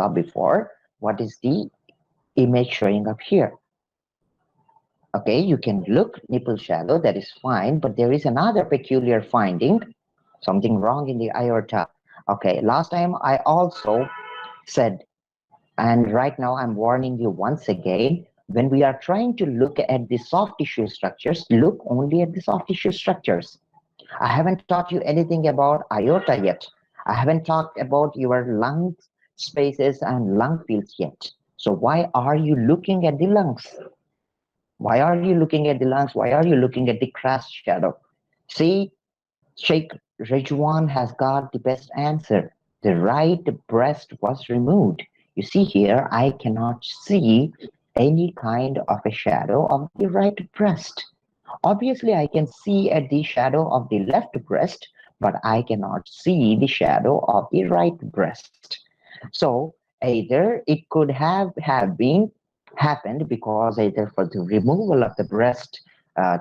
saw before, what is the image showing up here? Okay, you can look nipple shadow, that is fine, but there is another peculiar finding, something wrong in the aorta. Okay, last time I also said, and right now I'm warning you once again, when we are trying to look at the soft tissue structures, look only at the soft tissue structures. I haven't taught you anything about aorta yet. I haven't talked about your lung spaces and lung fields yet. So why are you looking at the lungs? Why are you looking at the lungs? Why are you looking at the crest shadow? See, Sheikh Rejwan has got the best answer. The right breast was removed. You see here, I cannot see any kind of a shadow of the right breast. Obviously, I can see at the shadow of the left breast, but I cannot see the shadow of the right breast. So either it could have been happened because either for the removal of the breast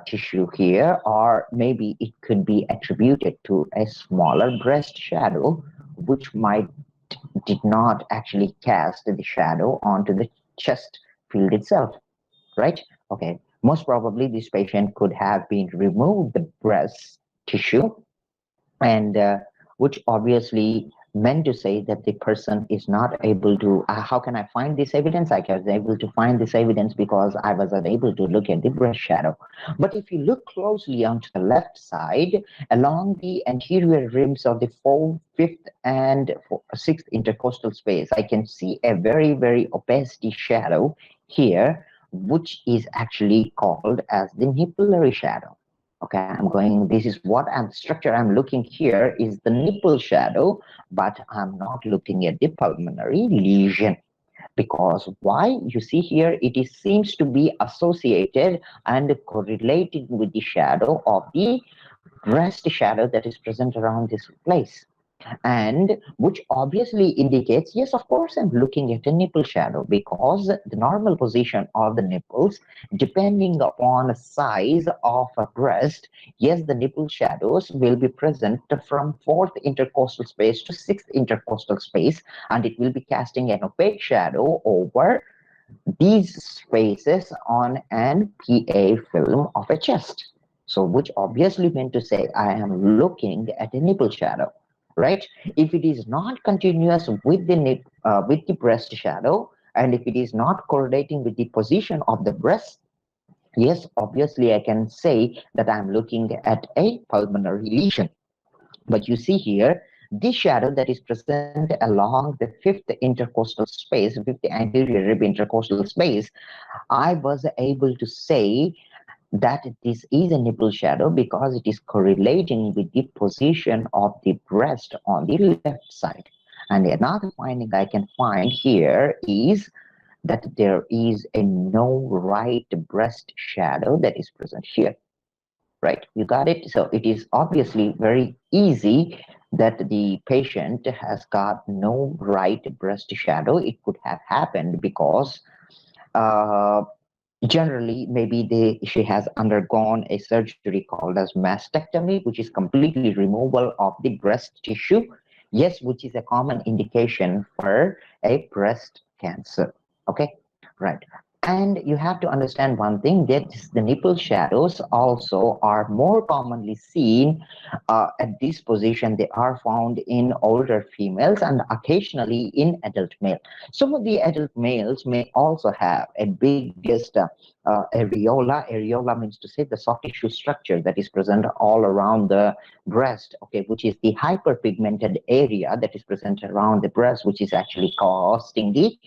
tissue here, or maybe it could be attributed to a smaller breast shadow, which might did not actually cast the shadow onto the chest field itself, right? Okay, most probably this patient could have been removed the breast tissue, and which obviously meant to say that the person is not able to, how can I find this evidence? I was able to find this evidence because I was unable to look at the breast shadow. But if you look closely onto the left side, along the anterior rims of the 4th, 5th, and 6th intercostal space, I can see a very, very opacity shadow here, which is actually called as the nipple shadow. Okay, this is what structure I'm looking here is the nipple shadow, but I'm not looking at the pulmonary lesion. Because why? You see here, seems to be associated and correlated with the shadow of the breast shadow that is present around this place, and which obviously indicates, yes, of course I'm looking at a nipple shadow, because the normal position of the nipples, depending upon the size of a breast, yes, the nipple shadows will be present from 4th intercostal space to 6th intercostal space, and it will be casting an opaque shadow over these spaces on an PA film of a chest. So which obviously meant to say I am looking at a nipple shadow, right? If it is not continuous with the breast shadow, and if it is not correlating with the position of the breast, yes, obviously I can say that I'm looking at a pulmonary lesion. But you see here, this shadow that is present along the 5th intercostal space, 5th anterior rib intercostal space, I was able to say that this is a nipple shadow because it is correlating with the position of the breast on the left side. And another finding I can find here is that there is a no right breast shadow that is present here. Right, you got it. So it is obviously very easy that the patient has got no right breast shadow. It could have happened because generally maybe she has undergone a surgery called as mastectomy, which is completely removal of the breast tissue, yes, which is a common indication for a breast cancer. Okay, right. And you have to understand one thing, that the nipple shadows also are more commonly seen at this position. They are found in older females and occasionally in adult male. Some of the adult males may also have a biggest areola. Areola means to say the soft tissue structure that is present all around the breast, okay, which is the hyperpigmented area that is present around the breast, which is actually causing the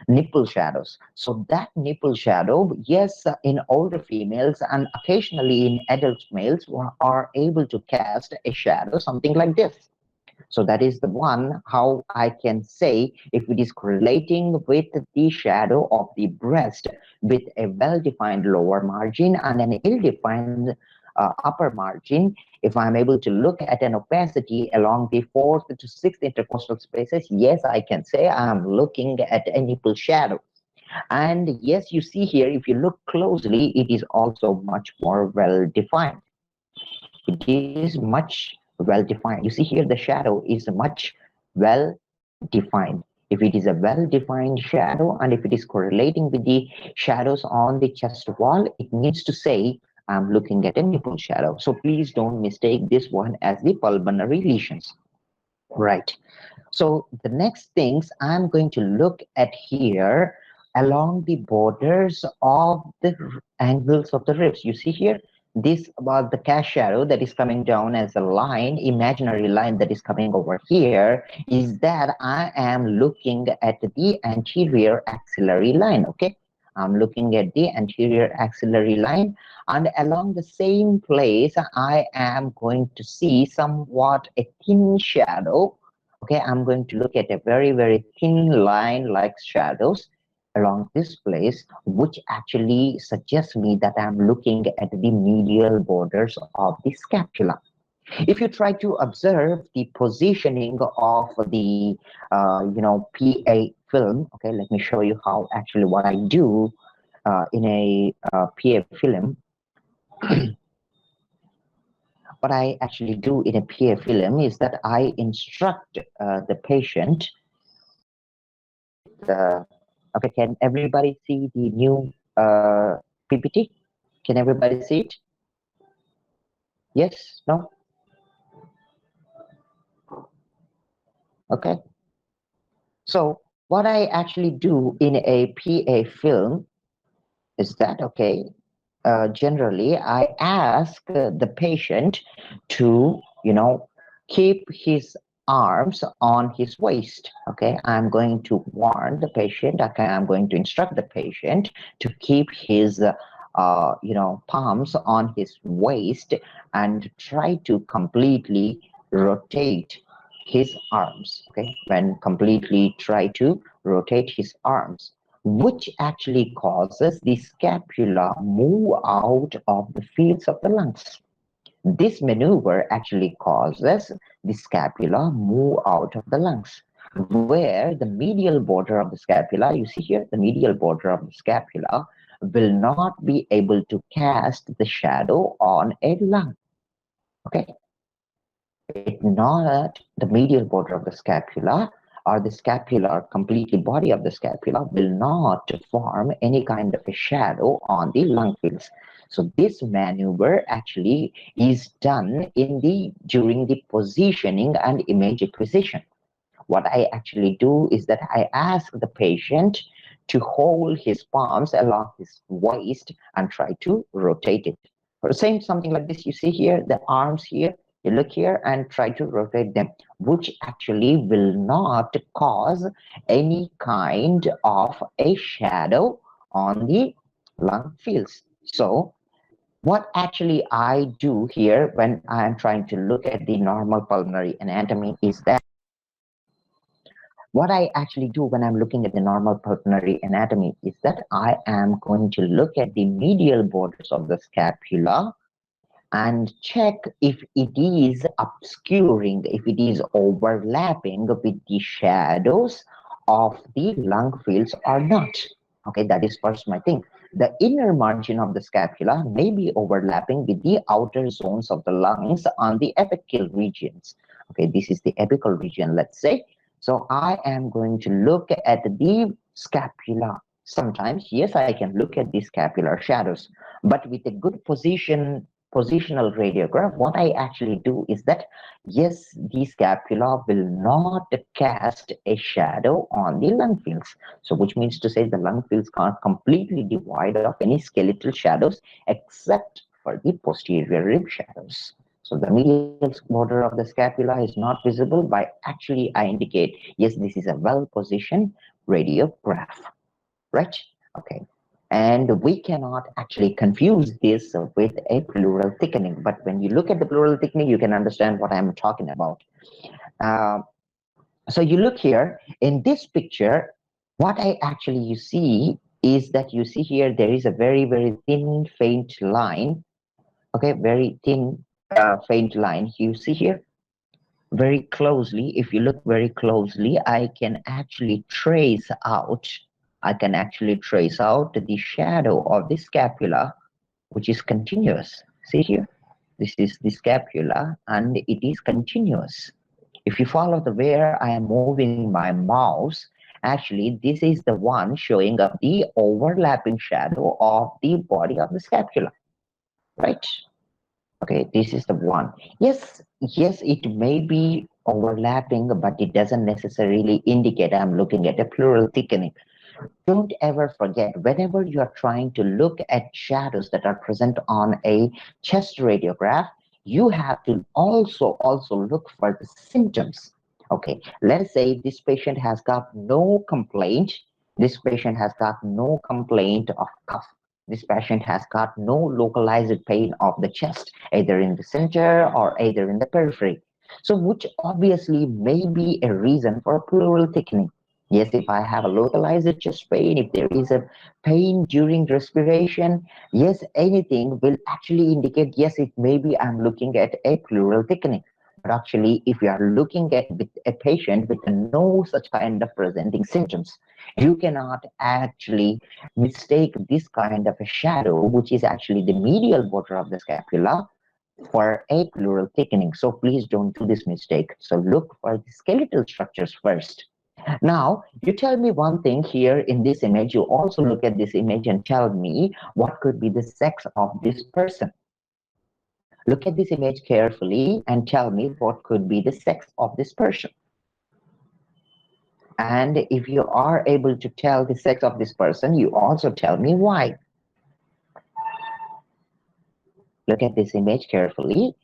nipple shadows. So that nipple shadow, yes, in older females and occasionally in adult males are able to cast a shadow, something like this. So that is the one how I can say if it is correlating with the shadow of the breast with a well-defined lower margin and an ill-defined upper margin. If I'm able to look at an opacity along the 4th to 6th intercostal spaces, yes, I can say I'm looking at a nipple shadow. And yes, you see here, if you look closely, it is also much more well-defined. It is much well-defined. You see here, the shadow is much well-defined. if it is a well-defined shadow and if it is correlating with the shadows on the chest wall, it means to say I'm looking at a nipple shadow. So please don't mistake this one as the pulmonary lesions. Right. So the next things I'm going to look at here along the borders of the angles of the ribs. You see here, this about the cast shadow that is coming down as a line, imaginary line that is coming over here, is that I am looking at the anterior axillary line. Okay, I'm looking at the anterior axillary line, and along the same place I am going to see somewhat a thin shadow. Okay, I'm going to look at a very, very thin line like shadows along this place, which actually suggests me that I'm looking at the medial borders of the scapula. If you try to observe the positioning of the, PA film, okay, let me show you how actually what I do in a PA film. What I actually do in a PA film is that I instruct the patient. Okay, can everybody see the new PPT? Can everybody see it? Yes? No? Okay. So what I actually do in a PA film is that, okay, generally I ask the patient to, keep his arms on his waist. Okay, I'm going to warn the patient. Okay, I'm going to instruct the patient to keep his palms on his waist and try to completely rotate his arms. Okay, when completely try to rotate his arms, which actually causes the scapula move out of the fields of the lungs. This maneuver actually causes the scapula move out of the lungs, where the medial border of the scapula, you see here, the medial border of the scapula will not be able to cast the shadow on a lung. Okay, it not the medial border of the scapula or the scapular completely body of the scapula will not form any kind of a shadow on the lung fields. So this maneuver actually is done during the positioning and image acquisition. What I actually do is that I ask the patient to hold his palms along his waist and try to rotate it. Or same something like this. You see here, the arms here, you look here and try to rotate them, which actually will not cause any kind of a shadow on the lung fields. So what actually I do here when I'm trying to look at the normal pulmonary anatomy is that what I actually do when I'm looking at the normal pulmonary anatomy is that I am going to look at the medial borders of the scapula and check if it is obscuring, if it is overlapping with the shadows of the lung fields or not. Okay, that is first my thing. The inner margin of the scapula may be overlapping with the outer zones of the lungs on the apical regions. Okay, this is the apical region, let's say. So I am going to look at the scapula. Sometimes, yes, I can look at the scapular shadows, but with a good positional radiograph, what I actually do is that, yes, the scapula will not cast a shadow on the lung fields. So which means to say the lung fields can't completely divide of any skeletal shadows except for the posterior rib shadows. So the medial border of the scapula is not visible, but actually I indicate, yes, this is a well-positioned radiograph, right? Okay. And we cannot actually confuse this with a pleural thickening. But when you look at the pleural thickening, you can understand what I'm talking about. So you look here, in this picture, what I actually you see is that you see here, there is a very, very thin, faint line. Okay, very thin, faint line. You see here very closely. If you look very closely, I can actually trace out the shadow of the scapula, which is continuous. See here, this is the scapula and it is continuous. If you follow the where I am moving my mouse, Actually, this is the one showing up the overlapping shadow of the body of the scapula, right? Okay, this is the one. Yes, yes, it may be overlapping, but it doesn't necessarily indicate I'm looking at a pleural thickening. Don't ever forget, whenever you are trying to look at shadows that are present on a chest radiograph, you have to also look for the symptoms. Okay, let's say this patient has got no complaint. This patient has got no complaint of cough. This patient has got no localized pain of the chest, either in the center or either in the periphery. So, which obviously may be a reason for pleural thickening. Yes, if I have a localized chest pain, if there is a pain during respiration, yes, anything will actually indicate, yes, it maybe I'm looking at a pleural thickening. But actually, if you are looking at with a patient with no such kind of presenting symptoms, you cannot actually mistake this kind of a shadow, which is actually the medial border of the scapula, for a pleural thickening. So please don't do this mistake. So look for the skeletal structures first. Now, you tell me one thing here in this image. You also look at this image and tell me what could be the sex of this person. Look at this image carefully and tell me what could be the sex of this person. And if you are able to tell the sex of this person, you also tell me why. Look at this image carefully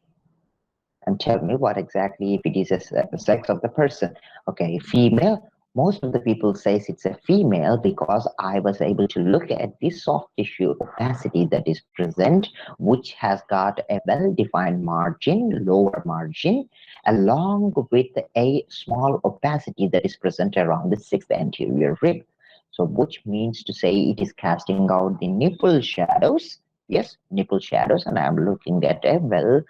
and tell me what exactly if it is a sex of the person. Okay, female. Most of the people says it's a female because I was able to look at this soft tissue opacity that is present, which has got a well-defined margin, lower margin, along with a small opacity that is present around the sixth anterior rib. So which means to say it is casting out the nipple shadows. Yes, nipple shadows, and I'm looking at a well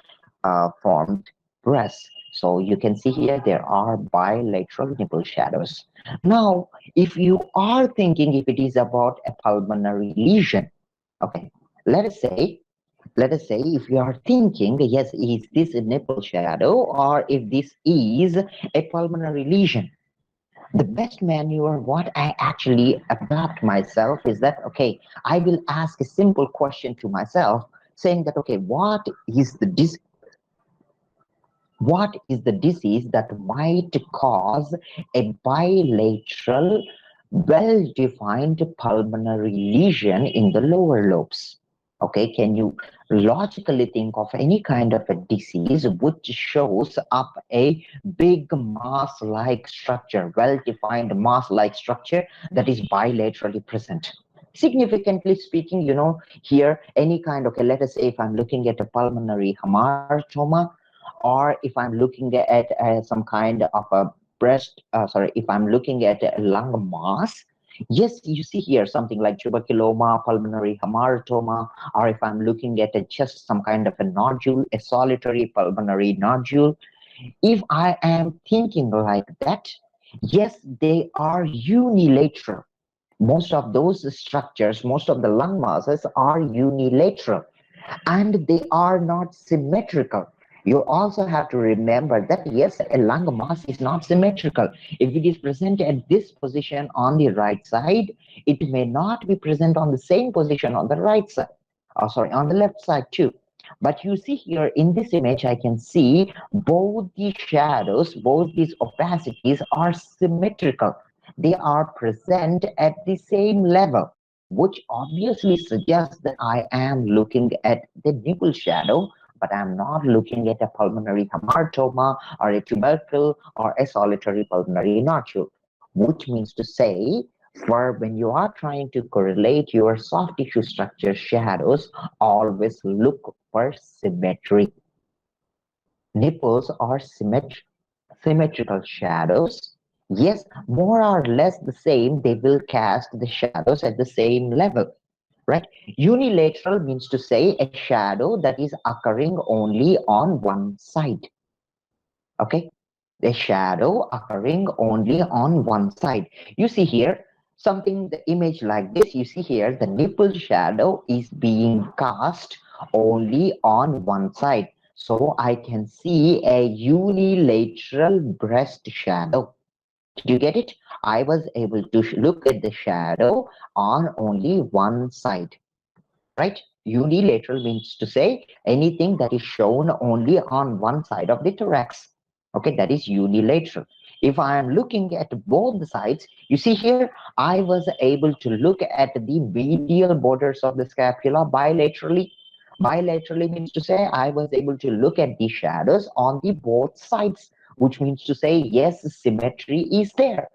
formed breast. So you can see here there are bilateral nipple shadows. Now, if you are thinking if it is about a pulmonary lesion, okay, let us say if you are thinking, yes, is this a nipple shadow or if this is a pulmonary lesion, the best maneuver, what I actually adapt myself is that, okay, I will ask a simple question to myself saying that, okay, what is the disease that might cause a bilateral, well-defined pulmonary lesion in the lower lobes? Okay, can you logically think of any kind of a disease which shows up a big mass-like structure, well-defined mass-like structure that is bilaterally present? Significantly speaking, here any kind, okay, let us say if I'm looking at a pulmonary hamartoma, or if I'm looking at some kind of a if I'm looking at a lung mass, yes, you see here something like tuberculoma, pulmonary hamartoma, or if I'm looking at just some kind of a nodule, a solitary pulmonary nodule, if I am thinking like that, yes, they are unilateral. Most of those structures, most of the lung masses are unilateral and they are not symmetrical. You also have to remember that yes, a lung mass is not symmetrical. If it is present at this position on the right side, it may not be present on the same position on the right side, on the left side too. But you see here in this image, I can see both the shadows, both these opacities are symmetrical. They are present at the same level, which obviously suggests that I am looking at the nipple shadow, but I'm not looking at a pulmonary hamartoma or a tubercle or a solitary pulmonary nodule, which means to say, for when you are trying to correlate your soft tissue structure shadows, always look for symmetry. Nipples are symmetrical shadows. Yes, more or less the same, they will cast the shadows at the same level, right? Unilateral means to say a shadow that is occurring only on one side, okay? The shadow occurring only on one side. You see here, something, the image like this, you see here, the nipple shadow is being cast only on one side. So I can see a unilateral breast shadow. Did you get it? I was able to look at the shadow on only one side, right? Unilateral means to say anything that is shown only on one side of the thorax. Okay, that is unilateral. If I am looking at both sides, you see here, I was able to look at the medial borders of the scapula bilaterally. Bilaterally means to say I was able to look at the shadows on the both sides, which means to say, yes, symmetry is there.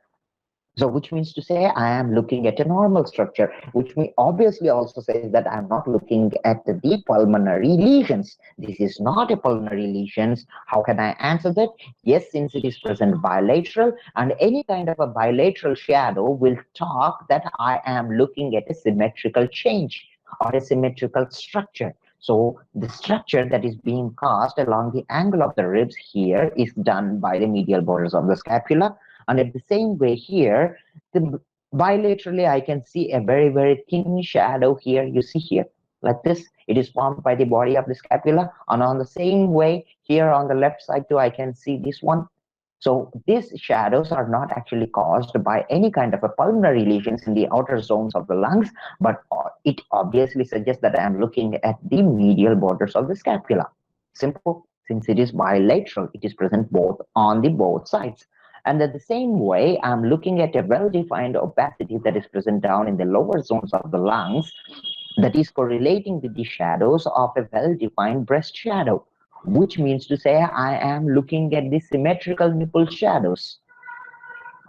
So, which means to say I am looking at a normal structure, which obviously also says that I'm not looking at the pulmonary lesions. This is not a pulmonary lesions. How can I answer that? Yes, since it is present bilateral, and any kind of a bilateral shadow will talk that I am looking at a symmetrical change or a symmetrical structure. So the structure that is being caused along the angle of the ribs here is done by the medial borders of the scapula. And at the same way here, bilaterally, I can see a very, very thin shadow here. You see here, like this. It is formed by the body of the scapula. And on the same way, here on the left side too, I can see this one. So these shadows are not actually caused by any kind of a pulmonary lesions in the outer zones of the lungs, but it obviously suggests that I am looking at the medial borders of the scapula. Simple. Since it is bilateral, it is present both on the both sides. And at the same way, I'm looking at a well-defined opacity that is present down in the lower zones of the lungs that is correlating with the shadows of a well-defined breast shadow, which means to say I am looking at the symmetrical nipple shadows,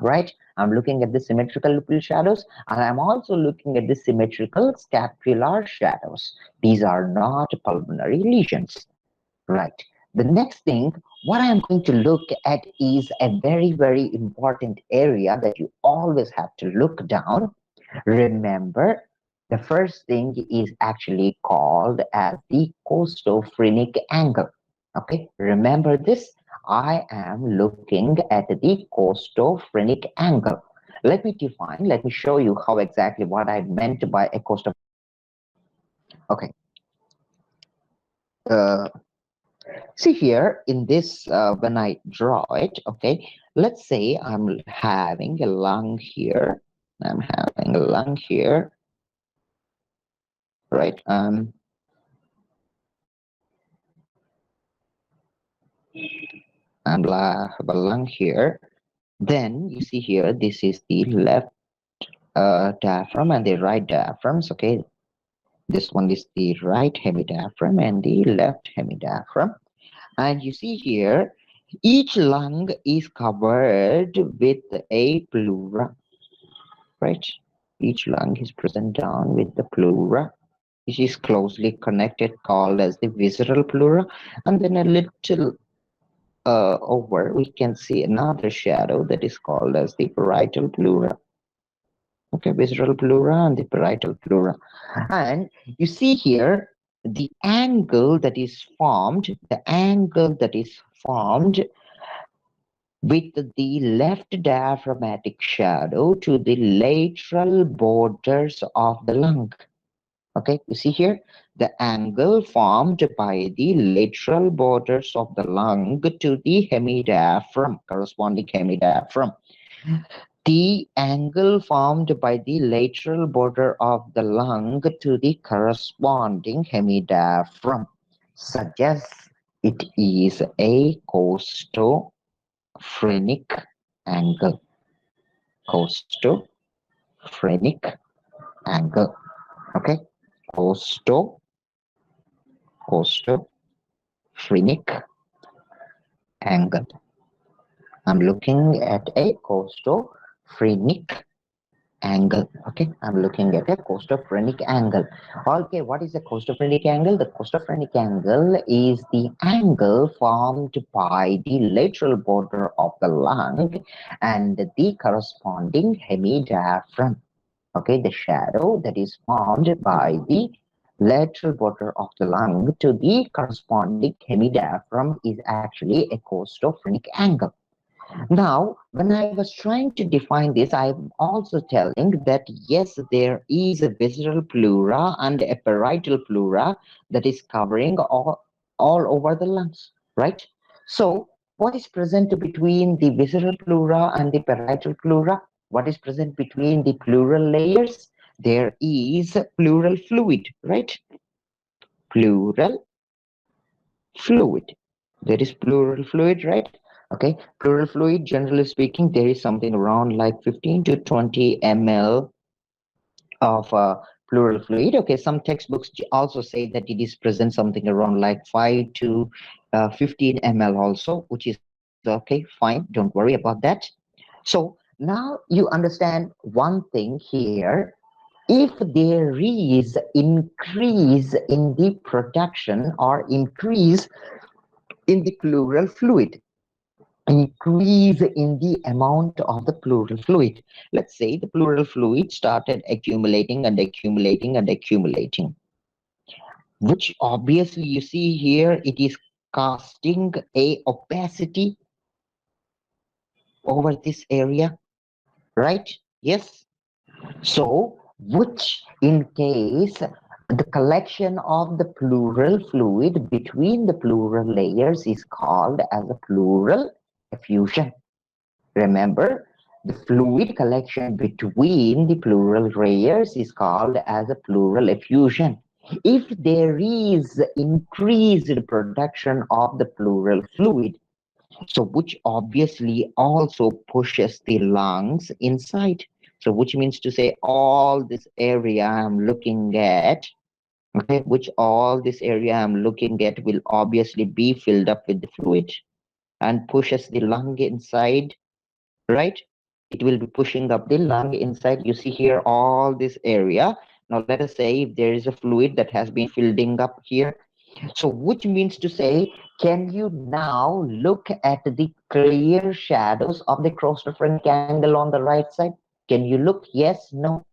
right? I'm looking at the symmetrical nipple shadows, and I'm also looking at the symmetrical scapular shadows. These are not pulmonary lesions, right? The next thing, what I'm going to look at is a very, very important area that you always have to look down. Remember, the first thing is actually called as the Costophrenic Angle. Okay, remember this. I am looking at the Costophrenic Angle. Let me define, let me show you how exactly what I meant by a Costophrenic. Okay. See here in this, when I draw it, okay, let's say I'm having a lung here. I'm having a lung here, right? And have a lung here. Then you see here, this is the left diaphragm and the right diaphragms. Okay, this one is the right hemidiaphragm and the left hemidiaphragm. And you see here, each lung is covered with a pleura, right? Each lung is present down with the pleura, which is closely connected, called as the visceral pleura. And then a little over, we can see another shadow that is called as the parietal pleura. Okay, visceral pleura and the parietal pleura. And you see here, the angle that is formed, with the left diaphragmatic shadow to the lateral borders of the lung. Okay, you see here, the angle formed by the lateral borders of the lung to the hemidiaphragm, corresponding hemidiaphragm. The angle formed by the lateral border of the lung to the corresponding hemidiaphragm suggests it is a costophrenic angle. Costophrenic angle. Okay, costophrenic angle. I'm looking at a costophrenic angle. Okay, I'm looking at a costophrenic angle. Okay, what is a costophrenic angle? The costophrenic angle is the angle formed by the lateral border of the lung and the corresponding hemidiaphragm. Okay, the shadow that is formed by the lateral border of the lung to the corresponding hemidiaphragm is actually a costophrenic angle. Now, when I was trying to define this, I'm also telling that yes, there is a visceral pleura and a parietal pleura that is covering all over the lungs, right? So, what is present between the visceral pleura and the parietal pleura? what is present between the pleural layers? There is pleural fluid, right? Pleural fluid. There is pleural fluid, right? Okay, pleural fluid, generally speaking, there is something around like 15 to 20 ml of pleural fluid. Okay, some textbooks also say that it is present something around like 5 to 15 ml also, which is okay, fine, don't worry about that. So now you understand one thing here. If there is increase in the production or increase in the pleural fluid, increase in the amount of the pleural fluid. Let's say the pleural fluid started accumulating and accumulating and accumulating, which obviously you see here, it is casting a opacity over this area, right? Yes. So, which in case the collection of the pleural fluid between the pleural layers is called as a pleural effusion. Remember, the fluid collection between the pleural layers is called as a pleural effusion. If there is increased production of the pleural fluid, so which obviously also pushes the lungs inside. So which means to say all this area I'm looking at, okay, which all this area I'm looking at will obviously be filled up with the fluid and pushes the lung inside, right? It will be pushing up the lung inside. You see here all this area. Now let us say if there is a fluid that has been filling up here, so which means to say, can you now look at the clear shadows of the Costophrenic angle on the right side? Can you look? Yes, no.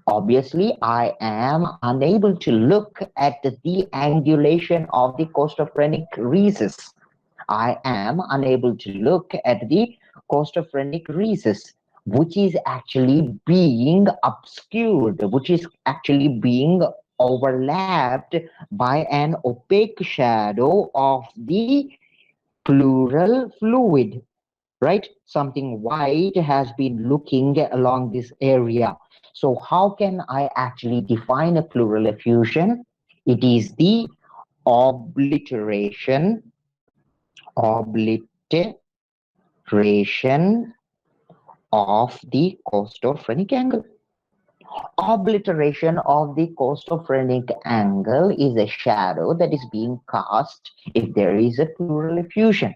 Obviously, I am unable to look at the angulation of the Costophrenic rhesus. I am unable to look at the Costophrenic rhesus, which is actually being obscured, which is actually being overlapped by an opaque shadow of the pleural fluid, right? Something white has been looking along this area. So how can I actually define a pleural effusion? It is the obliteration of the Costophrenic angle. Obliteration of the Costophrenic angle is a shadow that is being cast if there is a pleural effusion.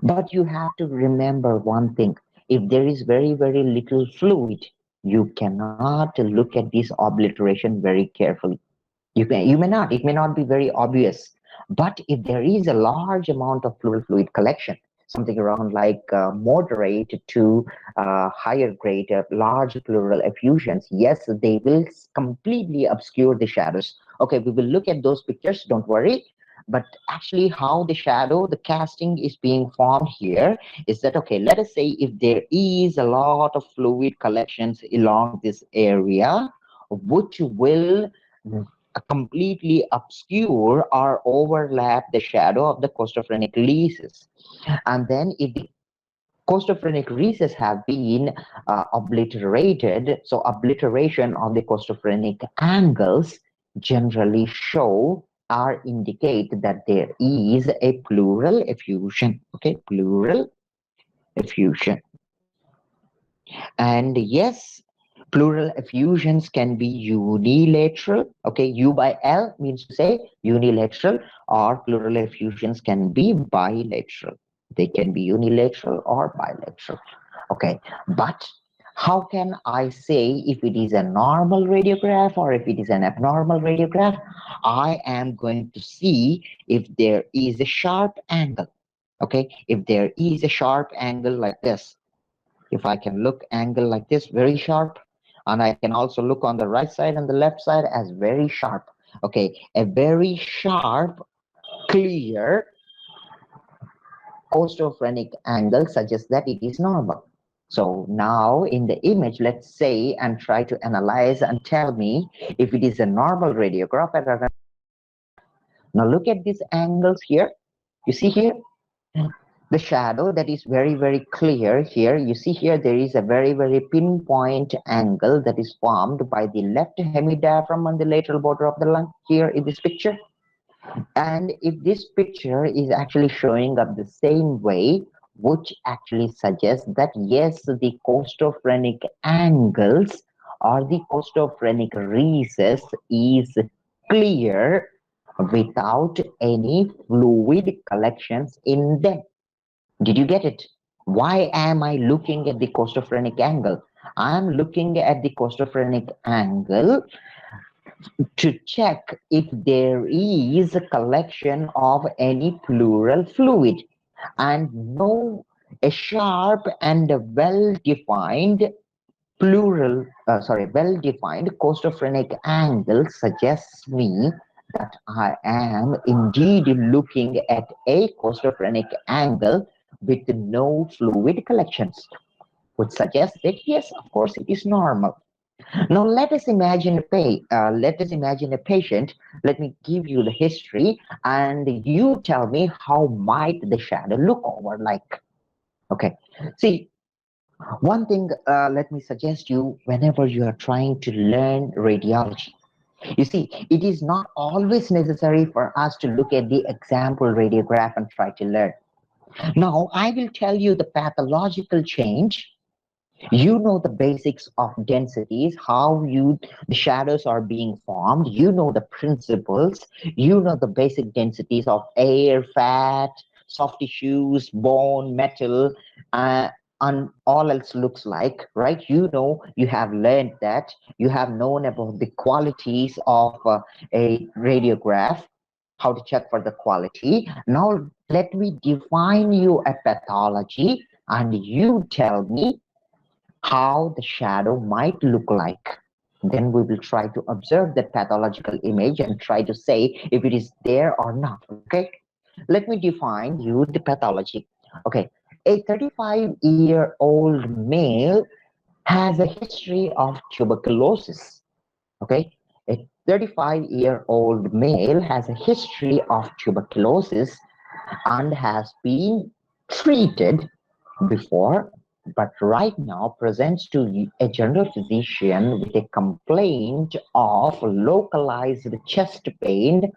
But you have to remember one thing. If there is very, very little fluid, you cannot look at this obliteration very carefully. You may not, it may not be very obvious. But if there is a large amount of pleural fluid collection, something around like moderate to higher grade large pleural effusions, yes, they will completely obscure the shadows. Okay, we will look at those pictures, don't worry. But actually how the shadow, the casting is being formed here is that, okay, let us say if there is a lot of fluid collections along this area, which will completely obscure or overlap the shadow of the Costophrenic rhesus. And then if the Costophrenic rhesus have been obliterated, so obliteration of the Costophrenic angles generally show or indicate that there is a pleural effusion, okay, pleural effusion. And yes, pleural effusions can be unilateral. Okay, U by L means to say unilateral, or pleural effusions can be bilateral. They can be unilateral or bilateral. Okay, but how can I say if it is a normal radiograph or if it is an abnormal radiograph? I am going to see if there is a sharp angle. Okay, if there is a sharp angle like this, if I can look angle like this, very sharp, and I can also look on the right side and the left side as very sharp. Okay, a very sharp, clear Costophrenic angle suggests that it is normal. So now in the image, let's say, and try to analyze and tell me if it is a normal radiograph. Now look at these angles here. You see here? The shadow that is very, very clear here, you see here there is a very, very pinpoint angle that is formed by the left hemidiaphragm on the lateral border of the lung here in this picture. And if this picture is actually showing up the same way, which actually suggests that yes, the costophrenic angles or the costophrenic recess is clear without any fluid collections in them. Did you get it? Why am I looking at the costophrenic angle? I'm looking at the costophrenic angle to check if there is a collection of any pleural fluid, and no, a sharp and a well-defined well-defined costophrenic angle suggests me that I am indeed looking at a costophrenic angle with no fluid collections, which suggests that yes, of course, it is normal. Now let us imagine a patient. Let me give you the history, and you tell me how might the shadow look over like. Okay, see, one thing. Let me suggest you whenever you are trying to learn radiology. You see, it is not always necessary for us to look at the example radiograph and try to learn. Now, I will tell you the pathological change. You know the basics of densities, how the shadows are being formed. You know the principles. You know the basic densities of air, fat, soft tissues, bone, metal, and all else looks like, right? You know, you have learned that. You have known about the qualities of a radiograph, how to check for the quality. Now let me define you a pathology, and you tell me how the shadow might look like. Then we will try to observe that pathological image and try to say if it is there or not. Okay, let me define you the pathology. Okay, a 35-year-old male has a history of tuberculosis. Okay, a 35-year-old male has a history of tuberculosis and has been treated before, but right now presents to a general physician with a complaint of localized chest pain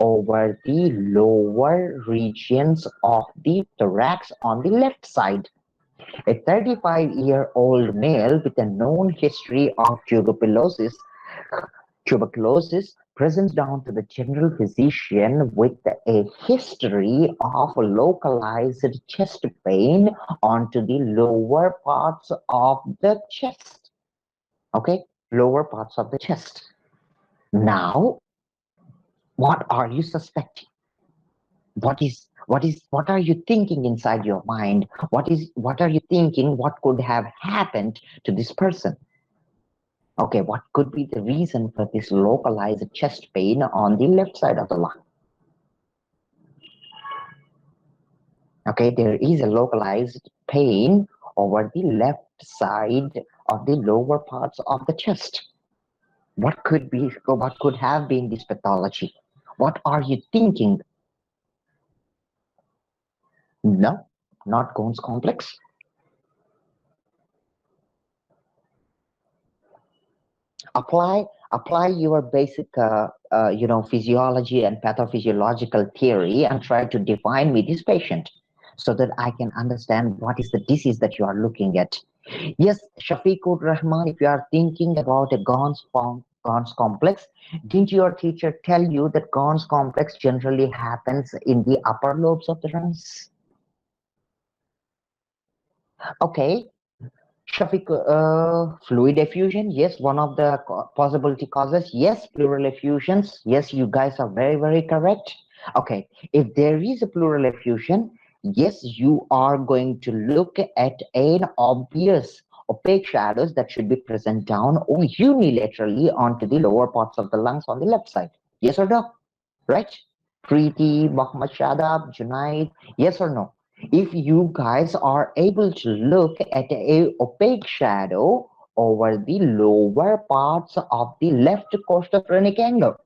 over the lower regions of the thorax on the left side. A 35-year-old male with a known history of tuberculosis presents down to the general physician with a history of localized chest pain onto the lower parts of the chest. Okay, lower parts of the chest. Now, what are you suspecting? What are you thinking inside your mind? What are you thinking? What could have happened to this person? Okay, what could be the reason for this localized chest pain on the left side of the lung? Okay, there is a localized pain over the left side of the lower parts of the chest. What could have been this pathology? What are you thinking? No, not Ghon's complex. Apply your basic physiology and pathophysiological theory and try to define me this patient so that I can understand what is the disease that you are looking at. Yes, Shafiqur Rahman, if you are thinking about a Ghon's complex, didn't your teacher tell you that Ghon's complex generally happens in the upper lobes of the lungs? Okay, Shafiq, fluid effusion, yes, one of the possibility causes, yes, pleural effusions, yes, you guys are very, very correct. Okay, if there is a pleural effusion, yes, you are going to look at an obvious opaque shadows that should be present down or unilaterally onto the lower parts of the lungs on the left side. Yes or no? Right? Preeti, Muhammad Shadab, Junaid, yes or no? If you guys are able to look at a opaque shadow over the lower parts of the left costophrenic angle,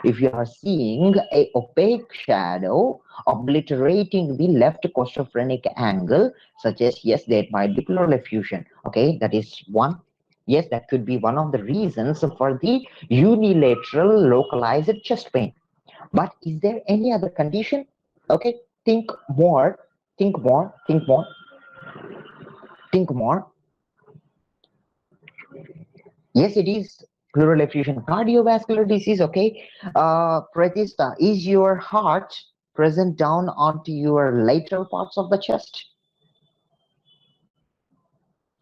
If you are seeing a opaque shadow obliterating the left costophrenic angle, such as, yes, there might be pleural effusion. Okay, that is one. Yes, that could be one of the reasons for the unilateral localized chest pain. But is there any other condition? Okay, think more, think more, think more, think more. Yes, it is pleural effusion, cardiovascular disease. Okay, Pratista, is your heart present down onto your lateral parts of the chest,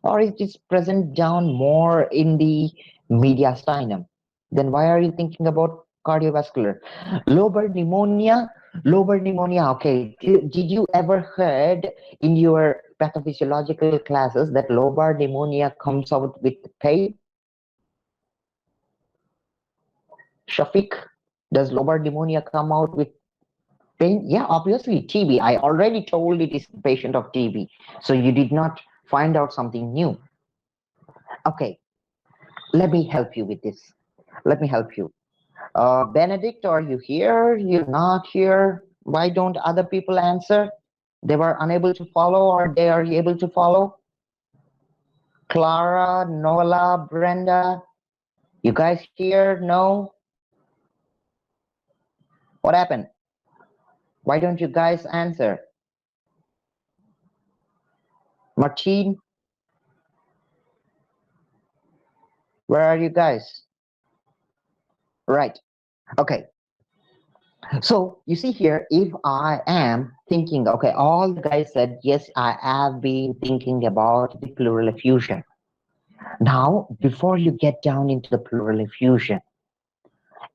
or it is present down more in the mediastinum? Then why are you thinking about cardiovascular? Lobar pneumonia, lobar pneumonia. Okay, did you ever heard in your pathophysiological classes that lobar pneumonia comes out with pain? Shafiq, does lobar pneumonia come out with pain? Yeah, obviously TB. I already told it is the patient of TB. So you did not find out something new. Okay, let me help you with this. Let me help you. Benedict, are you here? You're not here. Why don't other people answer? They were unable to follow, or they are able to follow? Clara, Nola, Brenda, you guys here? No? What happened? Why don't you guys answer? Martine, where are you guys? Right. Okay. So you see here, if I am thinking, okay, all the guys said, yes, I have been thinking about the pleural effusion. Now, before you get down into the pleural effusion,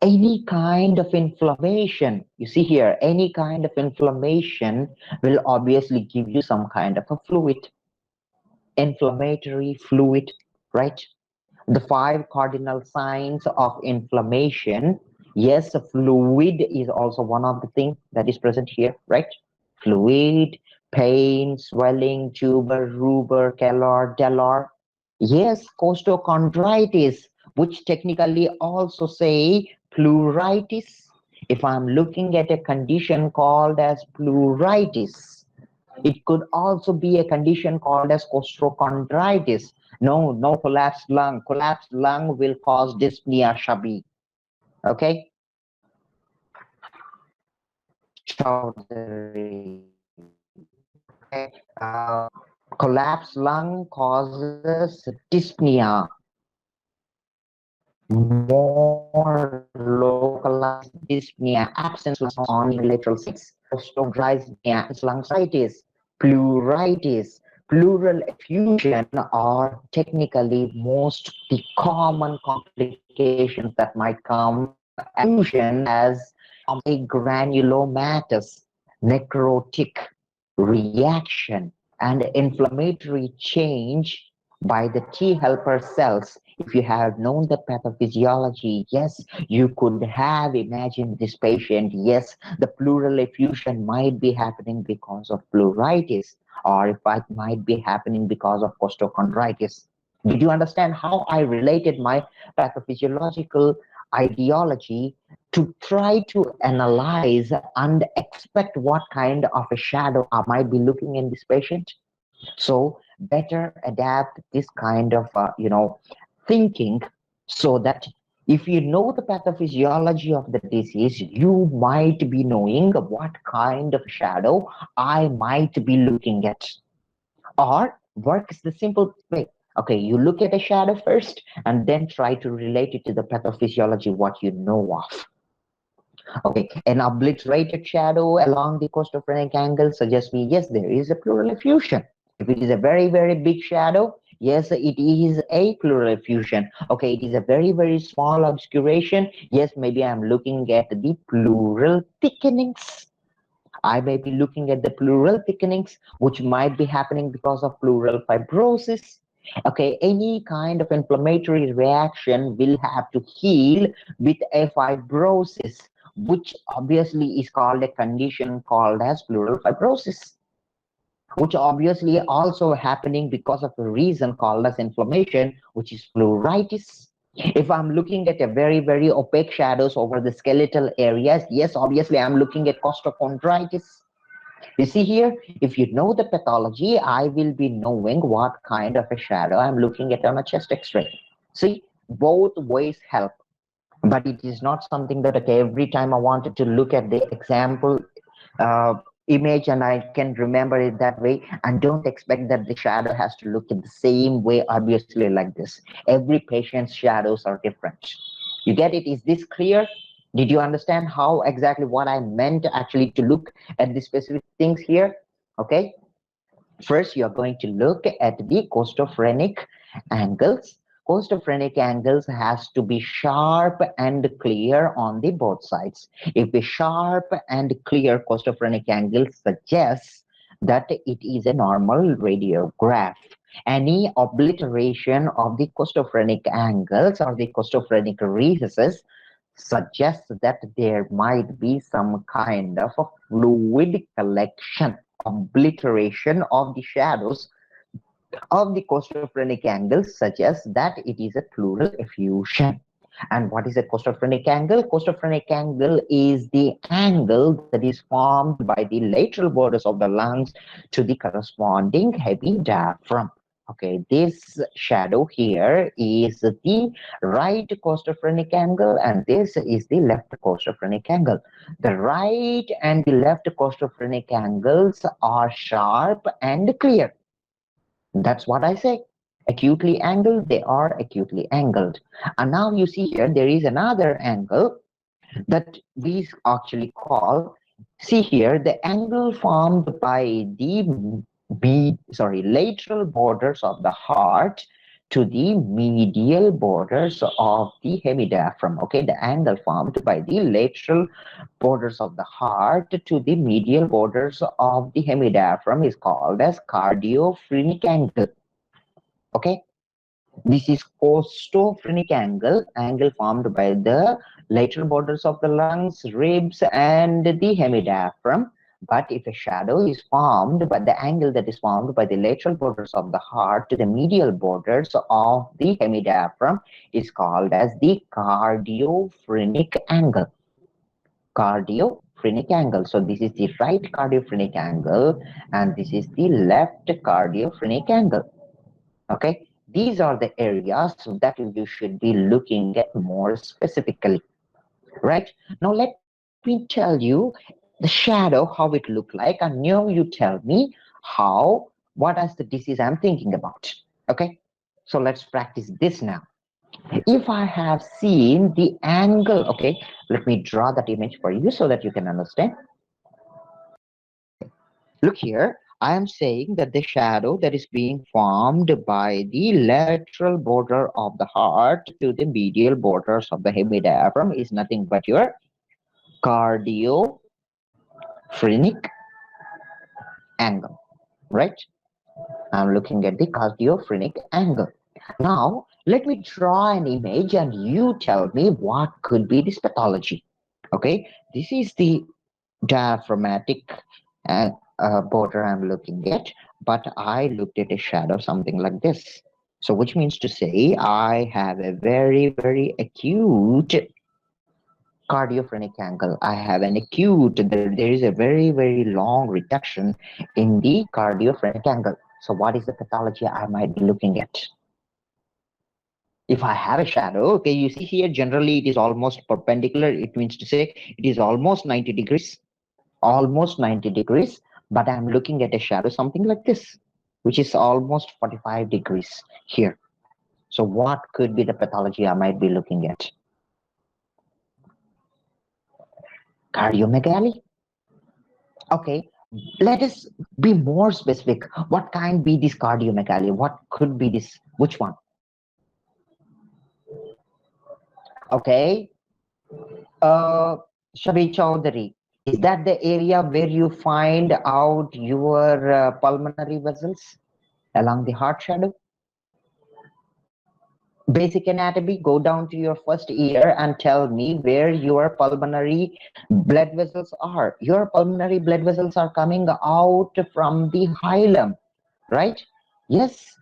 any kind of inflammation, you see here, any kind of inflammation will obviously give you some kind of a fluid, inflammatory fluid, right? The 5 cardinal signs of inflammation. Yes, fluid is also one of the things that is present here, right? Fluid, pain, swelling, tuber, rubor, calor, delor. Yes, costochondritis, which technically also say pleuritis. If I'm looking at a condition called as pleuritis, it could also be a condition called as costochondritis. No, no collapsed lung. Collapsed lung will cause dyspnea, Shabi. Okay? Chaudhary. Okay. Collapsed lung causes dyspnea. More localized dyspnea, absence on lateral sides, costochondritis, lungitis, pleuritis, pleural effusion are technically most the common complications that might come. Effusion as a granulomatous, necrotic reaction and inflammatory change by the T helper cells. If you have known the pathophysiology, yes, you could have imagined this patient. Yes, the pleural effusion might be happening because of pleuritis, or if it might be happening because of costochondritis. Did you understand how I related my pathophysiological ideology to try to analyze and expect what kind of a shadow I might be looking in this patient? So better adapt this kind of thinking, so that if you know the pathophysiology of the disease, you might be knowing what kind of shadow I might be looking at. Or works the simple way. Okay, you look at a shadow first and then try to relate it to the pathophysiology, what you know of. Okay, an obliterated shadow along the costophrenic angle suggests me, yes, there is a pleural effusion. If it is a very, very big shadow, yes, it is a pleural effusion. Okay, it is a very, very small obscuration. Yes, maybe I'm looking at the pleural thickenings. I may be looking at the pleural thickenings, which might be happening because of pleural fibrosis. Okay, any kind of inflammatory reaction will have to heal with a fibrosis, which obviously is called a condition called as pleural fibrosis, which obviously also happening because of a reason called as inflammation, which is pleuritis. If I'm looking at a very opaque shadows over the skeletal areas, yes, obviously I'm looking at costochondritis. You see here, if you know the pathology, I will be knowing what kind of a shadow I'm looking at on a chest x-ray. See, both ways help, but it is not something that, okay, every time I wanted to look at the example uh, image and I can remember it that way, and don't expect that the shadow has to look in the same way, obviously, like this. Every patient's shadows are different. You get it? Is this clear? Did you understand how exactly what I meant actually to look at the specific things here? Okay. First, you're going to look at the costophrenic angles. Costophrenic angles has to be sharp and clear on the both sides. If a sharp and clear costophrenic angle suggests that it is a normal radiograph. Any obliteration of the costophrenic angles or the costophrenic recesses suggests that there might be some kind of a fluid collection, obliteration of the shadows of the costophrenic angle suggests that it is a pleural effusion. And what is a costophrenic angle? Costophrenic angle is the angle that is formed by the lateral borders of the lungs to the corresponding heavy diaphragm. Okay, this shadow here is the right costophrenic angle, and this is the left costophrenic angle. The right and the left costophrenic angles are sharp and clear. That's what I say. Acutely angled, they are acutely angled. And now you see here, there is another angle that we actually call, see here, the angle formed by the lateral borders of the heart to the medial borders of the hemidiaphragm. Okay, the angle formed by the lateral borders of the heart to the medial borders of the hemidiaphragm is called as cardiophrenic angle. Okay, this is costophrenic angle, angle formed by the lateral borders of the lungs, ribs, and the hemidiaphragm. But if a shadow is formed by the angle that is formed by the lateral borders of the heart to the medial borders of the hemidiaphragm is called as the cardiophrenic angle. Cardiophrenic angle. So this is the right cardiophrenic angle, and this is the left cardiophrenic angle. Okay, these are the areas that you should be looking at more specifically, right? Now let me tell you the shadow, how it look like, and now you tell me how, what is the disease I'm thinking about. Okay, so let's practice this now. If I have seen the angle, okay, let me draw that image for you so that you can understand. Look here, I am saying that the shadow that is being formed by the lateral border of the heart to the medial borders of the hemidiaphragm is nothing but your cardiophrenic angle, right? I'm looking at the cardiophrenic angle. Now, let me draw an image and you tell me what could be this pathology. Okay, this is the diaphragmatic border I'm looking at, but I looked at a shadow something like this. So which means to say I have a very acute cardiophrenic angle. I have an acute, there is a very long reduction in the cardiophrenic angle. So what is the pathology I might be looking at? If I have a shadow, okay, you see here, generally it is almost perpendicular. It means to say it is almost 90 degrees. Almost 90 degrees, but I'm looking at a shadow something like this, which is almost 45 degrees here. So what could be the pathology I might be looking at? Cardiomegaly? Okay, let us be more specific. What can be this cardiomegaly? What could be this? Which one? Okay, Shabi Chaudhary, is that the area where you find out your pulmonary vessels along the heart shadow? Basic anatomy, go down to your first year and tell me where your pulmonary blood vessels are. Your pulmonary blood vessels are coming out from the hilum, right? Yes.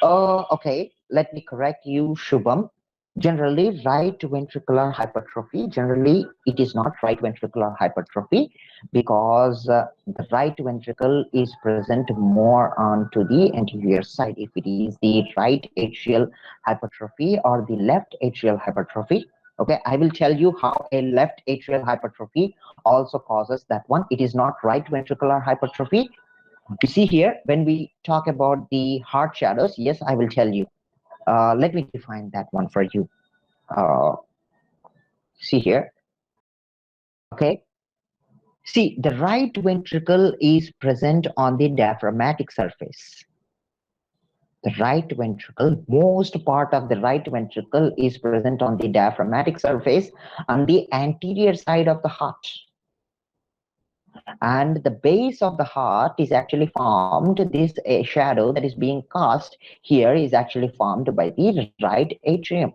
Okay, let me correct you, Shubham. Generally, right ventricular hypertrophy, generally it is not right ventricular hypertrophy because the right ventricle is present more onto the anterior side. If it is the right atrial hypertrophy or the left atrial hypertrophy, okay, I will tell you how a left atrial hypertrophy also causes that one. It is not right ventricular hypertrophy. You see here, when we talk about the heart shadows, yes, I will tell you. Let me define that one for you. Uh, See here, okay. See, the right ventricle is present on the diaphragmatic surface. The right ventricle, most part of the right ventricle is present on the diaphragmatic surface on the anterior side of the heart. And the base of the heart is actually formed, this shadow that is being cast here is actually formed by the right atrium.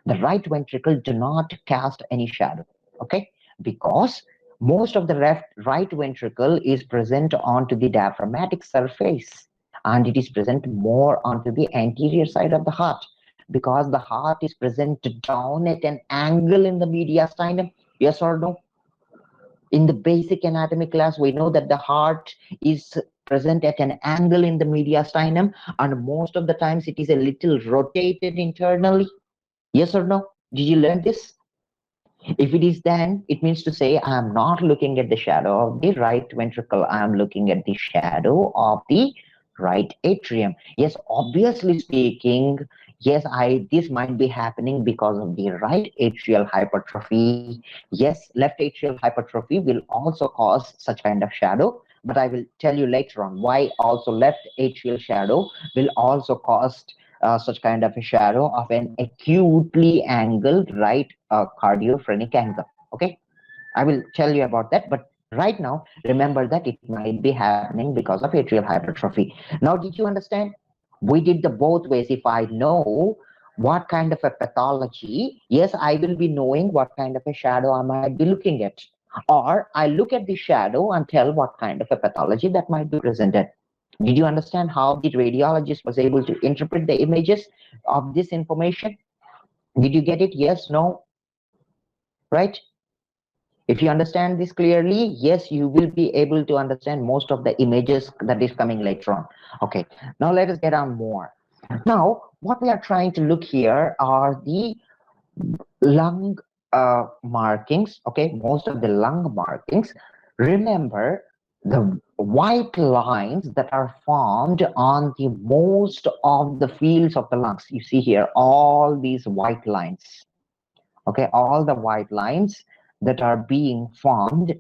The right ventricle do not cast any shadow, okay, because most of the right ventricle is present onto the diaphragmatic surface, and it is present more onto the anterior side of the heart because the heart is present down at an angle in the mediastinum. Yes or no? In the basic anatomy class, we know that the heart is present at an angle in the mediastinum, and most of the times it is a little rotated internally. Yes or no? Did you learn this? If it is, then it means to say I am not looking at the shadow of the right ventricle. I am looking at the shadow of the right atrium. Yes, obviously speaking, yes, this might be happening because of the right atrial hypertrophy. Yes, left atrial hypertrophy will also cause such kind of shadow, but I will tell you later on why also left atrial shadow will also cause such kind of a shadow of an acutely angled right cardiophrenic angle. Okay, I will tell you about that, but right now remember that it might be happening because of atrial hypertrophy. Now, did you understand? We did the both ways. If I know what kind of a pathology, yes, I will be knowing what kind of a shadow I might be looking at, or I look at the shadow and tell what kind of a pathology that might be presented. Did you understand how the radiologist was able to interpret the images of this information? Did you get it? Yes, no, right? If you understand this clearly, yes, you will be able to understand most of the images that is coming later on. Okay, now let us get on more. Now, what we are trying to look here are the lung markings, okay, most of the lung markings. Remember the white lines that are formed on the most of the fields of the lungs. You see here all these white lines, okay, all the white lines that are being formed,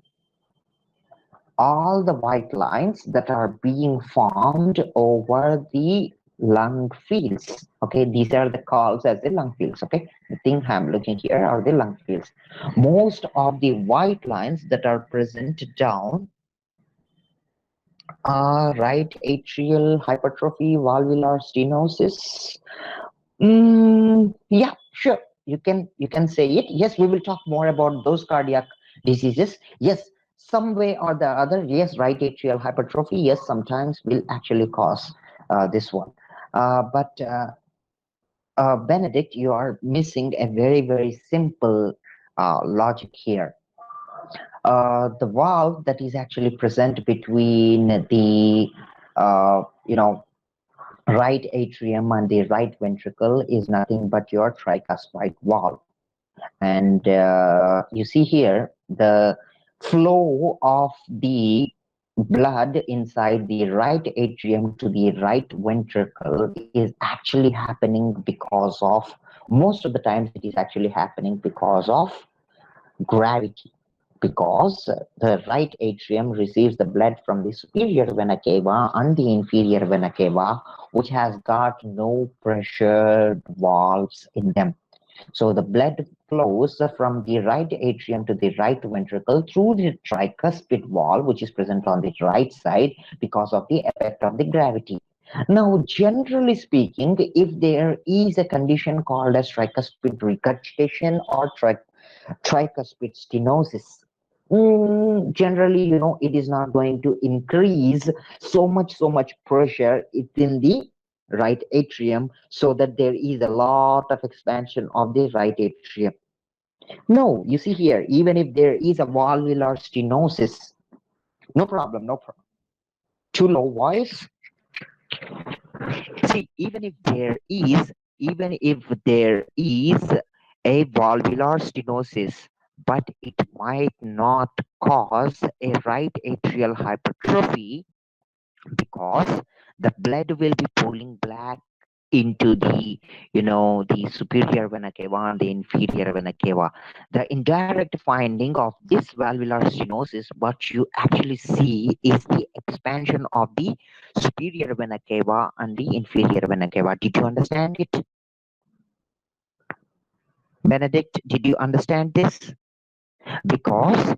all the white lines that are being formed over the lung fields. Okay, these are the calls as the lung fields. Okay, the thing I'm looking here are the lung fields. Most of the white lines that are present down are right atrial hypertrophy, valvular stenosis. Yeah, sure. You can say it. Yes, we will talk more about those cardiac diseases. Yes, some way or the other. Yes, right atrial hypertrophy. Yes, sometimes will actually cause this one. But Benedict, you are missing a very simple logic here. The valve that is actually present between the right atrium and the right ventricle is nothing but your tricuspid valve. And you see here the flow of the blood inside the right atrium to the right ventricle is actually happening because of, most of the times it is actually happening because of gravity, because the right atrium receives the blood from the superior vena cava and the inferior vena cava, which has got no pressure valves in them. So the blood flows from the right atrium to the right ventricle through the tricuspid valve, which is present on the right side because of the effect of the gravity. Now, generally speaking, if there is a condition called as tricuspid regurgitation or tricuspid stenosis, generally, it is not going to increase so much pressure within the right atrium so that there is a lot of expansion of the right atrium. No, you see here, even if there is a valvular stenosis, no problem, no problem. Too low voice. See, even if there is a valvular stenosis, but it might not cause a right atrial hypertrophy because the blood will be pooling back into the the superior vena cava and the inferior vena cava. The indirect finding of this valvular stenosis, what you actually see is the expansion of the superior vena cava and the inferior vena cava. Did you understand it, Benedict? Did you understand this? Because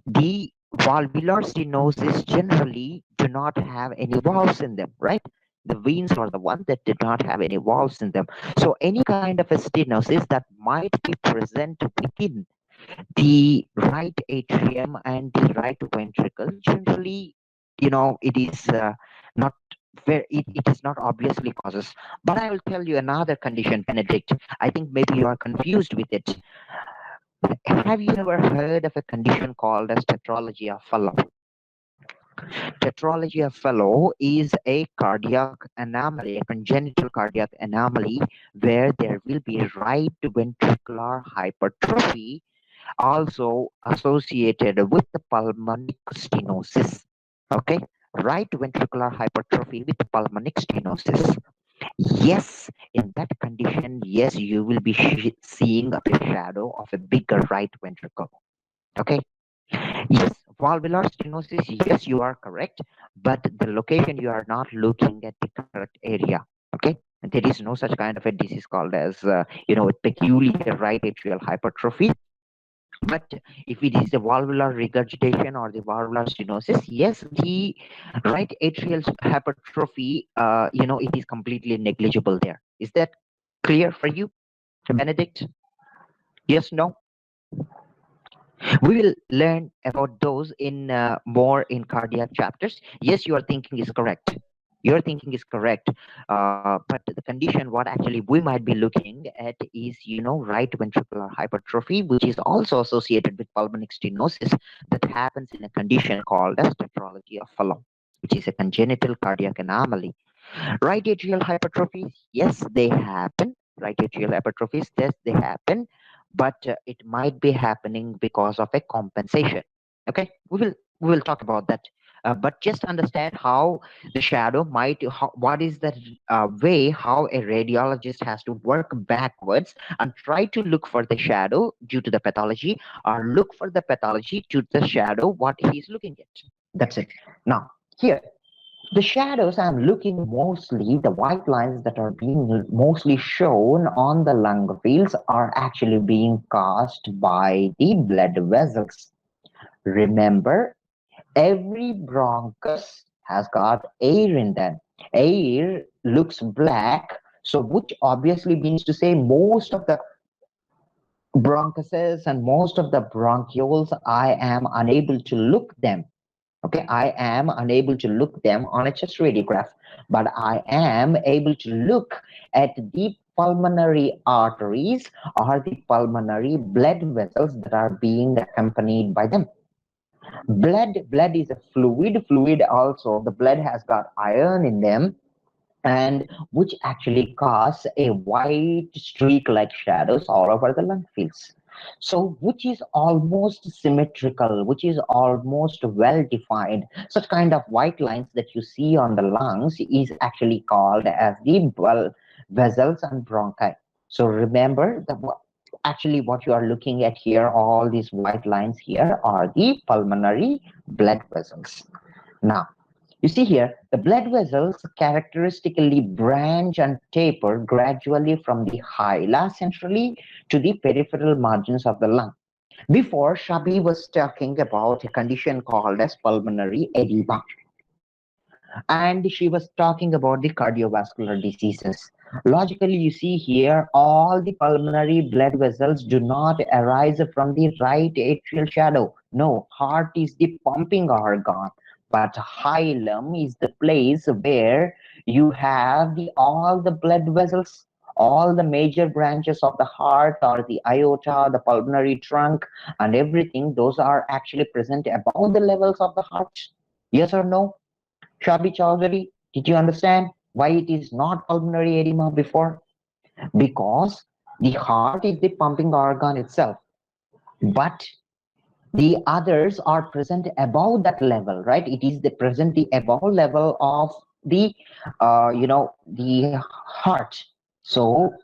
the valvular stenosis generally do not have any valves in them, right? The veins are the ones that did not have any valves in them. So any kind of a stenosis that might be present within the right atrium and the right ventricle, generally, it is not it is not obviously causes. But I will tell you another condition, Benedict. I think maybe you are confused with it. Have you ever heard of a condition called as tetralogy of Fallot? Tetralogy of Fallot is a cardiac anomaly, a congenital cardiac anomaly where there will be right ventricular hypertrophy also associated with the pulmonic stenosis. Okay, right ventricular hypertrophy with pulmonic stenosis. Yes, in that condition, yes, you will be seeing the shadow of a bigger right ventricle. Okay. Yes, valvular stenosis, yes, you are correct, but the location you are not looking at the correct area. Okay. There is no such kind of a disease called as, peculiar right atrial hypertrophy. But if it is the valvular regurgitation or the valvular stenosis, yes, the right atrial hypertrophy, it is completely negligible there. Is that clear for you, Benedict? Yes, no? We will learn about those in more in cardiac chapters. Yes, your thinking is correct. Your thinking is correct. But the condition, what actually we might be looking at is, right ventricular hypertrophy, which is also associated with pulmonic stenosis that happens in a condition called as tetralogy of Fallot, which is a congenital cardiac anomaly. Right atrial hypertrophies, yes, they happen. Right atrial hypertrophies, yes, they happen, but it might be happening because of a compensation. Okay, we will talk about that. But just understand how the shadow what is the way how a radiologist has to work backwards and try to look for the shadow due to the pathology, or look for the pathology to the shadow what he's looking at. That's it. Now, here, the shadows I'm looking mostly, the white lines that are being mostly shown on the lung fields are actually being caused by the blood vessels. Remember, every bronchus has got air in them. Air looks black, so which obviously means to say most of the bronchuses and most of the bronchioles, I am unable to look them. Okay, I am unable to look them on a chest radiograph, but I am able to look at the pulmonary arteries or the pulmonary blood vessels that are being accompanied by them. Blood is a fluid also. The blood has got iron in them, and which actually cause a white streak like shadows all over the lung fields. So which is almost symmetrical, which is almost well defined. Such kind of white lines that you see on the lungs is actually called as the blood vessels and bronchi. So remember that actually what you are looking at here, all these white lines here are the pulmonary blood vessels. Now, you see here, the blood vessels characteristically branch and taper gradually from the hilar centrally to the peripheral margins of the lung. Before, Shabi was talking about a condition called as pulmonary edema, and she was talking about the cardiovascular diseases. Logically, you see here, all the pulmonary blood vessels do not arise from the right atrial shadow. No, heart is the pumping organ, but hilum is the place where you have all the blood vessels, all the major branches of the heart or the aorta, the pulmonary trunk, and everything. Those are actually present above the levels of the heart. Yes or no? Shabi Chowdhury, did you understand why it is not pulmonary edema before? Because the heart is the pumping organ itself, but the others are present above that level, right? It is the present the above level of the the heart. So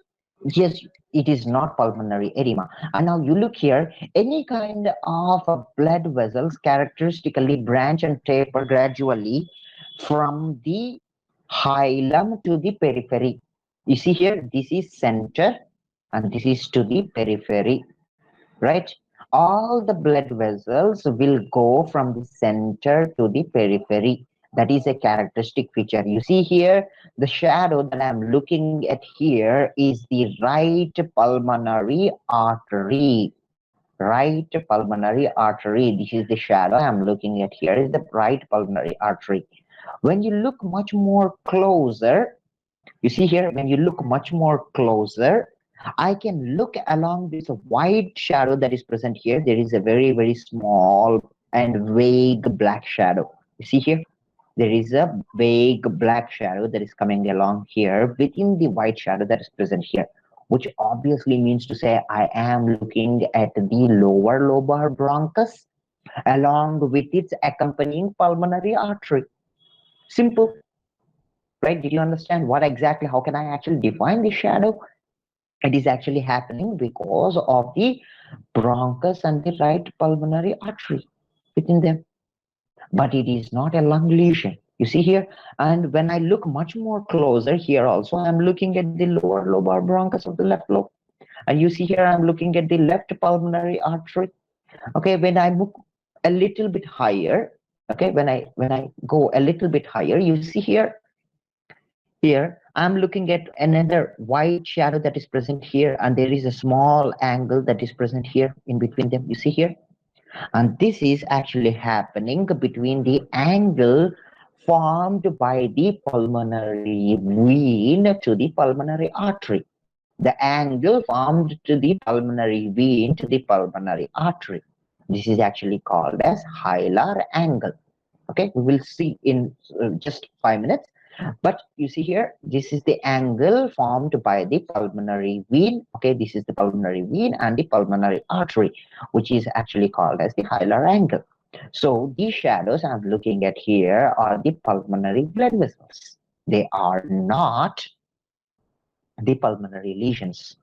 yes, it is not pulmonary edema. And now you look here, any kind of blood vessels characteristically branch and taper gradually from the hilum to the periphery. You see here, this is center and this is to the periphery, right? All the blood vessels will go from the center to the periphery. That is a characteristic feature. You see here, the shadow that I'm looking at here is the right pulmonary artery. Right pulmonary artery. This is the shadow I'm looking at here, is the right pulmonary artery. When you look much more closer, you see here, when you look much more closer, I can look along this white shadow that is present here. There is a very, very small and vague black shadow. You see here, there is a vague black shadow that is coming along here within the white shadow that is present here, which obviously means to say I am looking at the lower lobar bronchus along with its accompanying pulmonary artery. Simple, right? Did you understand what exactly, how can I actually define the shadow? It is actually happening because of the bronchus and the right pulmonary artery within them. But it is not a lung lesion. You see here, and when I look much more closer here also, I'm looking at the lower lobar bronchus of the left lobe. And you see here, I'm looking at the left pulmonary artery. Okay, when I move a little bit higher, okay, when I go a little bit higher, you see here I'm looking at another white shadow that is present here, and there is a small angle that is present here in between them. You see here, and this is actually happening between the angle formed by the pulmonary vein to the pulmonary artery. The angle formed to the pulmonary vein to the pulmonary artery. This is actually called as Hilar angle. Okay, we will see in just 5 minutes. But you see here, this is the angle formed by the pulmonary vein. Okay, this is the pulmonary vein and the pulmonary artery, which is actually called as the Hilar angle. So these shadows I'm looking at here are the pulmonary blood vessels. They are not the pulmonary lesions.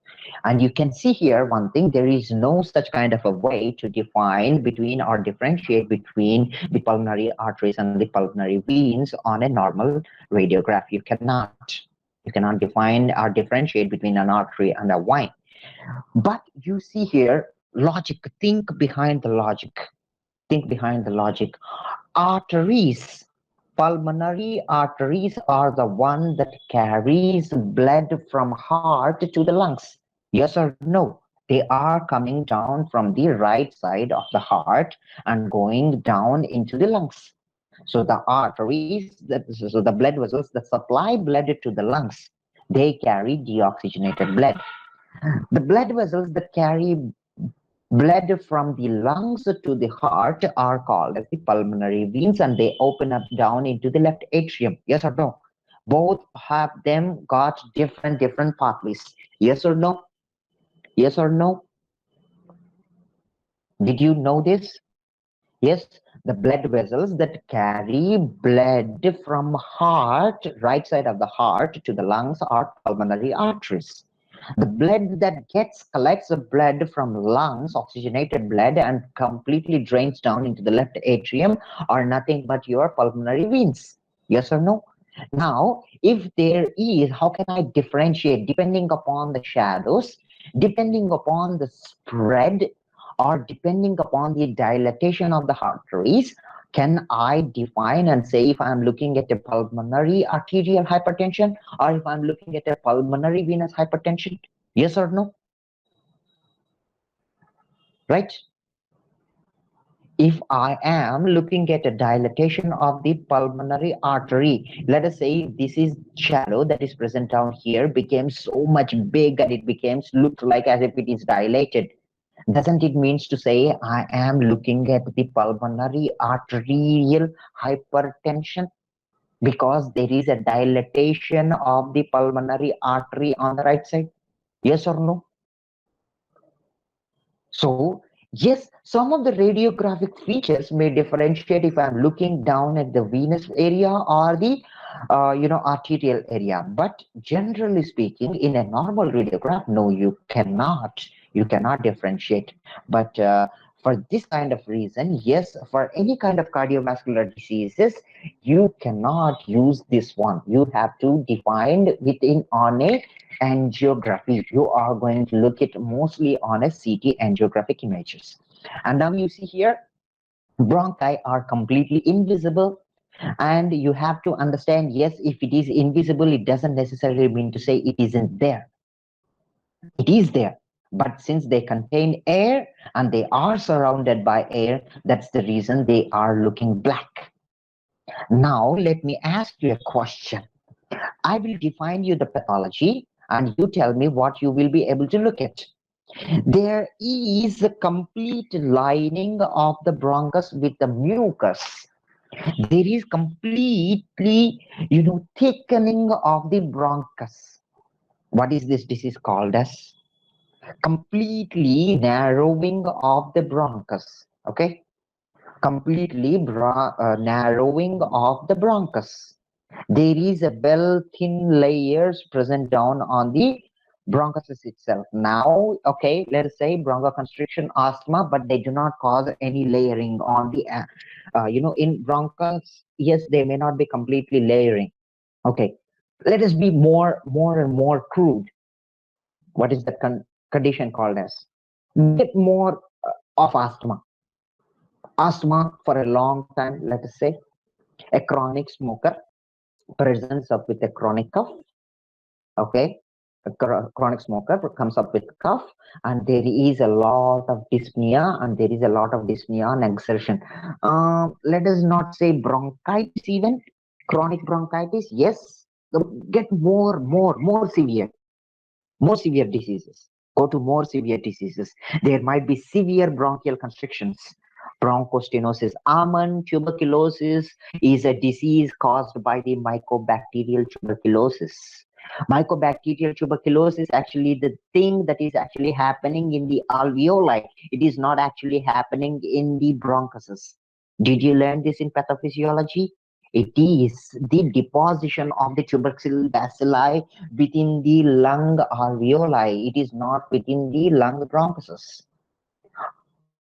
And you can see here one thing, there is no such kind of a way to define between or differentiate between the pulmonary arteries and the pulmonary veins on a normal radiograph. You cannot define or differentiate between an artery and a vein. But you see here logic, think behind the logic. Think behind the logic. Arteries, pulmonary arteries are the one that carries blood from heart to the lungs. Yes or no? They are coming down from the right side of the heart and going down into the lungs. So the arteries, so the blood vessels that supply blood to the lungs, they carry deoxygenated blood. The blood vessels that carry blood from the lungs to the heart are called as the pulmonary veins, and they open up down into the left atrium. Yes or no? Both have them got different pathways. Yes or no? Yes or no? Did you know this? Yes, the blood vessels that carry blood from heart, right side of the heart to the lungs are pulmonary arteries. The blood that collects the blood from lungs, oxygenated blood, and completely drains down into the left atrium are nothing but your pulmonary veins. Yes or no? Now, if there is, how can I differentiate depending upon the shadows, depending upon the spread, or depending upon the dilatation of the arteries? Can I define and say if I'm looking at a pulmonary arterial hypertension or if I'm looking at a pulmonary venous hypertension? Yes or no? Right? If I am looking at a dilatation of the pulmonary artery, let us say this is shadow that is present down here became so much big and it became looked like as if it is dilated. Doesn't it means to say I am looking at the pulmonary arterial hypertension? Because there is a dilatation of the pulmonary artery on the right side. Yes or no? So, yes, some of the radiographic features may differentiate if I'm looking down at the venous area or the arterial area. But generally speaking, in a normal radiograph, no, you cannot differentiate. But for this kind of reason, yes, for any kind of cardiovascular diseases, you cannot use this one. You have to define within on a angiography. You are going to look at mostly on a CT angiographic images. And now you see here, bronchi are completely invisible. And you have to understand, yes, if it is invisible, it doesn't necessarily mean to say it isn't there. It is there. But since they contain air and they are surrounded by air, that's the reason they are looking black. Now, let me ask you a question. I will define you the pathology and you tell me what you will be able to look at. There is a complete lining of the bronchus with the mucus. There is completely, thickening of the bronchus. What is this disease called as? Completely narrowing of the bronchus. Okay? Completely narrowing of the bronchus. There is a well thin layers present down on the bronchus itself. Now, okay, let us say bronchoconstriction asthma, but they do not cause any layering on the, in bronchus, yes, they may not be completely layering. Okay, let us be more and more crude. What is the condition called as? Get more of asthma. Asthma for a long time, let us say, a chronic smoker presents up with a chronic cough. Okay, a chronic smoker comes up with cough, and there is a lot of dyspnea, and there is a lot of dyspnea and exertion. Let us not say bronchitis, even chronic bronchitis. Yes, get more severe diseases. Go to more severe diseases. There might be severe bronchial constrictions. Bronchostenosis. Ammon tuberculosis is a disease caused by the mycobacterial tuberculosis. Mycobacterial tuberculosis actually the thing that is actually happening in the alveoli. It is not actually happening in the bronchuses. Did you learn this in pathophysiology? It is the deposition of the tubercle bacilli within the lung alveoli. It is not within the lung bronchuses.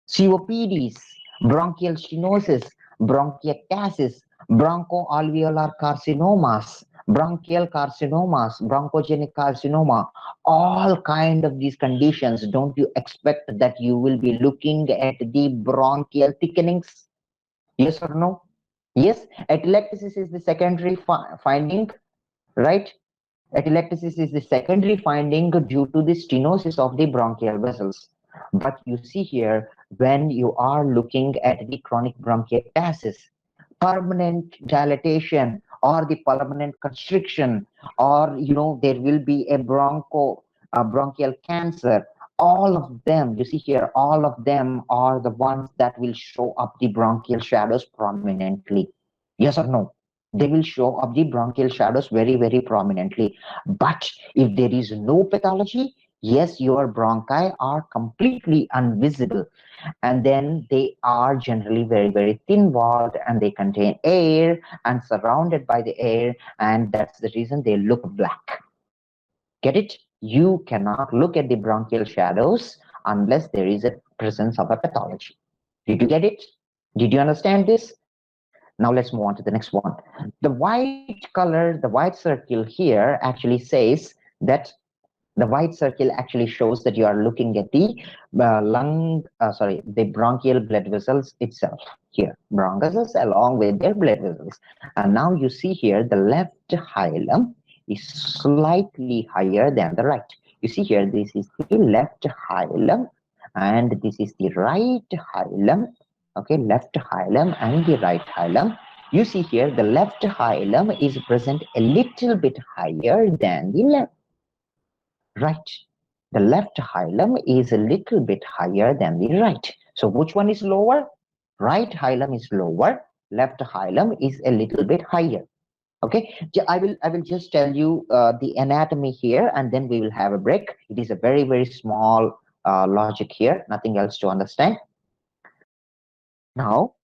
COPDs, bronchial stenosis, bronchiectasis, bronchoalveolar carcinomas, bronchial carcinomas, bronchogenic carcinoma, all kind of these conditions. Don't you expect that you will be looking at the bronchial thickenings? Yes or no? Yes, atelectasis is the secondary finding, right? Atelectasis is the secondary finding due to the stenosis of the bronchial vessels. But you see here, when you are looking at the chronic bronchiectasis, permanent dilatation or the permanent constriction, or there will be a bronchial cancer. All of them, you see here, all of them are the ones that will show up the bronchial shadows prominently. Yes or no? They will show up the bronchial shadows very prominently. But if there is no pathology, yes, your bronchi are completely invisible, and then they are generally very thin walled, and they contain air and surrounded by the air, and that's the reason they look black. Get it? You cannot look at the bronchial shadows unless there is a presence of a pathology. Did you get it? Did you understand this? Now let's move on to the next one. The white color, the white circle here actually says that the white circle actually shows that you are looking at the the bronchial blood vessels itself here, bronchuses along with their blood vessels. And now you see here the left hilum is slightly higher than the right. You see here, this is the left hilum and this is the right hilum. okay, left hilum and the right hilum. You see here the left hilum is present a little bit higher than the left. Right. The left hilum is a little bit higher than the right. So which one is lower? Right hilum is lower. Left hilum is a little bit higher. Okay. I will just tell you the anatomy here, and then we will have a break. It is a very small logic here. Nothing else to understand. Now,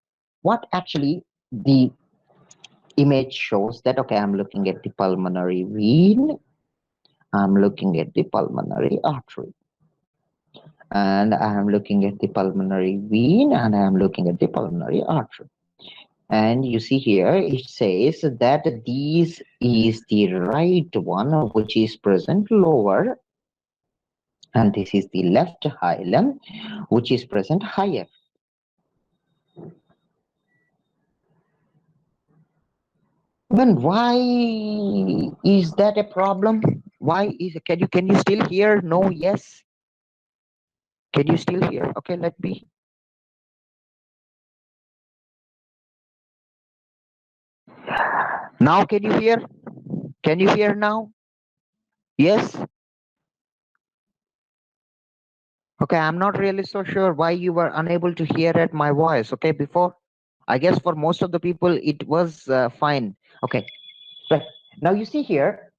what actually the image shows that, okay, I'm looking at the pulmonary vein. I'm looking at the pulmonary artery, and I am looking at the pulmonary vein, and I am looking at the pulmonary artery. And you see here, it says that this is the right one, which is present lower, and this is the left hilum, which is present higher. Then why is that a problem? Why is it? Can you still hear? No, yes. Can you still hear? Okay, let me. Now can you hear? Can you hear now? Yes. Okay, I'm not really so sure why you were unable to hear at my voice. Okay, before, I guess for most of the people it was fine. Okay, right. Now you see here,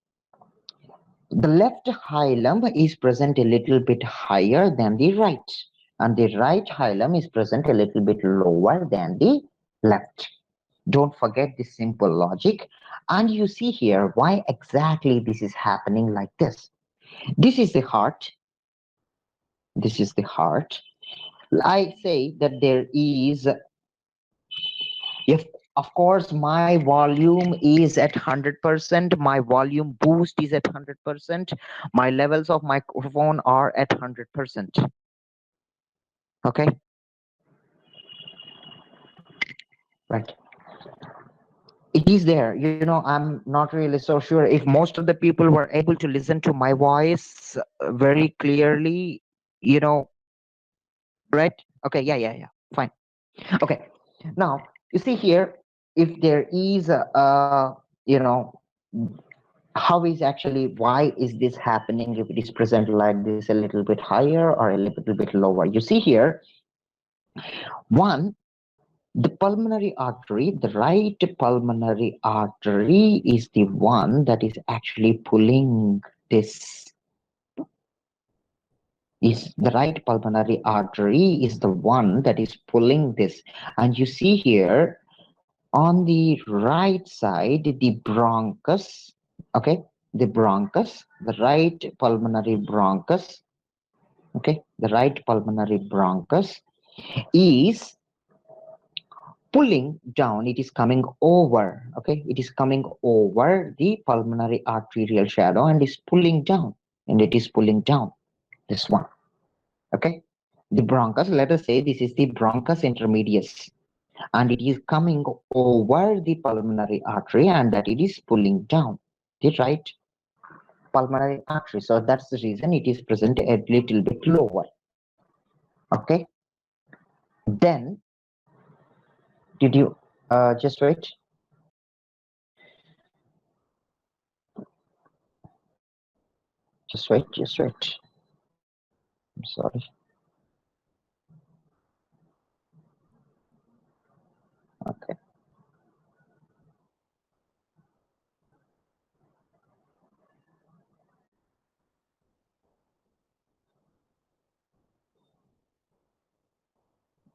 the left hilum is present a little bit higher than the right, and the right hilum is present a little bit lower than the left. Don't forget this simple logic. And you see here why exactly this is happening like this. This is the heart. This is the heart. I say that there is, if of course my volume is at 100%, my volume boost is at 100%, my levels of microphone are at 100%. Okay, right. It is there. You know, I'm not really so sure if most of the people were able to listen to my voice very clearly, you know, right? Okay, yeah, fine. Okay, now you see here, if there is you know, how is actually, why is this happening if it is present like this, a little bit higher or a little bit lower? You see here, one, the pulmonary artery, the right pulmonary artery is the one that is actually pulling this. Is the right pulmonary artery is the one that is pulling this. And you see here on the right side, the bronchus, okay, the bronchus, the right pulmonary bronchus, okay, the right pulmonary bronchus is pulling down. It is coming over, okay, it is coming over the pulmonary arterial shadow and is pulling down, and it is pulling down this one, okay. The bronchus, let us say this is the bronchus intermedius, and it is coming over the pulmonary artery, and that it is pulling down the right pulmonary artery. So that's the reason it is present a little bit lower. Okay. Then, did you just wait? Just wait. Just wait. I'm sorry. Okay.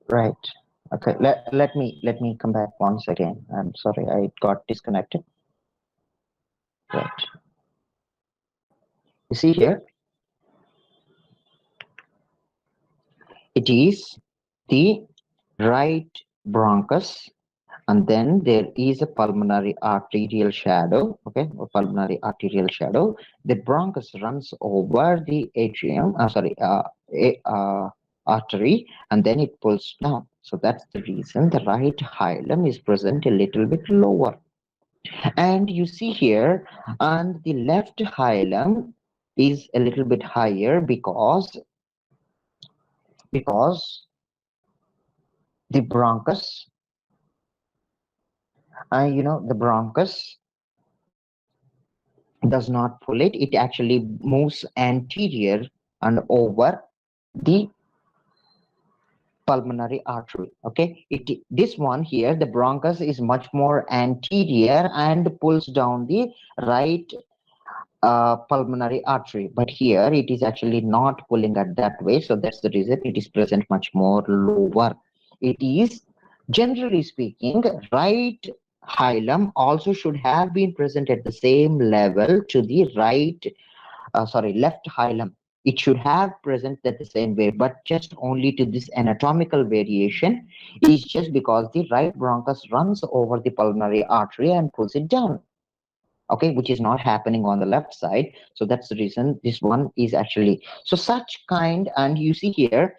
Right. Okay. Let me come back once again. I'm sorry. I got disconnected. Right. You see here, it is the right bronchus, and then there is a pulmonary arterial shadow, okay, a pulmonary arterial shadow. The bronchus runs over the atrium, artery, and then it pulls down. So that's the reason the right hilum is present a little bit lower. And you see here, and the left hilum is a little bit higher because the bronchus, the bronchus does not pull it. It actually moves anterior and over the pulmonary artery. Okay, this one here, the bronchus is much more anterior and pulls down the right pulmonary artery, but here it is actually not pulling at that way, so that's the reason it is present much more lower. It is, generally speaking, right hilum also should have been present at the same level to the left hilum. It should have present at the same way, but just only to this anatomical variation is just because the right bronchus runs over the pulmonary artery and pulls it down. Okay, which is not happening on the left side, so that's the reason this one is actually so such kind. And you see here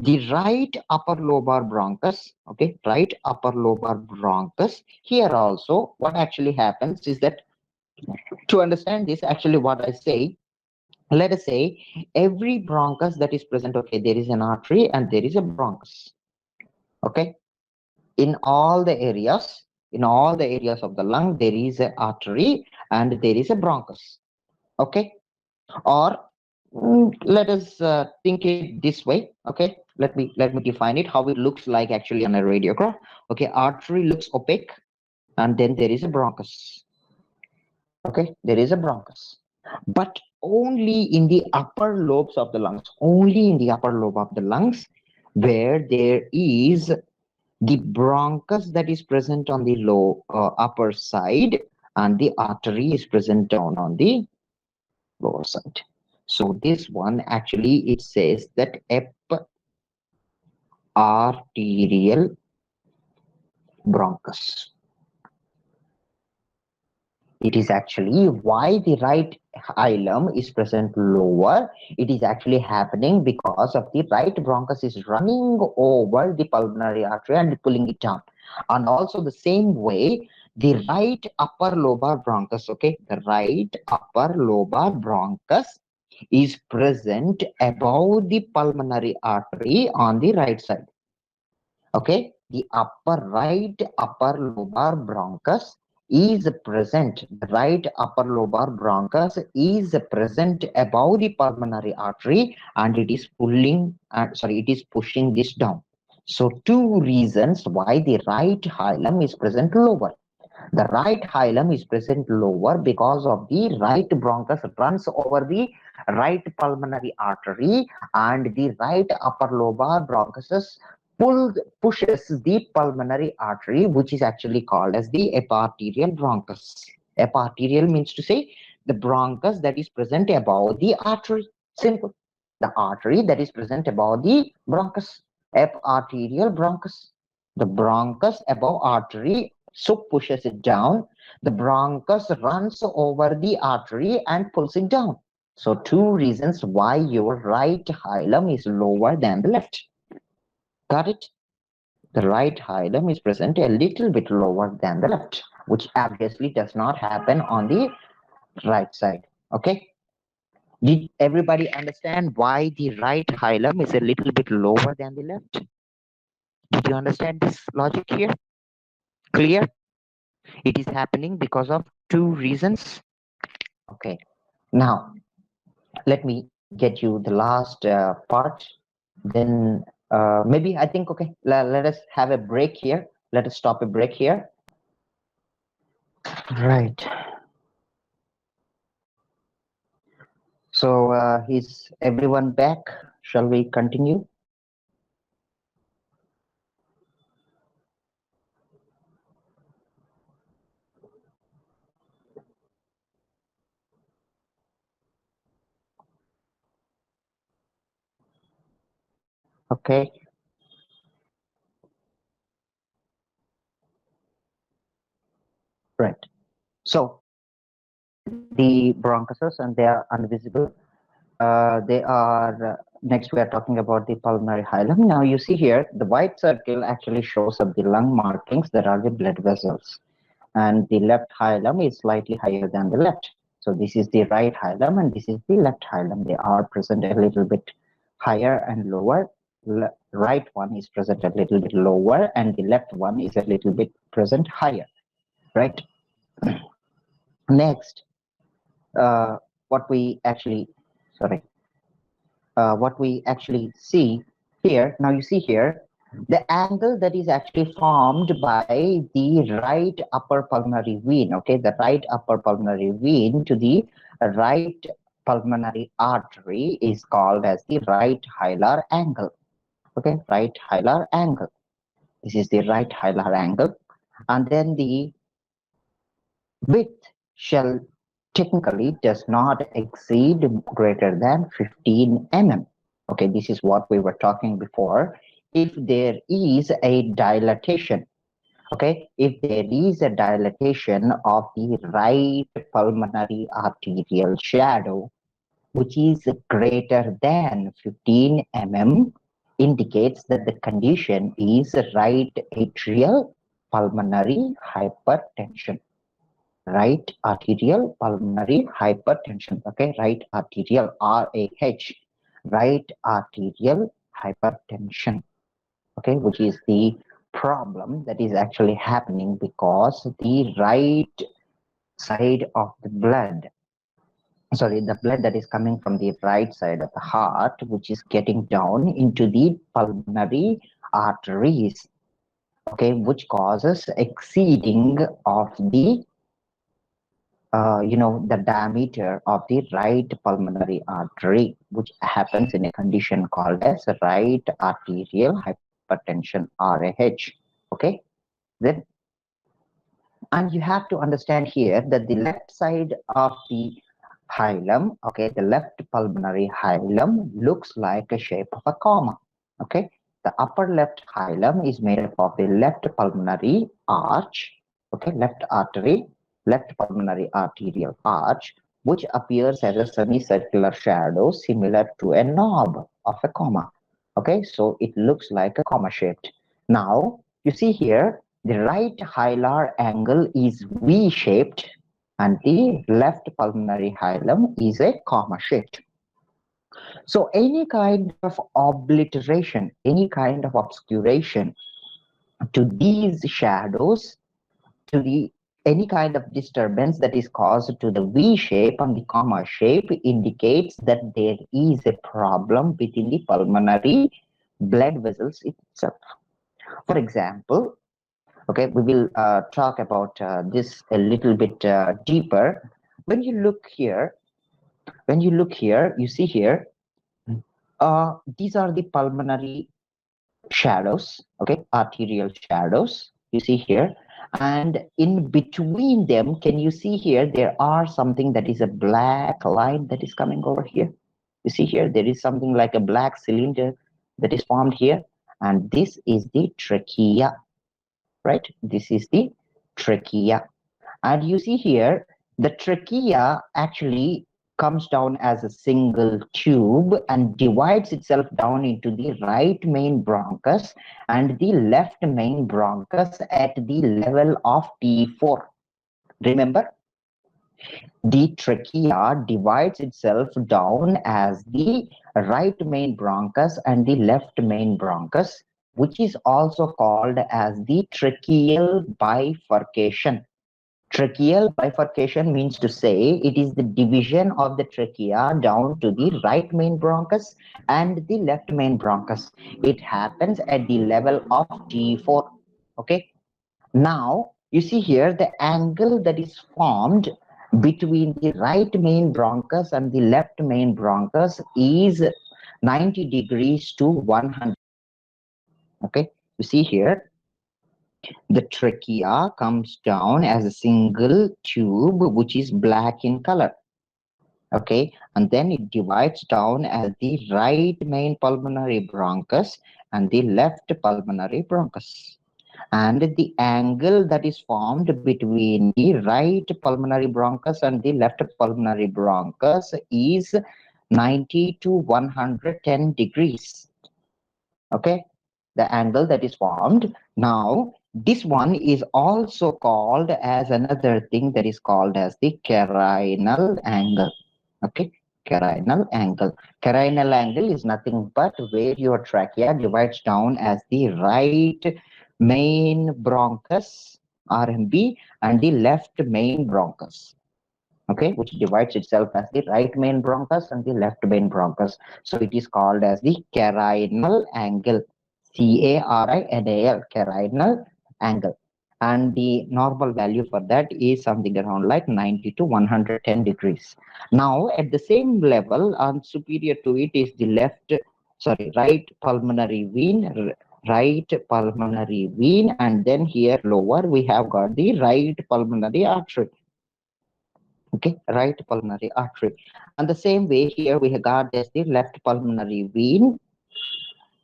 the right upper lobar bronchus, okay, right upper lobar bronchus. Here also what actually happens is that, to understand this, actually what I say, let us say every bronchus that is present, okay, there is an artery and there is a bronchus, okay, in all the areas, of the lung there is an artery and there is a bronchus, okay. Or let us think it this way, okay. Let me define it how it looks like actually on a radiograph. Okay, artery looks opaque and then there is a bronchus, okay, there is a bronchus, but only in the upper lobes of the lungs, only in the upper lobe of the lungs, where there is the bronchus that is present on the upper side and the artery is present down on the lower side. So this one actually it says that arterial bronchus. It is actually why the right hilum is present lower. It is actually happening because of the right bronchus is running over the pulmonary artery and pulling it down. And also the same way, the right upper lobar bronchus, okay, the right upper lobar bronchus is present above the pulmonary artery on the right side. Okay, the upper lobar bronchus is present, the right upper lobar bronchus is present above the pulmonary artery and it is it is pushing this down. So two reasons why the right hilum is present lower. The right hilum is present lower because of the right bronchus runs over the right pulmonary artery and the right upper lobar bronchus pushes the pulmonary artery, which is actually called as the eparterial bronchus. Eparterial means to say the bronchus that is present above the artery. Simple. The artery that is present above the bronchus. Eparterial bronchus. The bronchus above artery so pushes it down. The bronchus runs over the artery and pulls it down. So two reasons why your right hilum is lower than the left. Got it? The right hilum is present a little bit lower than the left, which obviously does not happen on the right side. Okay? Did everybody understand why the right hilum is a little bit lower than the left? Did you understand this logic here? Clear? It is happening because of two reasons. Okay. Now, let me get you the last part. Then maybe I think, okay, let us have a break here. Let us stop a break here. Right. So is everyone back? Shall we continue? Okay. Right. So the bronchuses, and they are invisible. They are next. We are talking about the pulmonary hilum. Now you see here the white circle actually shows up the lung markings that are the blood vessels, and the left hilum is slightly higher than the left. So this is the right hilum and this is the left hilum. They are present a little bit higher and lower. right one is present a little bit lower and the left one is a little bit present higher, right? Next, what we actually, what we actually see here, now you see here, the angle that is actually formed by the right upper pulmonary vein, okay, the right upper pulmonary vein to the right pulmonary artery is called as the right hilar angle, okay, right hilar angle. This is the right hilar angle, and then the width shall technically does not exceed greater than 15 mm. Okay, this is what we were talking before. If there is a dilatation, okay, if there is a dilatation of the right pulmonary arterial shadow, which is greater than 15 mm, indicates that the condition is right atrial pulmonary hypertension. Right arterial pulmonary hypertension, okay, right arterial, RAH, right arterial hypertension, okay, which is the problem that is actually happening because the right side of the blood, sorry, the blood that is coming from the right side of the heart, which is getting down into the pulmonary arteries, okay, which causes exceeding of the the diameter of the right pulmonary artery, which happens in a condition called as right arterial hypertension, RAH. Okay, then, and you have to understand here that the left side of the hilum, okay, the left pulmonary hilum looks like a shape of a comma. Okay, the upper left hilum is made up of the left pulmonary arch, okay, left artery, left pulmonary arterial arch, which appears as a semicircular shadow similar to a knob of a comma. Okay, so it looks like a comma shaped. Now you see here the right hilar angle is V-shaped and the left pulmonary hilum is a comma shaped. So any kind of obliteration, any kind of obscuration to these shadows, to the any kind of disturbance that is caused to the V shape and the comma shape indicates that there is a problem within the pulmonary blood vessels itself. For example, okay, we will talk about this a little bit deeper. When you look here, you see here, these are the pulmonary shadows, okay, arterial shadows, you see here, and in between them, can you see here, there are something that is a black line that is coming over here. You see here, there is something like a black cylinder that is formed here, and this is the trachea, right? This is the trachea. And you see here, the trachea actually comes down as a single tube and divides itself down into the right main bronchus and the left main bronchus at the level of T4. Remember, the trachea divides itself down as the right main bronchus and the left main bronchus, which is also called as the tracheal bifurcation. Tracheal bifurcation means to say it is the division of the trachea down to the right main bronchus and the left main bronchus. It happens at the level of T4. Okay. Now you see here the angle that is formed between the right main bronchus and the left main bronchus is 90 degrees to 100. Okay. You see here, the trachea comes down as a single tube which is black in color, okay, and then it divides down as the right main pulmonary bronchus and the left pulmonary bronchus, and the angle that is formed between the right pulmonary bronchus and the left pulmonary bronchus is 90 to 110 degrees. Okay, the angle that is formed. Now this one is also called as another thing that is called as the Quirinal angle. Okay, Quirinal angle. Quirinal angle is nothing but where your trachea divides down as the right main bronchus, RMB, and the left main bronchus. Okay, which divides itself as the right main bronchus and the left main bronchus. So it is called as the quirinal angle. Carinal, quirinal angle. And the normal value for that is something around like 90 to 110 degrees. Now, at the same level, and superior to it is the right pulmonary vein, and then here lower we have got the right pulmonary artery. Okay, right pulmonary artery. And the same way here we have got this the left pulmonary vein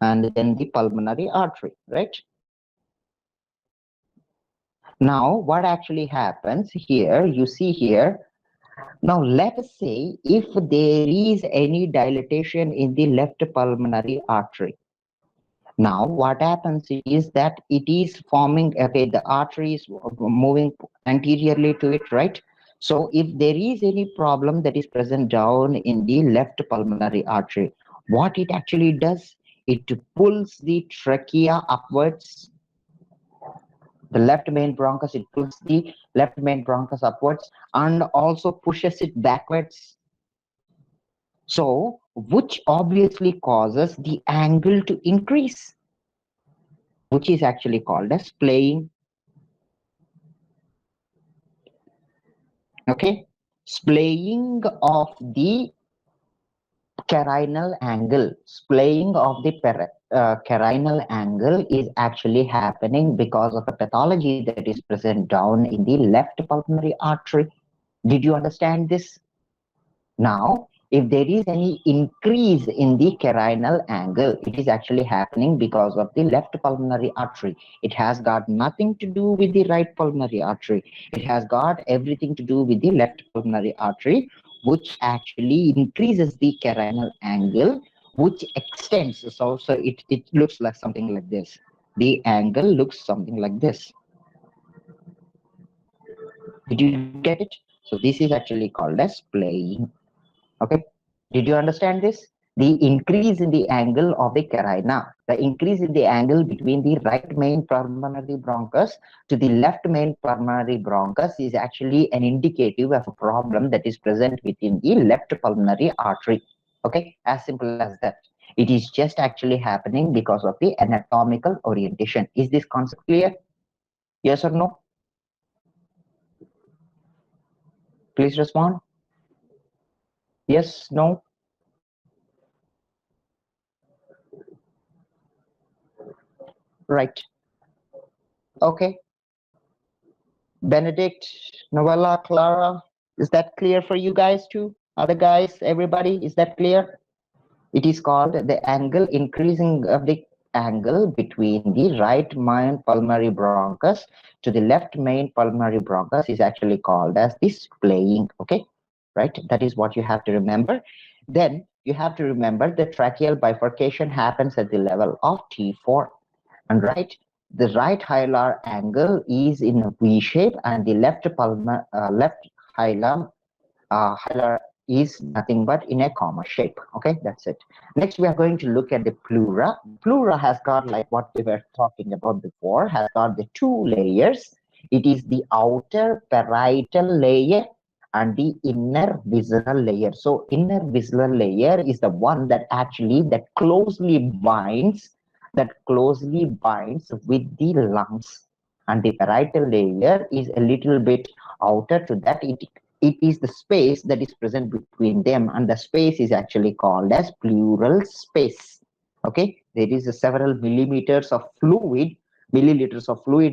and then the pulmonary artery, right? Now, what actually happens here, you see here, now let us say if there is any dilatation in the left pulmonary artery. Now, what happens is that it is forming, okay, the artery is moving anteriorly to it, right? So if there is any problem that is present down in the left pulmonary artery, what it actually does, it pulls the trachea upwards. The left main bronchus, it pulls the left main bronchus upwards and also pushes it backwards. So, which obviously causes the angle to increase, which is actually called as splaying. Okay, splaying of the quirinal angle. Splaying of the quirinal angle is actually happening because of a pathology that is present down in the left pulmonary artery. Did you understand this? Now, if there is any increase in the quirinal angle, it is actually happening because of the left pulmonary artery. It has got nothing to do with the right pulmonary artery. It has got everything to do with the left pulmonary artery, which actually increases the quirinal angle, which extends. So it looks like something like this. The angle looks something like this. Did you get it? So this is actually called as splaying. Okay, did you understand this? The increase in the angle of the carina, the increase in the angle between the right main pulmonary bronchus to the left main pulmonary bronchus is actually an indicative of a problem that is present within the left pulmonary artery. Okay, as simple as that. It is just actually happening because of the anatomical orientation. Is this concept clear? Yes or no? Please respond. Yes, no? Right. Okay. Benedict, Novella, Clara, is that clear for you guys too? Other guys, everybody, is that clear? It is called the angle, increasing of the angle between the right main pulmonary bronchus to the left main pulmonary bronchus is actually called as the splaying, okay? Right, that is what you have to remember. Then you have to remember the tracheal bifurcation happens at the level of T4, and right, the right hilar angle is in a V shape, and the left hilar is nothing but in a comma shape. Okay, that's it. Next, we are going to look at the pleura. Pleura has got, like what we were talking about before, has got the two layers. It is the outer parietal layer and the inner visceral layer. So inner visceral layer is the one that actually closely binds with the lungs, and the parietal layer is a little bit outer to that. It is the space that is present between them, and the space is actually called as pleural space. Okay, there is several milliliters of fluid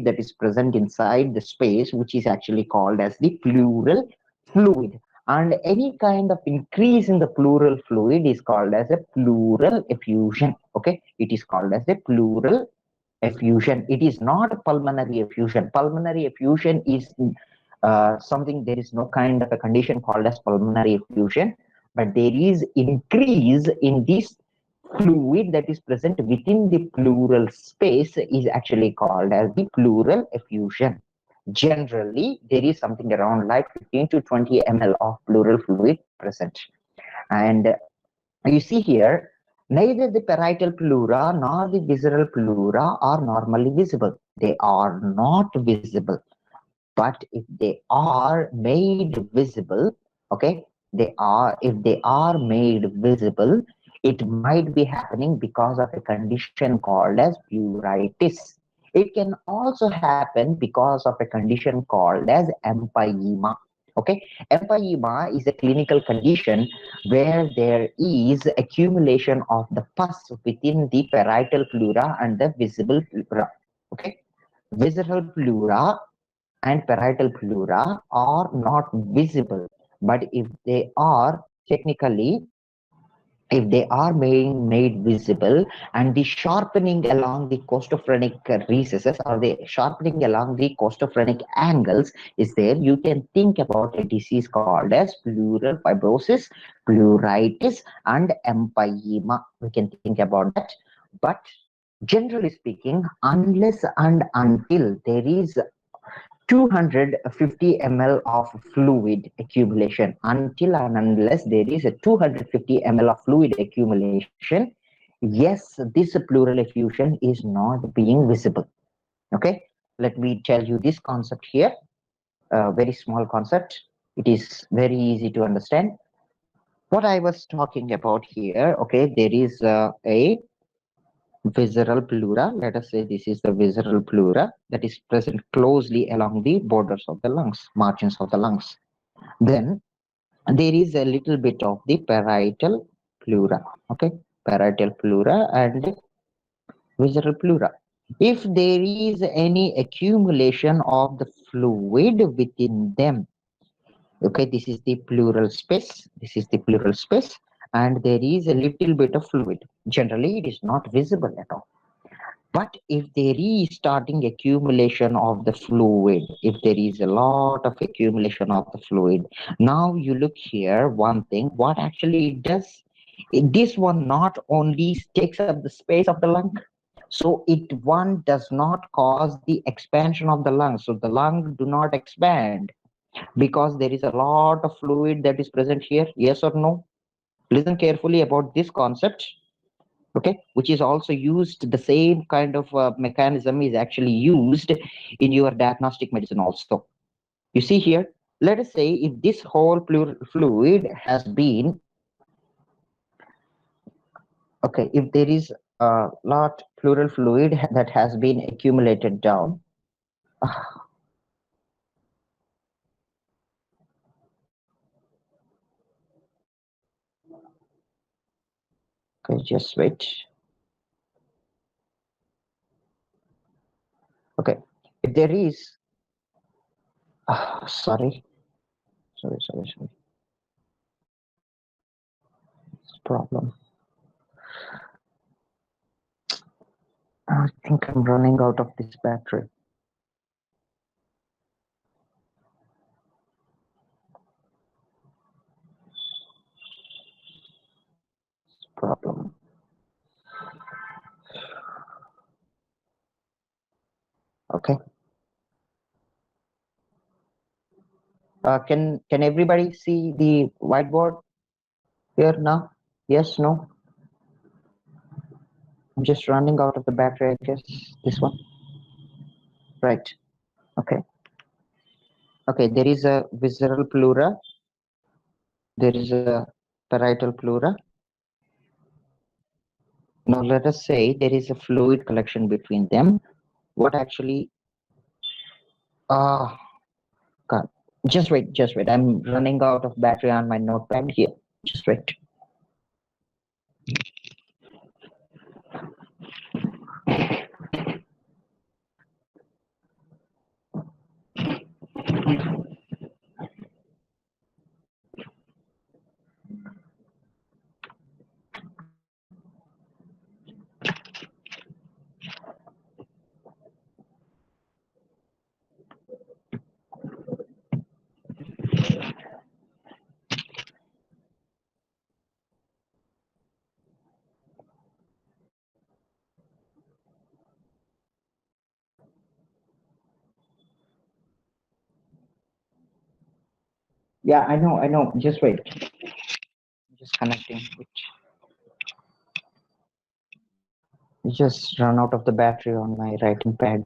that is present inside the space, which is actually called as the pleural fluid. And any kind of increase in the pleural fluid is called as a pleural effusion. Okay, it is called as a pleural effusion. It is not pulmonary effusion. Pulmonary effusion is something, there is no kind of a condition called as pulmonary effusion, but there is increase in this fluid that is present within the pleural space is actually called as the pleural effusion. Generally, there is something around like 15 to 20 ml of pleural fluid present. And you see here, neither the parietal pleura nor the visceral pleura are normally visible. They are not visible. But if they are made visible, okay, if they are made visible, it might be happening because of a condition called as pleuritis. It can also happen because of a condition called as empyema. Okay, empyema is a clinical condition where there is accumulation of the pus within the parietal pleura and the visible pleura. Okay, visceral pleura and parietal pleura are not visible, but if they are technically, if they are made visible, and the sharpening along the costophrenic recesses or the sharpening along the costophrenic angles is there, you can think about a disease called as pleural fibrosis, pleuritis, and empyema. We can think about that. But generally speaking, unless and until there is 250 ml of fluid accumulation, until and unless there is a 250 ml of fluid accumulation, yes, this pleural effusion is not being visible. Okay, let me tell you this concept here, a very small concept. It is very easy to understand what I was talking about here. Okay, there is a visceral pleura. Let us say this is the visceral pleura that is present closely along the borders of the lungs, margins of the lungs. Then there is a little bit of the parietal pleura. Okay, parietal pleura and visceral pleura. If there is any accumulation of the fluid within them, okay, this is the pleural space. This is the pleural space, and there is a little bit of fluid. Generally, it is not visible at all. But if there is starting accumulation of the fluid, if there is a lot of accumulation of the fluid, now you look here, one thing, what actually it does, this one not only takes up the space of the lung, so it one does not cause the expansion of the lung. So the lung do not expand because there is a lot of fluid that is present here. Yes or no? Listen carefully about this concept. Okay, which is also used, the same kind of mechanism is actually used in your diagnostic medicine also. You see here, let us say if this whole pleural fluid has been, okay, if there is a lot pleural fluid that has been accumulated down, okay, just wait. Okay, if there is, sorry, problem. I think I'm running out of this battery. Problem. Okay. Can everybody see the whiteboard here now? Yes, no? I'm just running out of the battery, I guess. This one. Right. Okay. Okay, there is a visceral pleura. There is a parietal pleura. Now let us say there is a fluid collection between them. What actually God. Just wait. I'm running out of battery on my notepad here. Just wait. Yeah, I know. Just wait. Just connecting it. Just run out of the battery on my writing pad.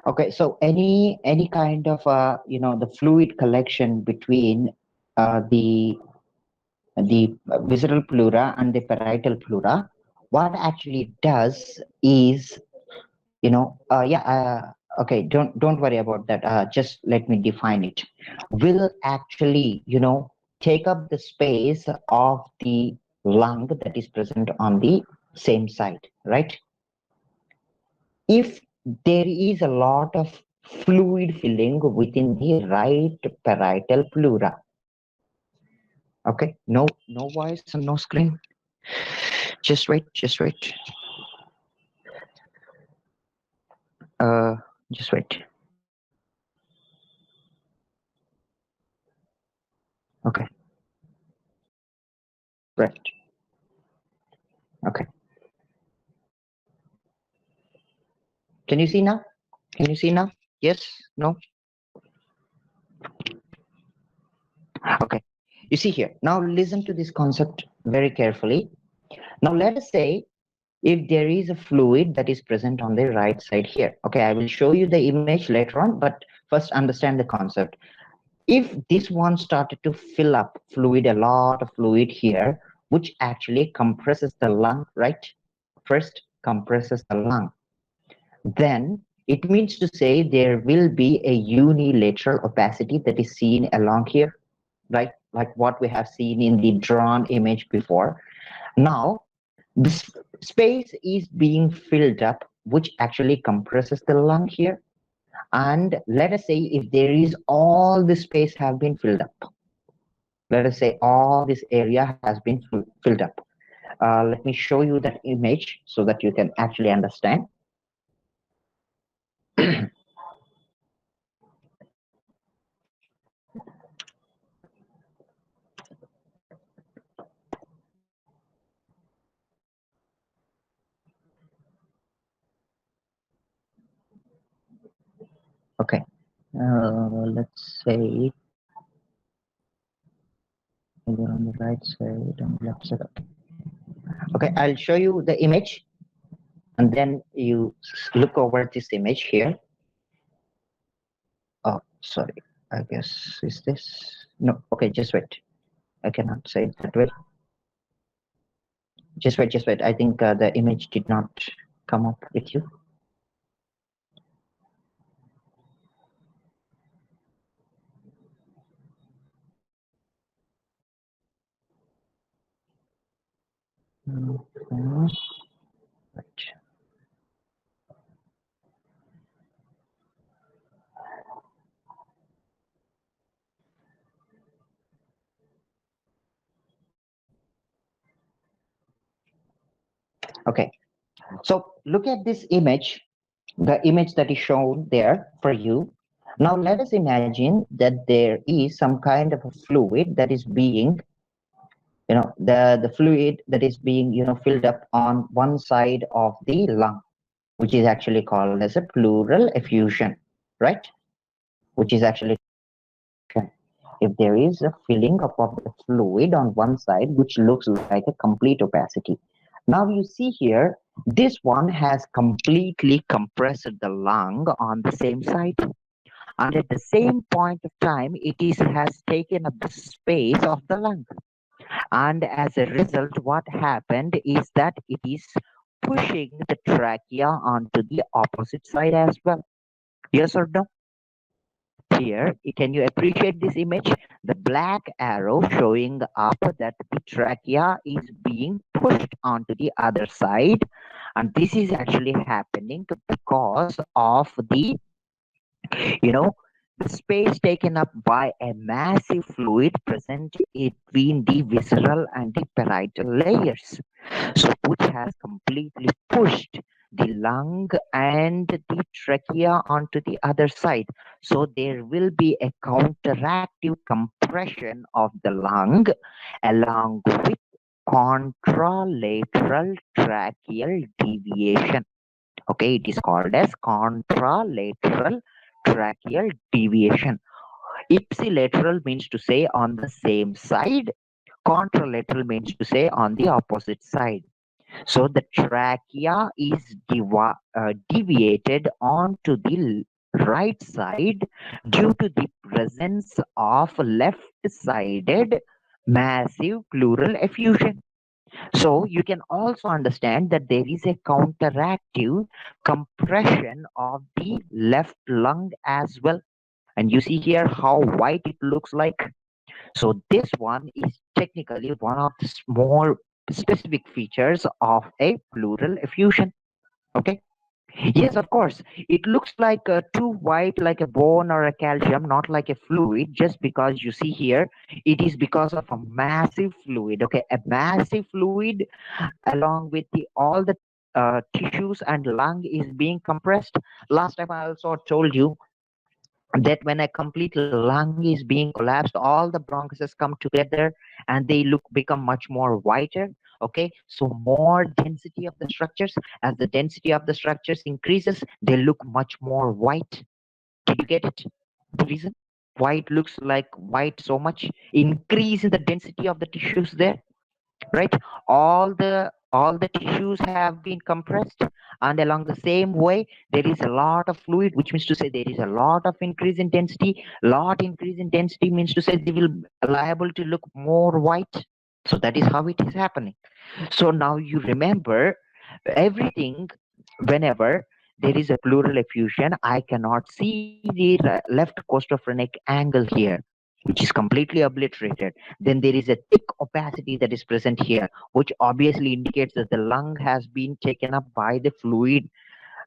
Okay, so any kind of the fluid collection between the visceral pleura and the parietal pleura, what actually does is okay, don't worry about that. Just let me define it. Will actually take up the space of the lung that is present on the same side, right? If there is a lot of fluid filling within the right parietal pleura. Okay, no voice and no screen. Just wait. Uh, just wait. Okay, right. Okay. Can you see now? Can you see now? Yes? No? Okay. You see here. Now listen to this concept very carefully. Now let us say if there is a fluid that is present on the right side here. Okay, I will show you the image later on, but first understand the concept. If this one started to fill up fluid, a lot of fluid here, which actually compresses the lung, right? First compresses the lung. Then it means to say there will be a unilateral opacity that is seen along here, right? Like what we have seen in the drawn image before. Now, this space is being filled up, which actually compresses the lung here. And let us say if there is all the space have been filled up. Let us say all this area has been filled up. Let me show you that image so that you can actually understand. Okay, let's say either on the right side and left side. Okay, I'll show you the image and then you look over this image here. Oh, sorry, I guess is this? No, okay, just wait. I cannot say it that way. Just wait. I think the image did not come up with you. Right. Okay, so look at this image, the image that is shown there for you. Now let us imagine that there is some kind of a fluid that is being, the fluid that is being, filled up on one side of the lung, which is actually called as a pleural effusion, right? Which is actually if there is a filling up of the fluid on one side, which looks like a complete opacity. Now you see here, this one has completely compressed the lung on the same side. And at the same point of time, it has taken up the space of the lung. And as a result, what happened is that it is pushing the trachea onto the opposite side as well. Yes or no? Here, can you appreciate this image? The black arrow showing up that the trachea is being pushed onto the other side, and this is actually happening because of the, you know, the space taken up by a massive fluid present between the visceral and the parietal layers, so which has completely pushed the lung and the trachea onto the other side. So there will be a counteractive compression of the lung along with contralateral tracheal deviation. Okay, it is called as contralateral tracheal deviation. Ipsilateral means to say on the same side, contralateral means to say on the opposite side. So the trachea is deviated onto the right side due to the presence of left-sided massive pleural effusion. So you can also understand that there is a counteractive compression of the left lung as well. And you see here how white it looks like. So this one is technically one of the more specific features of a pleural effusion. Okay. Yes, of course. It looks like too white, like a bone or a calcium, not like a fluid, just because you see here, it is because of a massive fluid. Okay, a massive fluid along with the all the tissues and lung is being compressed. Last time I also told you that when a complete lung is being collapsed, all the bronchuses come together and they become much more whiter. Okay, so more density of the structures. As the density of the structures increases, they look much more white. Did you get it? The reason why it looks like white so much, increase in the density of the tissues there, right? All the tissues have been compressed, and along the same way there is a lot of fluid, which means to say there is a lot of increase in density. Lot increase in density means to say they will be liable to look more white. So that is how it is happening. So now you remember everything. Whenever there is a pleural effusion, I cannot see the left costophrenic angle here, which is completely obliterated. Then there is a thick opacity that is present here, which obviously indicates that the lung has been taken up by the fluid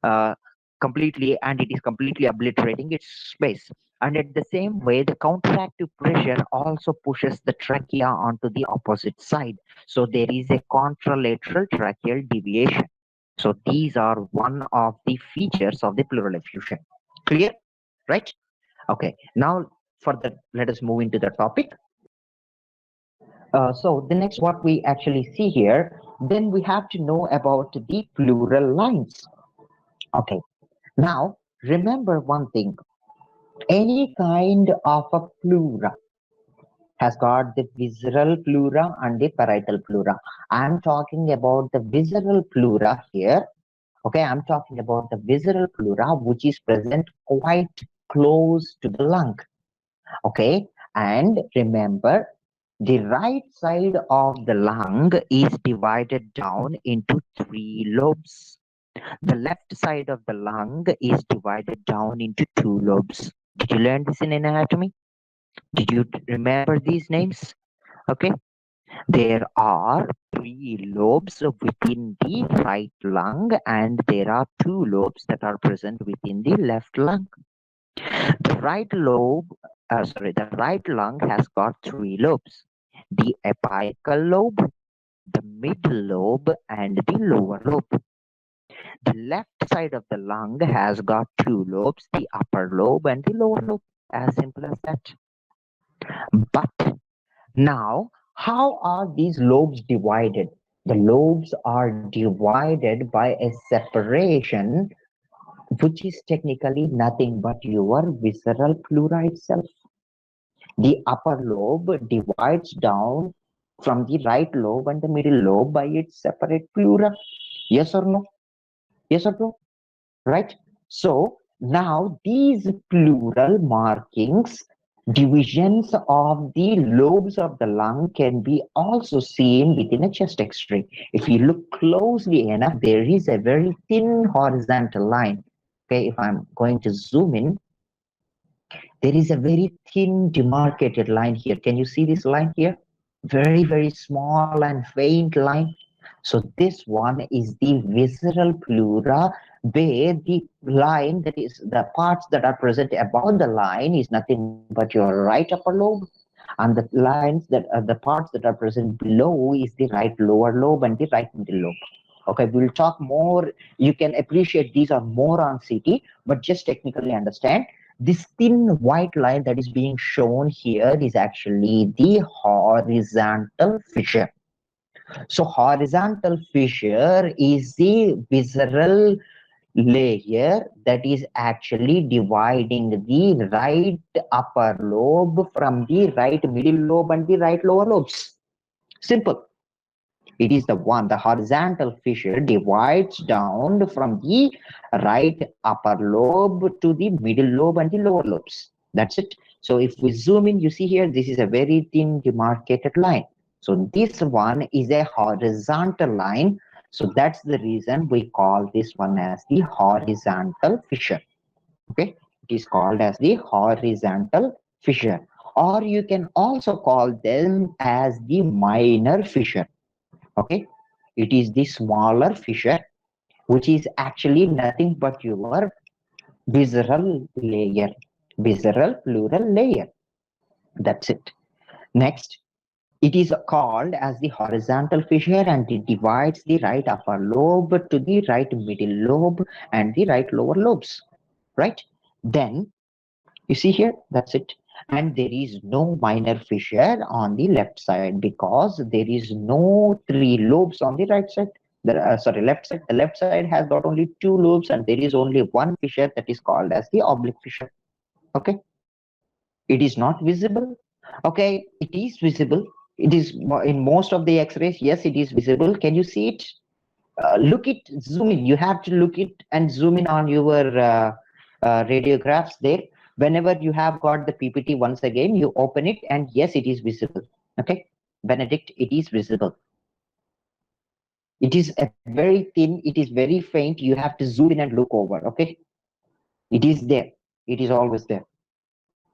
uh, completely, and it is completely obliterating its space. And at the same way, the counteractive pressure also pushes the trachea onto the opposite side. So there is a contralateral tracheal deviation. So these are one of the features of the pleural effusion. Clear? Right? Okay. Now, further, let us move into the topic. So the next what we actually see here, then we have to know about the pleural lines. Okay. Now, remember one thing. Any kind of a pleura has got the visceral pleura and the parietal pleura. I'm talking about the visceral pleura here. Okay, I'm talking about the visceral pleura, which is present quite close to the lung. Okay, and remember, the right side of the lung is divided down into three lobes. The left side of the lung is divided down into two lobes. Did you learn this in anatomy? Did you remember these names? Okay, there are three lobes within the right lung, and there are two lobes that are present within the left lung. The right lung has got three lobes: the apical lobe, the middle lobe, and the lower lobe. The left side of the lung has got two lobes, the upper lobe and the lower lobe. As simple as that. But now, how are these lobes divided? The lobes are divided by a separation, which is technically nothing but your visceral pleura itself. The upper lobe divides down from the right lobe and the middle lobe by its separate pleura. Yes or no? Yes or no? Right? So now these pleural markings Divisions of the lobes of the lung can be also seen within a chest x-ray. If you look closely enough, there is a very thin horizontal line. Okay, if I'm going to zoom in, there is a very thin demarcated line here. Can you see this line here? Very, very small and faint line. So this one is the visceral pleura, where the line, that is the parts that are present above the line, is nothing but your right upper lobe, and the lines that are the parts that are present below is the right lower lobe and the right middle lobe. Okay, we'll talk more. You can appreciate these are more on CT, but just technically understand this thin white line that is being shown here is actually the horizontal fissure. So horizontal fissure is the visceral layer that is actually dividing the right upper lobe from the right middle lobe and the right lower lobes. Simple. It is the one, the horizontal fissure divides down from the right upper lobe to the middle lobe and the lower lobes. That's it. So if we zoom in, you see here, this is a very thin demarcated line. So this one is a horizontal line. So that's the reason we call this one as the horizontal fissure. Okay, it is called as the horizontal fissure. Or you can also call them as the minor fissure. Okay, it is the smaller fissure, which is actually nothing but your visceral layer, visceral pleural layer. That's it. Next, it is called as the horizontal fissure, and it divides the right upper lobe to the right middle lobe and the right lower lobes, right? Then you see here, that's it. And there is no minor fissure on the left side because there is no three lobes on the right side. Sorry, left side. The left side has got only two lobes, and there is only one fissure that is called as the oblique fissure. Okay, it is not visible. Okay, it is visible. It is in most of the X-rays. Yes, it is visible. Can you see it? Look it, zoom in. You have to look it and zoom in on your radiographs there. Whenever you have got the PPT, once again, you open it, and yes, it is visible. Okay, Benedict, it is visible. It is a very thin, it is very faint. You have to zoom in and look over. Okay, it is there. It is always there,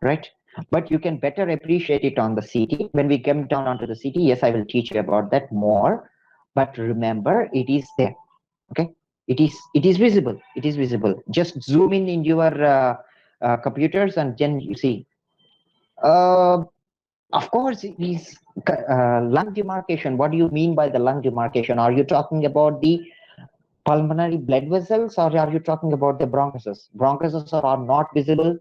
right? But you can better appreciate it on the CT. When we come down onto the CT, yes, I will teach you about that more. But remember, it is there. Okay, it is visible. It is visible. Just zoom in your computers, and then you see. Of course, it is lung demarcation. What do you mean by the lung demarcation? Are you talking about the pulmonary blood vessels, or are you talking about the bronchuses? Bronchuses are not visible.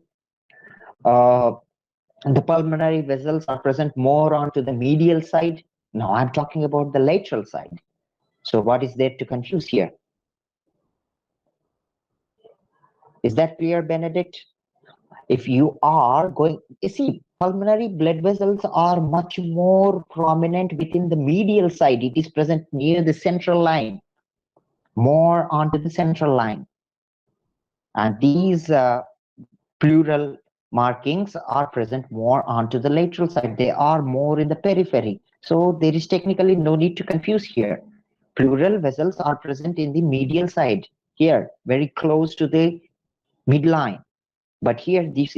The pulmonary vessels are present more onto the medial side. No, I'm talking about the lateral side. So what is there to confuse here? Is that clear, Benedict? If you are going, you see, pulmonary blood vessels are much more prominent within the medial side. It is present near the central line, more onto the central line. And these pleural markings are present more onto the lateral side. They are more in the periphery. So there is technically no need to confuse here. Pleural vessels are present in the medial side here, very close to the midline. But here, this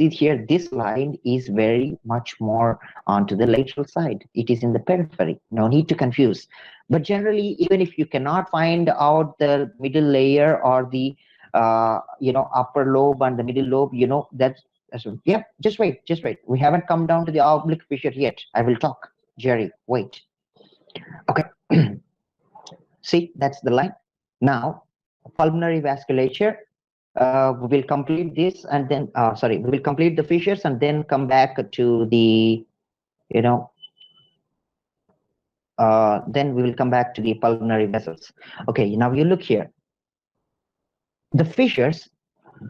line is very much more onto the lateral side. It is in the periphery. No need to confuse. But generally, even if you cannot find out the middle layer or the upper lobe and the middle lobe, that's yeah. Just wait. We haven't come down to the oblique fissure yet. I will talk, Jerry. Wait. Okay. See, that's the line. Now, pulmonary vasculature. We will complete this, and then we will complete the fissures and then come back to the then we will come back to the pulmonary vessels. Okay, now you look here, the fissures.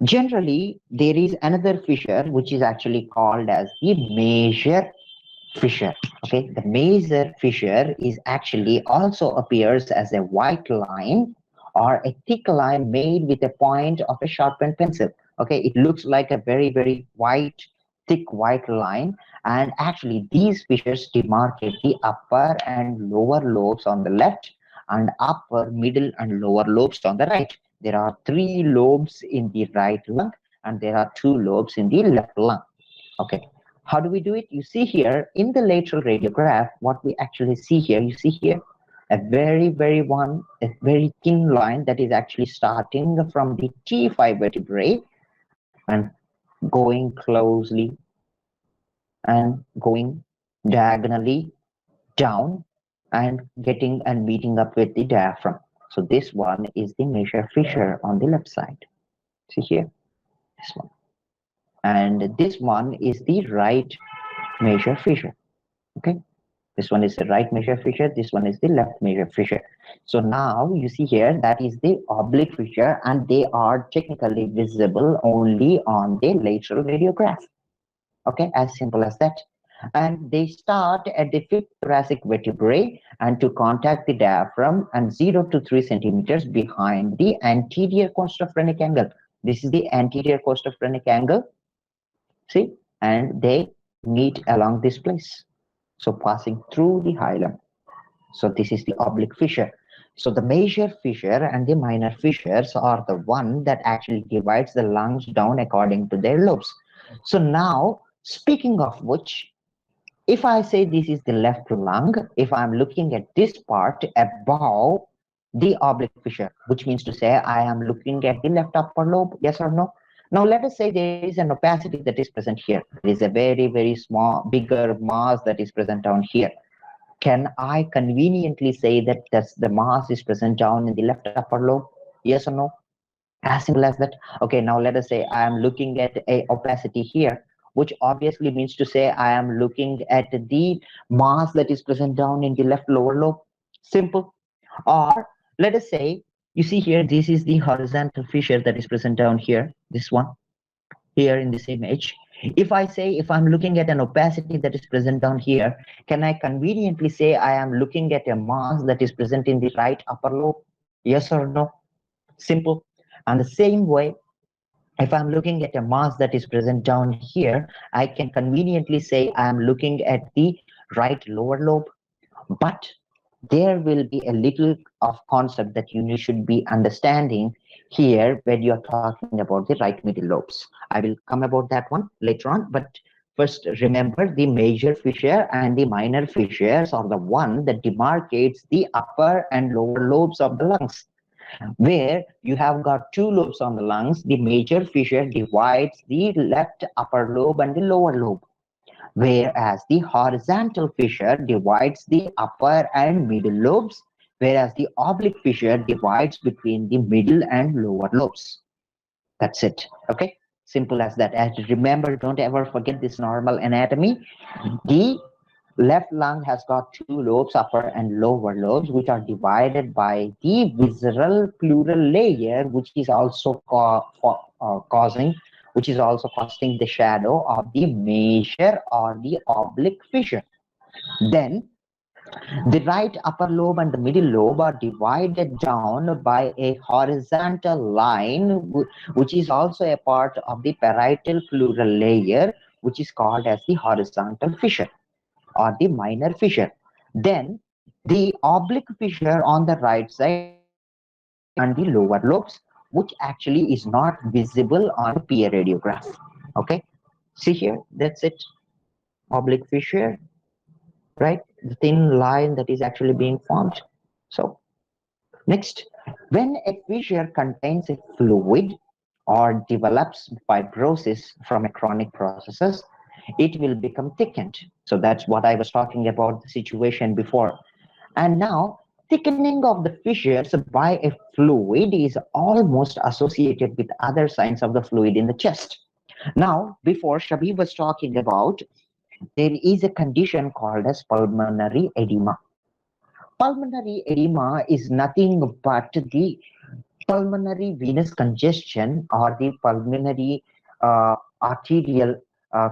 Generally there is another fissure which is actually called as the major fissure. Okay, the major fissure is actually also appears as a white line or a thick line made with a point of a sharpened pencil. Okay, it looks like a very, very white thick white line, and actually these fissures demarcate the upper and lower lobes on the left and upper, middle and lower lobes on the right. There are 3 lobes in the right lung and there are 2 lobes in the left lung. Okay, how do we do it? You see here in the lateral radiograph, what we actually see here, you see here a very thin line that is actually starting from the T5 vertebrae and going closely and going diagonally down and getting and meeting up with the diaphragm. So this one is the major fissure on the left side. See here, this one. And this one is the right major fissure. Okay, this one is the right major fissure, this one is the left major fissure. So now you see here that is the oblique fissure and they are technically visible only on the lateral radiograph. Okay, as simple as that. And they start at the 5th thoracic vertebrae and to contact the diaphragm and 0 to 3 centimeters behind the anterior costophrenic angle. This is the anterior costophrenic angle. See, and they meet along this place. So passing through the hilum. So this is the oblique fissure. So the major fissure and the minor fissures are the one that actually divides the lungs down according to their lobes. So now, speaking of which, if I say this is the left lung, if I'm looking at this part above the oblique fissure, which means to say I am looking at the left upper lobe, yes or no? Now let us say there is an opacity that is present here. There is a very small, bigger mass that is present down here. Can I conveniently say that the mass is present down in the left upper lobe? Yes or no? As simple as that. Okay, now let us say I am looking at a opacity here, which obviously means to say I am looking at the mass that is present down in the left lower lobe. Simple. Or let us say, you see here, this is the horizontal fissure that is present down here, this one, here in this image. If I say, if I'm looking at an opacity that is present down here, can I conveniently say I am looking at a mass that is present in the right upper lobe? Yes or no? Simple. And the same way, if I'm looking at a mass that is present down here, I can conveniently say I am looking at the right lower lobe. But there will be a little of concept that you should be understanding here when you're talking about the right middle lobes. I will come about that one later on, but first remember the major fissure and the minor fissures are the one that demarcates the upper and lower lobes of the lungs. Where you have got 2 lobes on the lungs, the major fissure divides the left upper lobe and the lower lobe, whereas the horizontal fissure divides the upper and middle lobes, whereas the oblique fissure divides between the middle and lower lobes. That's it. Okay, simple as that. And remember, don't ever forget this normal anatomy. The left lung has got 2 lobes, upper and lower lobes, which are divided by the visceral pleural layer, which is also causing the shadow of the major or the oblique fissure. Then the right upper lobe and the middle lobe are divided down by a horizontal line, which is also a part of the parietal pleural layer, which is called as the horizontal fissure or the minor fissure. Then the oblique fissure on the right side is the upper and the lower lobes, which actually is not visible on the PA radiograph. Okay, see here, that's it. Oblique fissure, right? The thin line that is actually being formed. So next, when a fissure contains a fluid or develops fibrosis from a chronic processes, it will become thickened. So that's what I was talking about the situation before. And now thickening of the fissures by a fluid is almost associated with other signs of the fluid in the chest. Now, before Shabib was talking about, there is a condition called as pulmonary edema. Pulmonary edema is nothing but the pulmonary venous congestion or the pulmonary arterial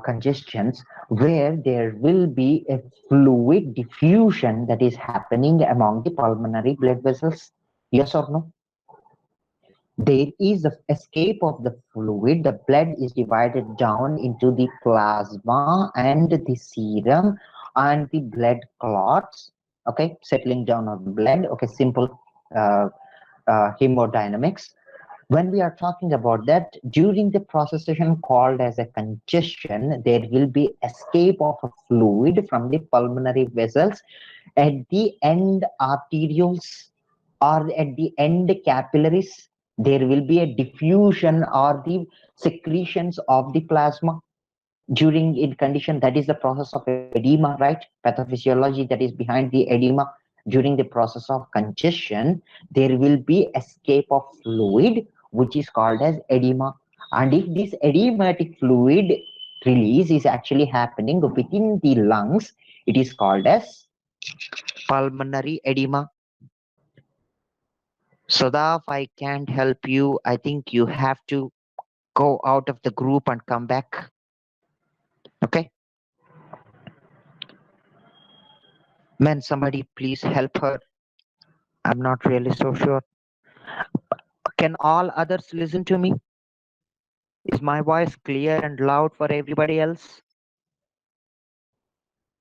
congestions, where there will be a fluid diffusion that is happening among the pulmonary blood vessels. Yes or no? there is an escape of the fluid. The blood is divided down into the plasma and the serum and the blood clots, okay, settling down on the blood, okay, simple uh, hemodynamics. When we are talking about that, during the processation called as a congestion, there will be escape of a fluid from the pulmonary vessels at the end arterioles or at the end capillaries. There will be a diffusion or the secretions of the plasma during in condition. That is the process of edema, right? Pathophysiology that is behind the edema. During the process of congestion, there will be escape of fluid, which is called as edema. And if this edematic fluid release is actually happening within the lungs, it is called as pulmonary edema. Sodaf, I can't help you. I think you have to go out of the group and come back. Okay? Man, somebody please help her. I'm not really so sure. Can all others listen to me? Is my voice clear and loud for everybody else?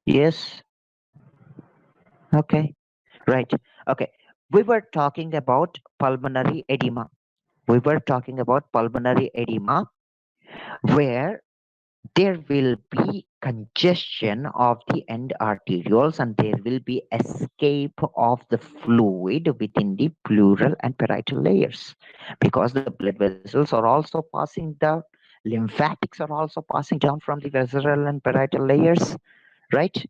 Yes? Okay. Right. Okay. We were talking about pulmonary edema. We were talking about pulmonary edema where there will be congestion of the end arterioles and there will be escape of the fluid within the pleural and parietal layers because the blood vessels are also passing down, lymphatics are also passing down from the visceral and parietal layers, right?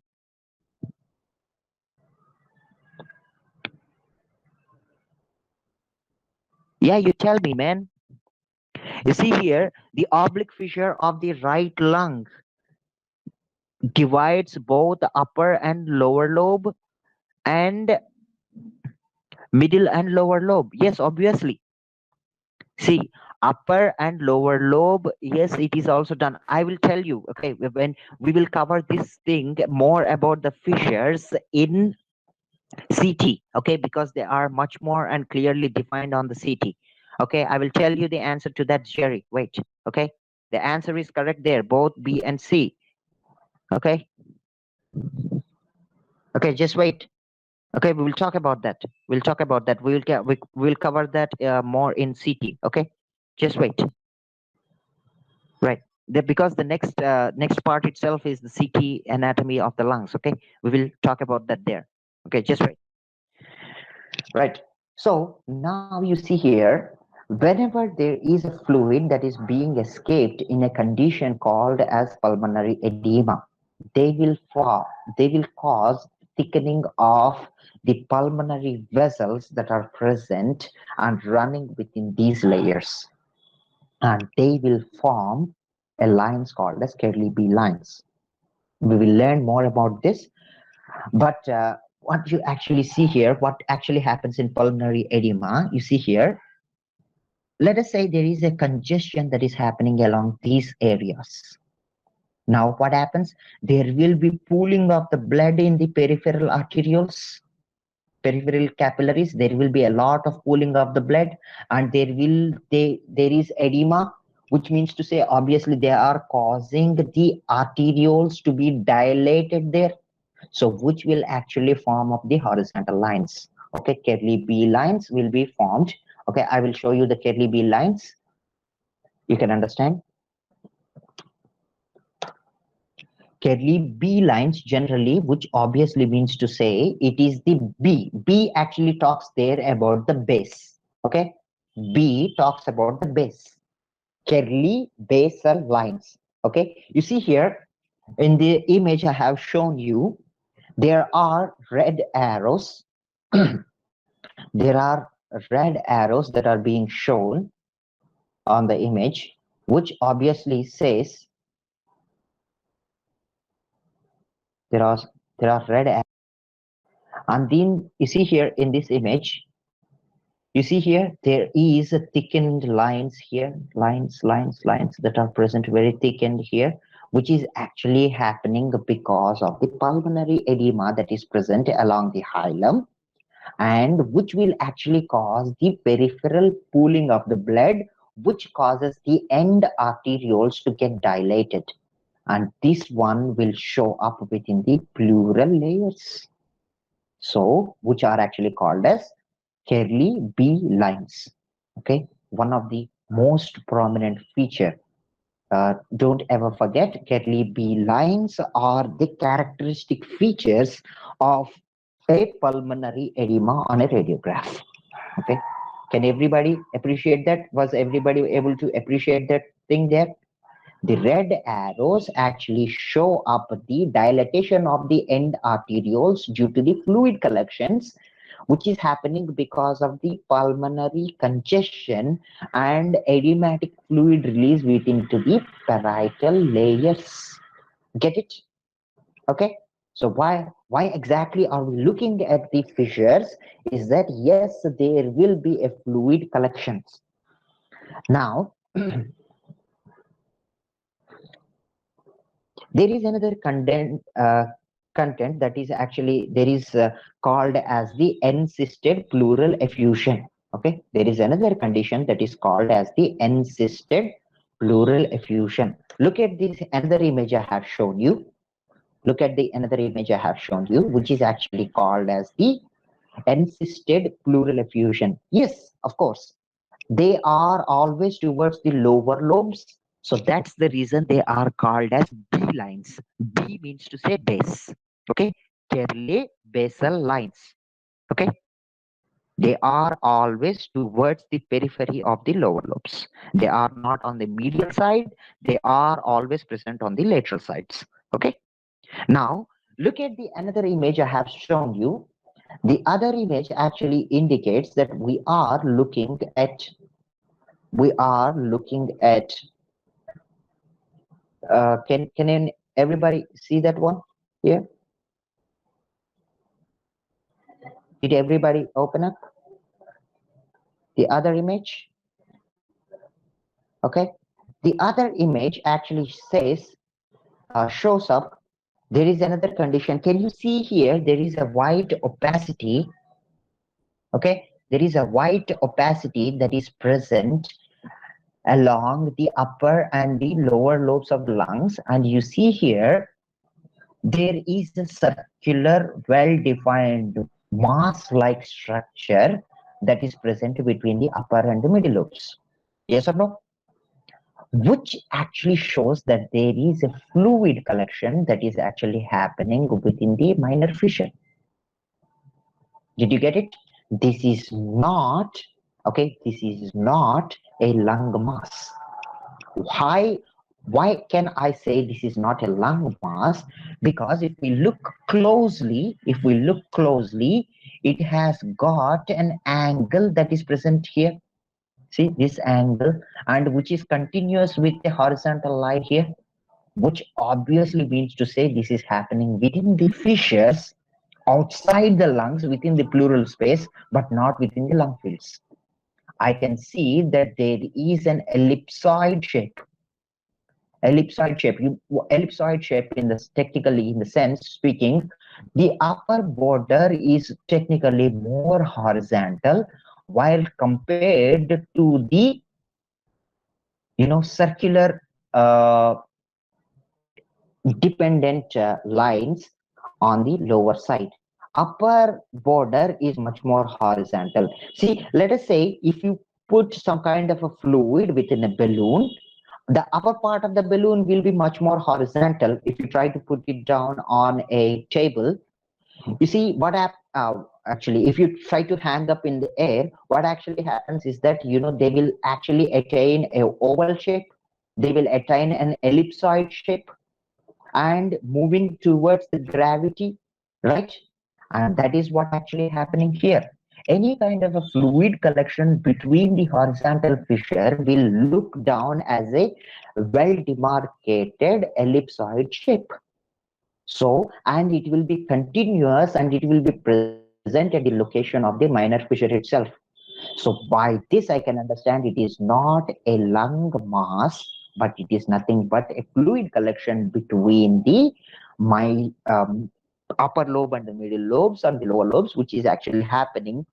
Yeah, you tell me, man. You see here, the oblique fissure of the right lung divides both the upper and lower lobe and middle and lower lobe. Yes, obviously. See, upper and lower lobe, yes, it is also done. I will tell you, okay, when we will cover this thing more about the fissures in CT, okay, because they are much more and clearly defined on the CT. Okay, I will tell you the answer to that, Jerry. Wait, okay, the answer is correct there, both B and C. Okay, okay, just wait. Okay, we will talk about that. We'll talk about that. We'll cover that more in CT. Okay, just wait. Right. Because the next part itself is the CT anatomy of the lungs. Okay, we will talk about that there. Okay, just wait. Right. So now you see here, whenever there is a fluid that is being escaped in a condition called as pulmonary edema, they will form, they will cause thickening of the pulmonary vessels that are present and running within these layers, and they will form a lines called as Kerley-B lines. We will learn more about this, but what you actually see here, what actually happens in pulmonary edema, you see here, let us say there is a congestion that is happening along these areas. Now what happens? There will be pooling of the blood in the peripheral arterioles, peripheral capillaries. There will be a lot of pooling of the blood, and there is edema, which means to say obviously they are causing the arterioles to be dilated there, so which will actually form up the horizontal lines. Okay, Kerley-B lines will be formed. Okay, I will show you the Kerley-B lines. You can understand. Kerley-B lines generally, which obviously means to say it is the B. B actually talks there about the base. Okay, B talks about the base. Kerley basal lines. Okay, you see here in the image I have shown you, there are red arrows. There are red arrows that are being shown on the image, which obviously says there are red arrows. And then you see here in this image, you see here there is a thickened lines here, lines that are present, very thickened here, which is actually happening because of the pulmonary edema that is present along the hilum. and which will actually cause the peripheral pooling of the blood, which causes the end arterioles to get dilated. And this one will show up within the pleural layers. So, which are actually called as Kerley B lines. Okay, one of the most prominent feature. Don't ever forget, Kerley B lines are the characteristic features of a pulmonary edema on a radiograph. Okay, can everybody appreciate that? Was everybody able to appreciate that thing there? The red arrows actually show up the dilatation of the end arterioles due to the fluid collections, which is happening because of the pulmonary congestion and edematic fluid release within to the parietal layers. Get it? Okay. So why exactly are we looking at the fissures? Is that yes, there will be a fluid collections. Now there is another content that is actually there is called as the encysted pleural effusion. Okay, there is another condition that is called as the encysted pleural effusion. Look at this another image I have shown you. Look at the another image I have shown you, which is actually called as the encysted pleural effusion. Yes, of course, they are always towards the lower lobes. So that's the reason they are called as B lines. B means to say base. Okay. Kerley basal lines. Okay. They are always towards the periphery of the lower lobes. They are not on the medial side. They are always present on the lateral sides. Okay. Now look at the another image I have shown you. The other image actually indicates that we are looking at can everybody see that one here? Did everybody open up the other image? Okay, the other image actually says shows up there is another condition. Can you see here there is a white opacity? Okay, there is a white opacity that is present along the upper and the lower lobes of the lungs, and you see here there is a circular, well-defined mass-like structure that is present between the upper and the middle lobes. Yes or no? Which actually shows that there is a fluid collection that is actually happening within the minor fissure. Did you get it? This is not, okay, this is not a lung mass. Why can I say this is not a lung mass? Because if we look closely, it has got an angle that is present here. See this angle, and which is continuous with the horizontal line here, which obviously means to say this is happening within the fissures outside the lungs within the pleural space, but not within the lung fields. I can see that there is an ellipsoid shape ellipsoid shape in the technically in the sense speaking, the upper border is technically more horizontal while compared to the circular dependent lines on the lower side. Upper border is much more horizontal. See, let us say if you put some kind of a fluid within a balloon, the upper part of the balloon will be much more horizontal. If you try to put it down on a table, you see what actually if you try to hang up in the air, what actually happens is that they will actually attain a oval shape, they will attain an ellipsoid shape and moving towards the gravity, right? And that is what actually happening here. Any kind of a fluid collection between the horizontal fissure will look down as a well demarcated ellipsoid shape. So, and it will be continuous and it will be present at the location of the minor fissure itself. So by this I can understand it is not a lung mass, but it is nothing but a fluid collection between the upper lobe and the middle lobes and the lower lobes, which is actually happening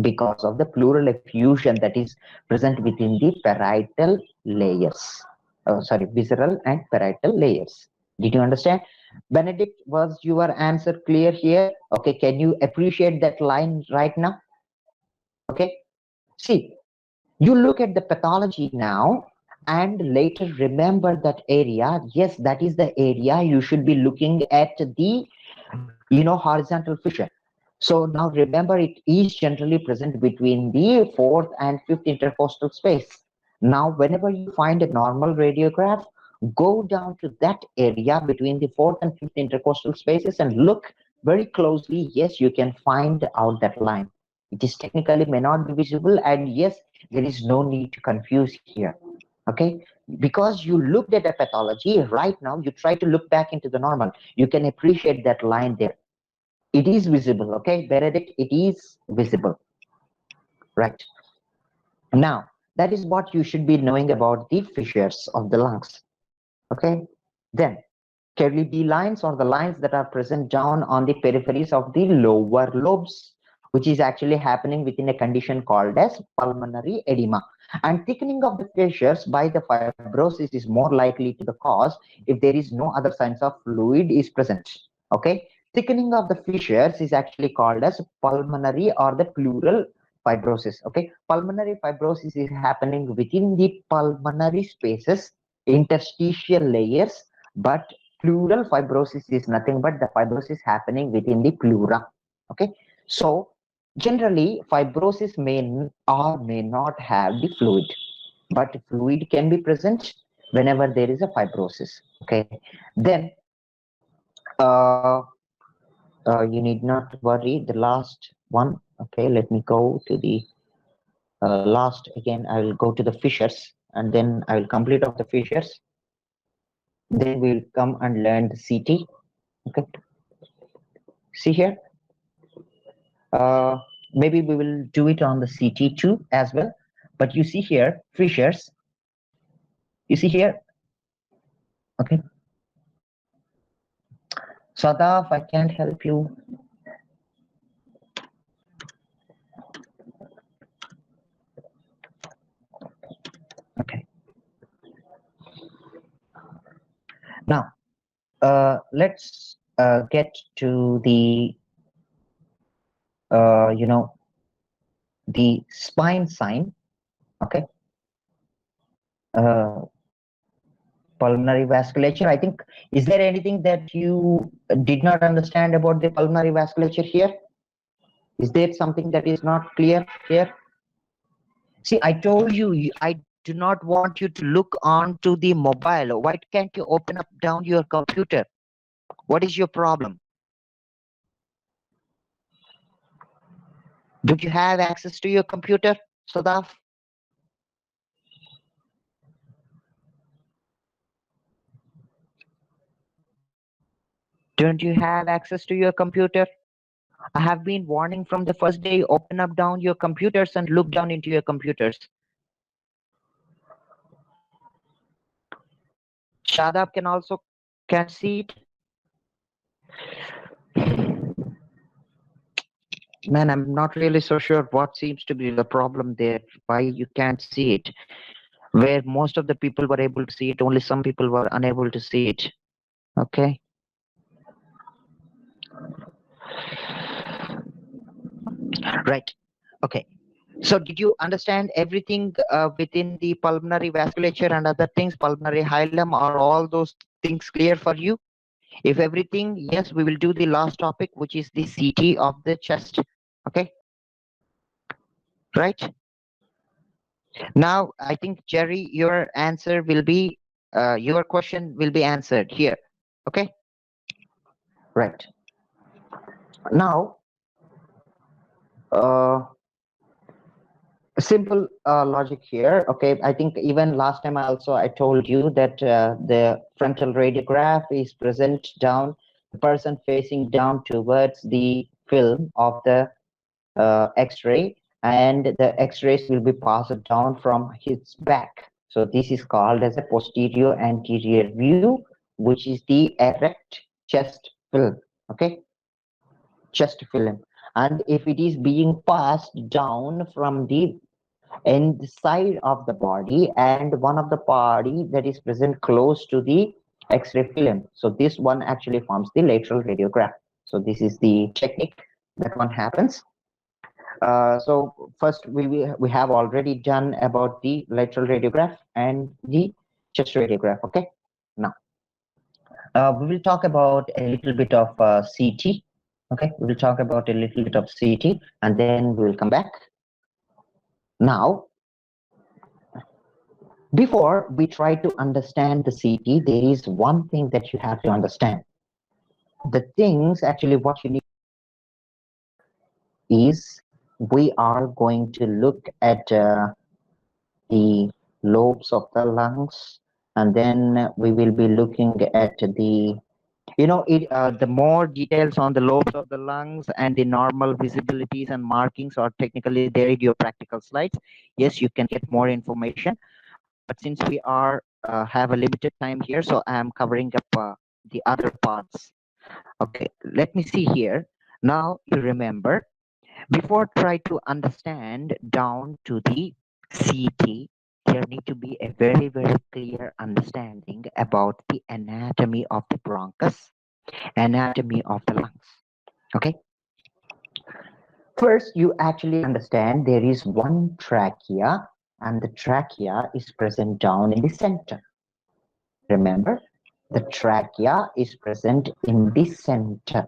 because of the pleural effusion that is present within the parietal layers. Sorry, visceral and parietal layers. Did you understand? Benedict, was your answer clear here? Okay, can you appreciate that line right now? Okay, see, you look at the pathology now and later remember that area. Yes, that is the area you should be looking at the, horizontal fissure. So now remember, it is generally present between the fourth and fifth intercostal space. Now, whenever you find a normal radiograph, go down to that area between the fourth and fifth intercostal spaces and look very closely. Yes, you can find out that line. It is technically may not be visible, and yes, there is no need to confuse here. Okay, because you looked at a pathology right now, you try to look back into the normal. You can appreciate that line there. It is visible. Okay, Benedict, it is visible, right? Now that is what you should be knowing about the fissures of the lungs. Okay, then curly B lines are the lines that are present down on the peripheries of the lower lobes, which is actually happening within a condition called as pulmonary edema. And thickening of the fissures by the fibrosis is more likely to the cause if there is no other signs of fluid is present. Okay, thickening of the fissures is actually called as pulmonary or the pleural fibrosis. Okay, pulmonary fibrosis is happening within the pulmonary spaces, interstitial layers, but pleural fibrosis is nothing but the fibrosis happening within the pleura. Okay, so generally fibrosis may or may not have the fluid, but fluid can be present whenever there is a fibrosis. Okay, then you need not worry. The last one. Okay, let me go to the last again. I will go to the fissures and then I will complete off the fissures. Then we'll come and learn the CT. Okay, see here. Maybe we will do it on the CT too as well. But you see here, fissures. You see here. Okay. Sadaf, I can't help you. Okay. Now, let's get to the, the spine sign. Okay. Pulmonary vasculature. I think, is there anything that you did not understand about the pulmonary vasculature here? Is there something that is not clear here? See, I told you, I do not want you to look onto the mobile. Why can't you open up down your computer? What is your problem? Do you have access to your computer, Sadaf? Don't you have access to your computer? I have been warning from the first day, open up down your computers and look down into your computers. Shadab can see it. Man, I'm not really so sure what seems to be the problem there, why you can't see it. Where most of the people were able to see it, only some people were unable to see it. Okay. Right. Okay. So did you understand everything within the pulmonary vasculature and other things, pulmonary hilum, are all those things clear for you? If everything, yes, we will do the last topic, which is the CT of the chest. Okay. Right. Now, I think, Jerry, your answer will be, your question will be answered here. Okay. Right. Now, simple logic here. Okay, I think even last time I told you that the frontal radiograph is present down, the person facing down towards the film of the x-ray, and the x-rays will be passed down from his back. So this is called as a posterior anterior view, which is the erect chest film. okay, chest film. And if it is being passed down from the end side of the body and one of the body that is present close to the X-ray film, so this one actually forms the lateral radiograph. So this is the technique that one happens. So first we have already done about the lateral radiograph and the chest radiograph. Okay, now we will talk about a little bit of CT. Okay, we will talk about a little bit of CT and then we will come back. Now, before we try to understand the CT, there is one thing that you have to understand. The things actually what you need is we are going to look at the lobes of the lungs, and then we will be looking at the the more details on the lobes of the lungs and the normal visibilities and markings are technically there in your practical slides. Yes, you can get more information, but since we are have a limited time here, so I am covering up the other parts. Okay, let me see here. Now you remember, before try to understand down to the CT, there need to be a very, very clear understanding about the anatomy of the bronchus, anatomy of the lungs. Okay. First, you actually understand there is one trachea, and the trachea is present down in the center. Remember, the trachea is present in the center.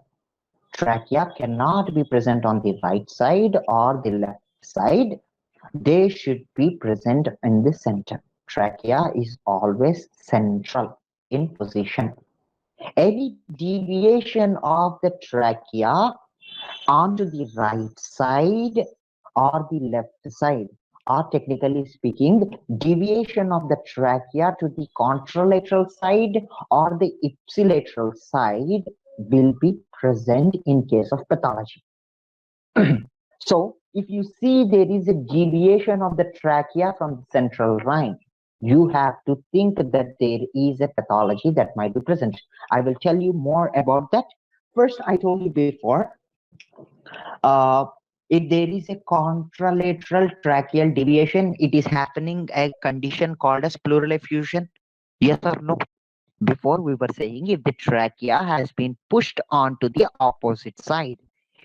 Trachea cannot be present on the right side or the left side. They should be present in the center. Trachea is always central in position. Any deviation of the trachea onto the right side or the left side, or technically speaking, deviation of the trachea to the contralateral side or the ipsilateral side will be present in case of pathology. So if you see there is a deviation of the trachea from the central line, you have to think that there is a pathology that might be present. I will tell you more about that. First, I told you before, if there is a contralateral tracheal deviation, it is happening a condition called as pleural effusion. Yes or no? Before we were saying if the trachea has been pushed onto the opposite side,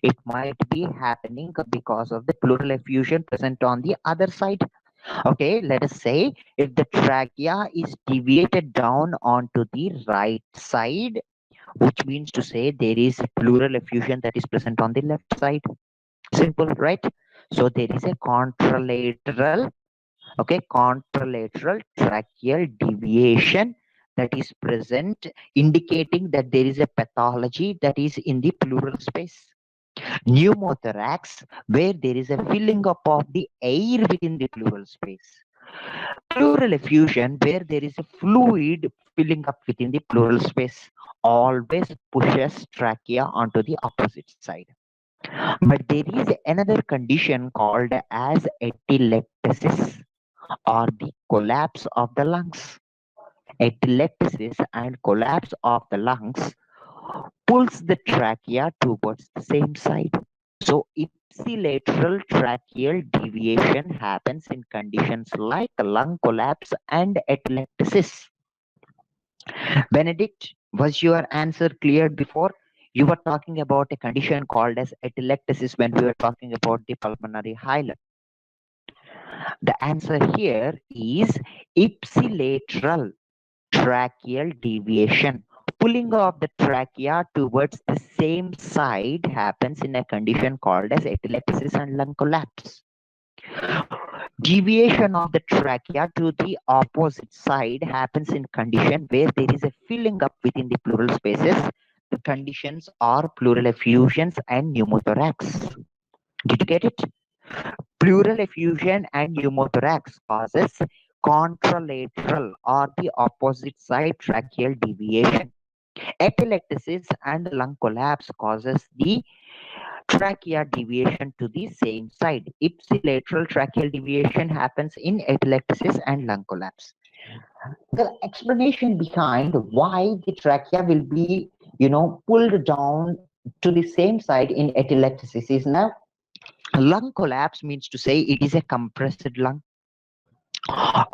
it might be happening because of the pleural effusion present on the other side. Okay, let us say if the trachea is deviated down onto the right side, which means to say there is pleural effusion that is present on the left side. Simple, right? So there is a contralateral, okay, contralateral tracheal deviation that is present, indicating that there is a pathology that is in the pleural space. Pneumothorax, where there is a filling up of the air within the pleural space. Pleural effusion, where there is a fluid filling up within the pleural space, always pushes trachea onto the opposite side. But there is another condition called as atelectasis, or the collapse of the lungs. Atelectasis and collapse of the lungs pulls the trachea towards the same side. So ipsilateral tracheal deviation happens in conditions like lung collapse and atelectasis. Benedict, was your answer clear before? You were talking about a condition called as atelectasis when we were talking about the Pulmonary Highland. The answer here is ipsilateral tracheal deviation. Pulling of the trachea towards the same side happens in a condition called as atelectasis and lung collapse. Deviation of the trachea to the opposite side happens in condition where there is a filling up within the pleural spaces. The conditions are pleural effusions and pneumothorax. Did you get it? Pleural effusion and pneumothorax causes contralateral or the opposite side tracheal deviation. Atelectasis and lung collapse causes the trachea deviation to the same side. Ipsilateral tracheal deviation happens in atelectasis and lung collapse. The explanation behind why the trachea will be, pulled down to the same side in atelectasis is now lung collapse, means to say it is a compressed lung.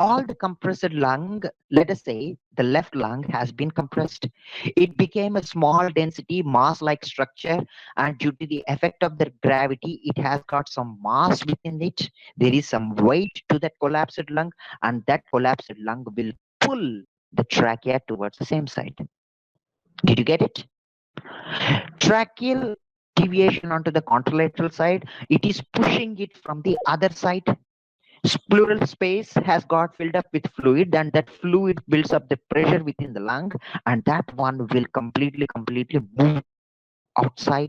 All the compressed lung, let us say the left lung has been compressed. It became a small density mass like structure, and due to the effect of the gravity, it has got some mass within it. There is some weight to that collapsed lung, and that collapsed lung will pull the trachea towards the same side. Did you get it? Tracheal deviation onto the contralateral side, it is pushing it from the other side. Pleural space has got filled up with fluid, and that fluid builds up the pressure within the lung, and that one will completely move outside.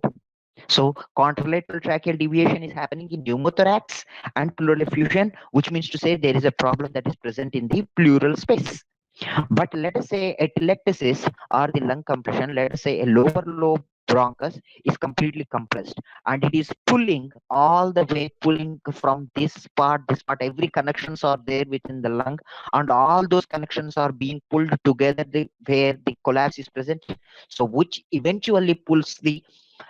So contralateral tracheal deviation is happening in pneumothorax and pleural effusion, which means to say there is a problem that is present in the pleural space. But let us say atelectasis or the lung compression, let us say a lower lobe bronchus is completely compressed, and it is pulling all the way, pulling from this part, every connections are there within the lung, and all those connections are being pulled together where the collapse is present. So which eventually pulls the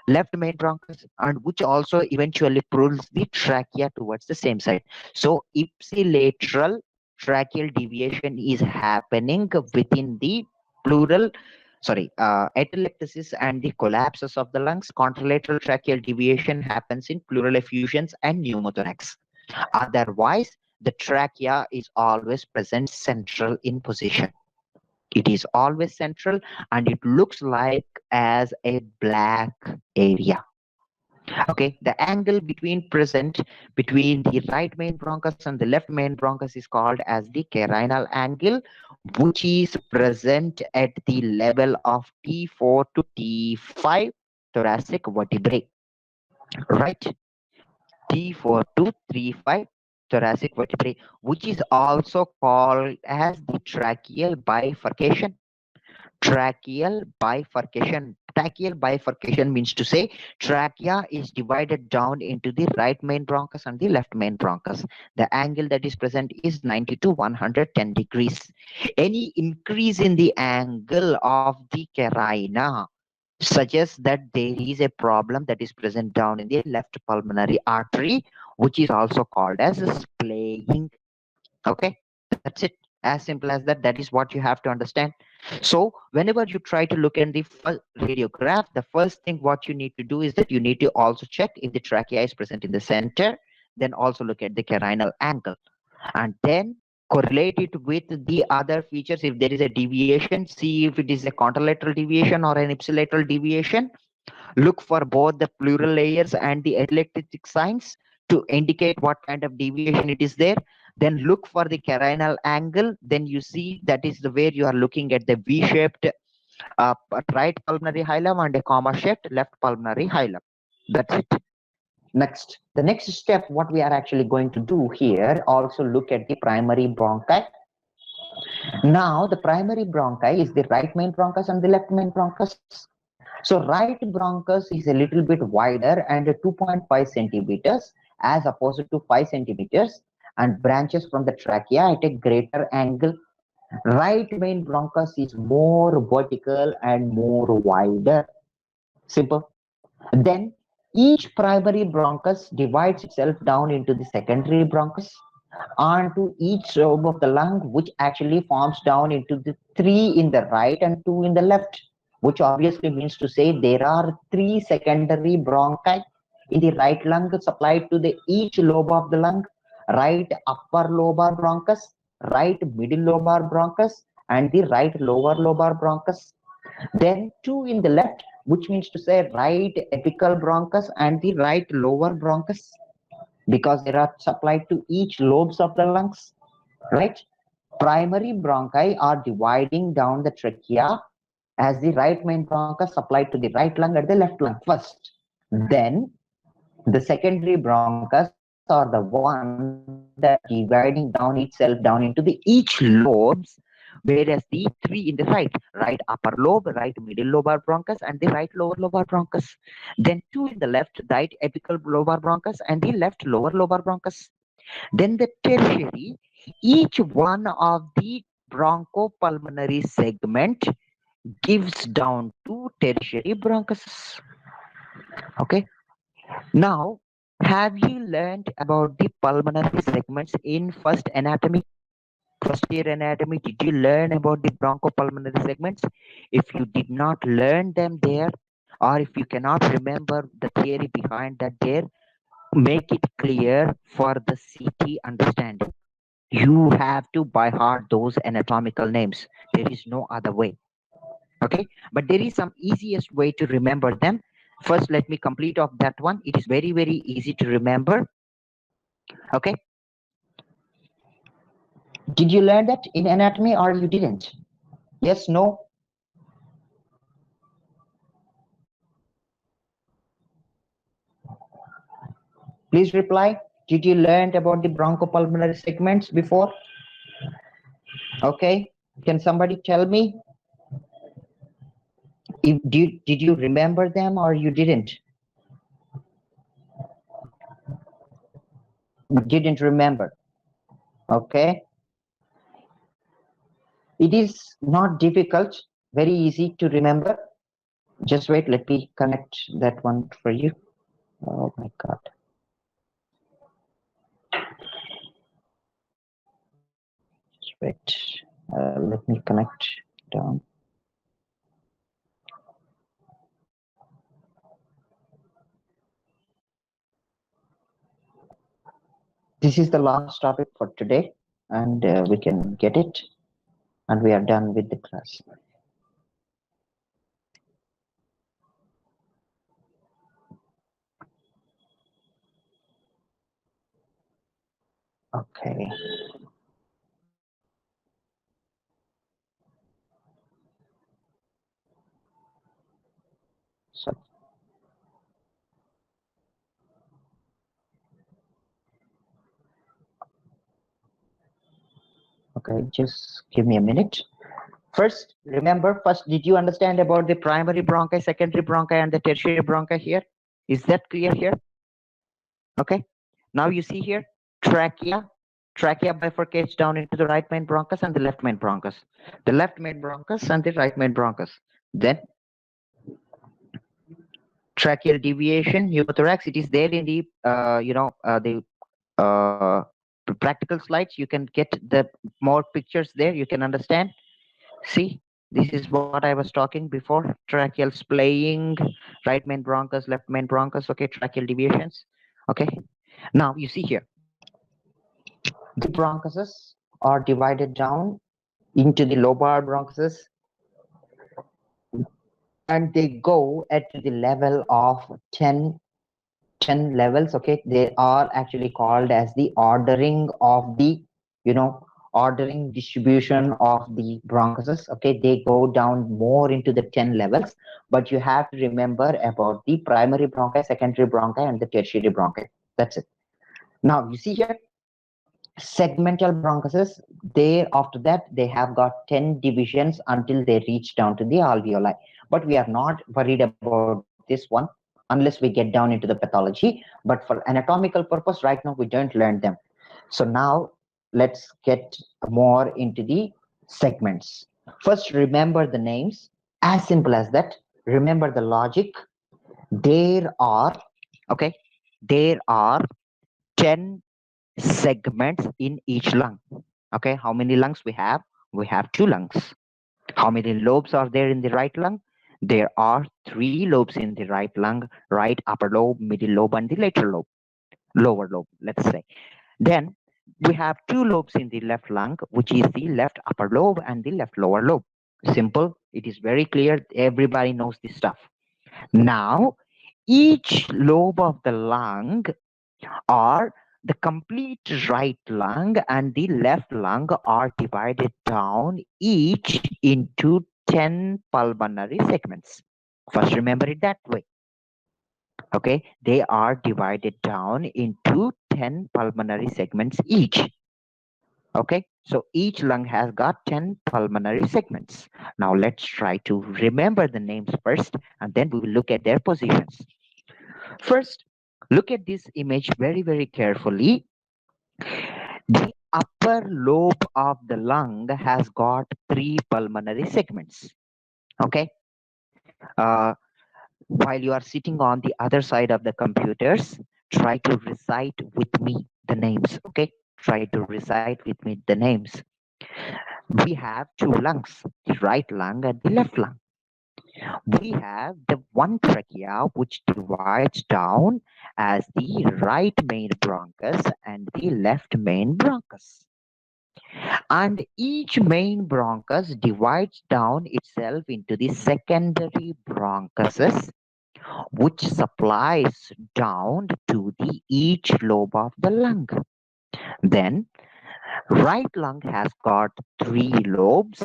left main bronchus, and which also eventually pulls the trachea towards the same side. So ipsilateral tracheal deviation is happening within the pleural, atelectasis and the collapses of the lungs. Contralateral tracheal deviation happens in pleural effusions and pneumothorax. Otherwise, the trachea is always present central in position. It is always central, and it looks like as a black area. Okay, the angle present between the right main bronchus and the left main bronchus is called as the Quirinal Angle, which is present at the level of T4 to T5 thoracic vertebrae. Right, T4 to T5 thoracic vertebrae, which is also called as the tracheal bifurcation. Tracheal bifurcation means to say trachea is divided down into the right main bronchus and the left main bronchus. The angle that is present is 90 to 110 degrees. Any increase in the angle of the carina suggests that there is a problem that is present down in the left pulmonary artery, which is also called as splaying. Okay, that's it. As simple as that. That is what you have to understand. So whenever you try to look at the radiograph, the first thing what you need to do is that you need to also check if the trachea is present in the center, then also look at the carinal angle, and then correlate it with the other features. If there is a deviation, see if it is a contralateral deviation or an ipsilateral deviation. Look for both the pleural layers and the atelectic signs to indicate what kind of deviation it is there. Then look for the carinal angle. Then you see that is the where you are looking at the V-shaped right pulmonary hilum and a comma-shaped left pulmonary hilum. That's it. Next, the next step, what we are actually going to do here, also look at the primary bronchi. Now, the primary bronchi is the right main bronchus and the left main bronchus. So right bronchus is a little bit wider and 2.5 centimeters as opposed to 5 centimeters, and branches from the trachea at a greater angle. Right main bronchus is more vertical and more wider. Simple. Then each primary bronchus divides itself down into the secondary bronchus onto each lobe of the lung, which actually forms down into the 3 in the right and 2 in the left, which obviously means to say there are 3 secondary bronchi in the right lung supplied to the each lobe of the lung: right upper lobar bronchus, right middle lobar bronchus, and the right lower lobar bronchus. Then 2 in the left, which means to say right apical bronchus and the right lower bronchus, because they are supplied to each lobes of the lungs. Right, primary bronchi are dividing down the trachea as the right main bronchus supplied to the right lung and the left lung first. Then the secondary bronchus are the one that are dividing down itself down into the each lobes, whereas the 3 in the right upper lobe, right middle lobar bronchus, and the right lower lobar bronchus. Then 2 in the left, right apical lobar bronchus and the left lower lobar bronchus. Then the tertiary, each one of the bronchopulmonary segment gives down to tertiary bronchuses. Okay. Now, have you learned about the pulmonary segments in first anatomy, first year anatomy? Did you learn about the bronchopulmonary segments? If you did not learn them there, or if you cannot remember the theory behind that there, make it clear for the CT understanding. You have to by heart those anatomical names. There is no other way. Okay, but there is some easiest way to remember them. First, let me complete off that one. It is very, very easy to remember. Okay, did you learn that in anatomy or you didn't? Yes, no? Please reply. Did you learn about the bronchopulmonary segments before? Okay, can somebody tell me if did you remember them or you didn't? You didn't remember. Okay, it is not difficult, very easy to remember. Just wait, let me connect that one for you. Oh my god. Just wait, let me connect down. This is the last topic for today, and we can get it, and we are done with the class. Okay. So, okay, just give me a minute. First, remember, first, did you understand about the primary bronchi, secondary bronchi, and the tertiary bronchi here? Is that clear here? Okay. Now you see here, trachea. Trachea bifurcates down into the right main bronchus and the left main bronchus. The left main bronchus and the right main bronchus. Then tracheal deviation, pneumothorax. It is there in the the practical slides. You can get the more pictures there. You can understand. See, this is what I was talking before. Tracheal splaying, right main bronchus, left main bronchus. Okay, tracheal deviations. Okay. Now you see here, the bronchuses are divided down into the lobar bronchuses, and they go at the level of 10 levels. Okay, they are actually called as the ordering of the ordering distribution of the bronchuses. Okay, they go down more into the 10 levels, but you have to remember about the primary bronchi, secondary bronchi, and the tertiary bronchi. That's it. Now you see here, segmental bronchuses, they after that they have got 10 divisions until they reach down to the alveoli, but we are not worried about this one unless we get down into the pathology. But for anatomical purpose right now we don't learn them. So now let's get more into the segments. First, remember the names, as simple as that. Remember the logic. There are, okay, there are 10 segments in each lung. Okay, how many lungs we have? We have 2 lungs. How many lobes are there in the right lung? There are 3 lobes in the right lung: right upper lobe, middle lobe, and the lateral lobe, lower lobe, let's say. Then we have 2 lobes in the left lung, which is the left upper lobe and the left lower lobe. Simple. It is very clear. Everybody knows this stuff. Now, each lobe of the lung, or the complete right lung and the left lung, are divided down each into 10 pulmonary segments. First, remember it that way. Okay, they are divided down into 10 pulmonary segments each. Okay, so each lung has got 10 pulmonary segments. Now let's try to remember the names first, and then we will look at their positions. First, look at this image very, very carefully. The upper lobe of the lung has got 3 pulmonary segments. Okay. While you are sitting on the other side of the computers, try to recite with me the names, okay? Try to recite with me the names. We have two lungs, the right lung and the left lung. We have the one trachea which divides down as the right main bronchus and the left main bronchus. And each main bronchus divides down itself into the secondary bronchuses, which supplies down to the each lobe of the lung. Then right lung has got three lobes.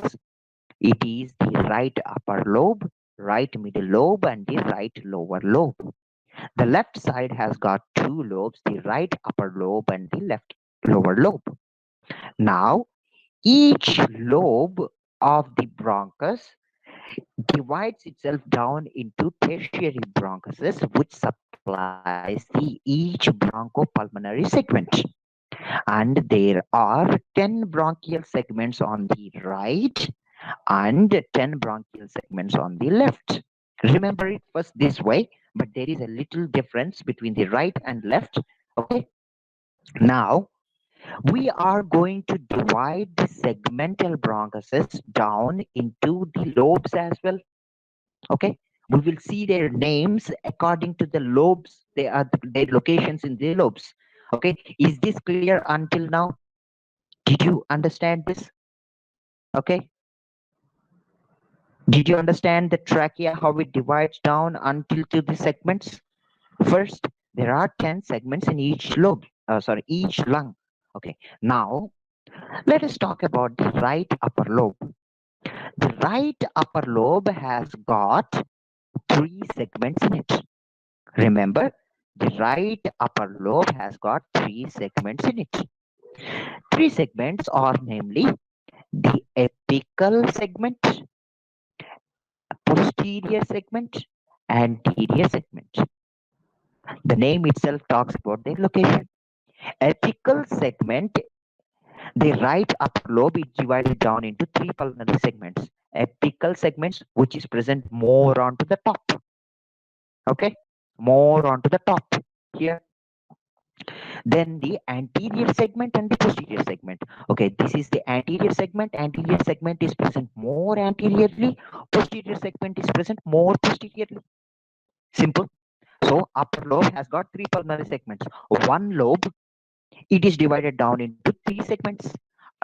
It is the right upper lobe, right middle lobe, and the right lower lobe. The left side has got two lobes, the right upper lobe and the left lower lobe. Now, each lobe of the bronchus divides itself down into tertiary bronchuses, which supplies the each bronchopulmonary segment. And there are 10 bronchial segments on the right and 10 bronchial segments on the left. Remember it first this way, but there is a little difference between the right and left. Okay. Now, we are going to divide the segmental bronchuses down into the lobes as well. Okay. We will see their names according to the lobes. They are their locations in the lobes. Okay. Is this clear until now? Did you understand this? Okay. Did you understand the trachea, how it divides down until to the segments? First, there are 10 segments in each lobe, each lung. Okay, now let us talk about the right upper lobe. The right upper lobe has got three segments in it. Remember, the right upper lobe has got three segments in it. Three segments are namely the apical segment, posterior segment, anterior segment. The name itself talks about their location. Apical segment, the right upper lobe is divided down into three pulmonary segments. Apical segments, which is present more onto the top. Okay, more onto the top here. Then the anterior segment and the posterior segment. Okay, this is the anterior segment. Anterior segment is present more anteriorly. Posterior segment is present more posteriorly. Simple. So upper lobe has got three pulmonary segments. One lobe, it is divided down into three segments.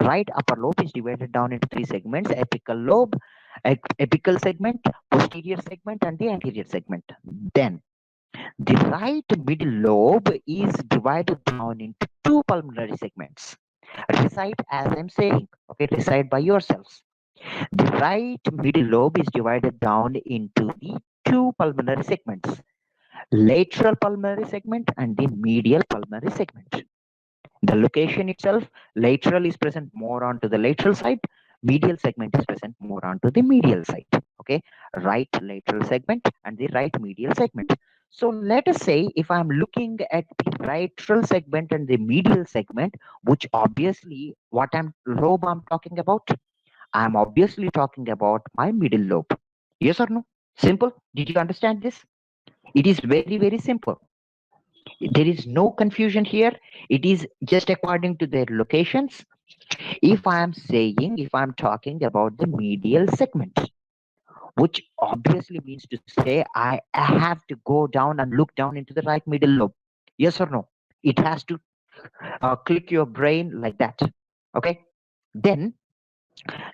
Right upper lobe is divided down into three segments: apical lobe, apical segment, posterior segment, and the anterior segment. Then the right middle lobe is divided down into two pulmonary segments. Recite as I'm saying. Okay, recite by yourselves. The right middle lobe is divided down into the two pulmonary segments: lateral pulmonary segment and the medial pulmonary segment. The location itself, lateral is present more onto the lateral side, medial segment is present more onto the medial side. Okay, right lateral segment and the right medial segment. So let us say if I'm looking at the lateral segment and the medial segment, which obviously what lobe I'm talking about, I'm obviously talking about my middle lobe. Yes or no? Simple. Did you understand this? It is very, very simple. There is no confusion here. It is just according to their locations. If I'm talking about the medial segment, which obviously means to say I have to go down and look down into the right middle lobe. Yes or no? It has to click your brain like that. Okay. Then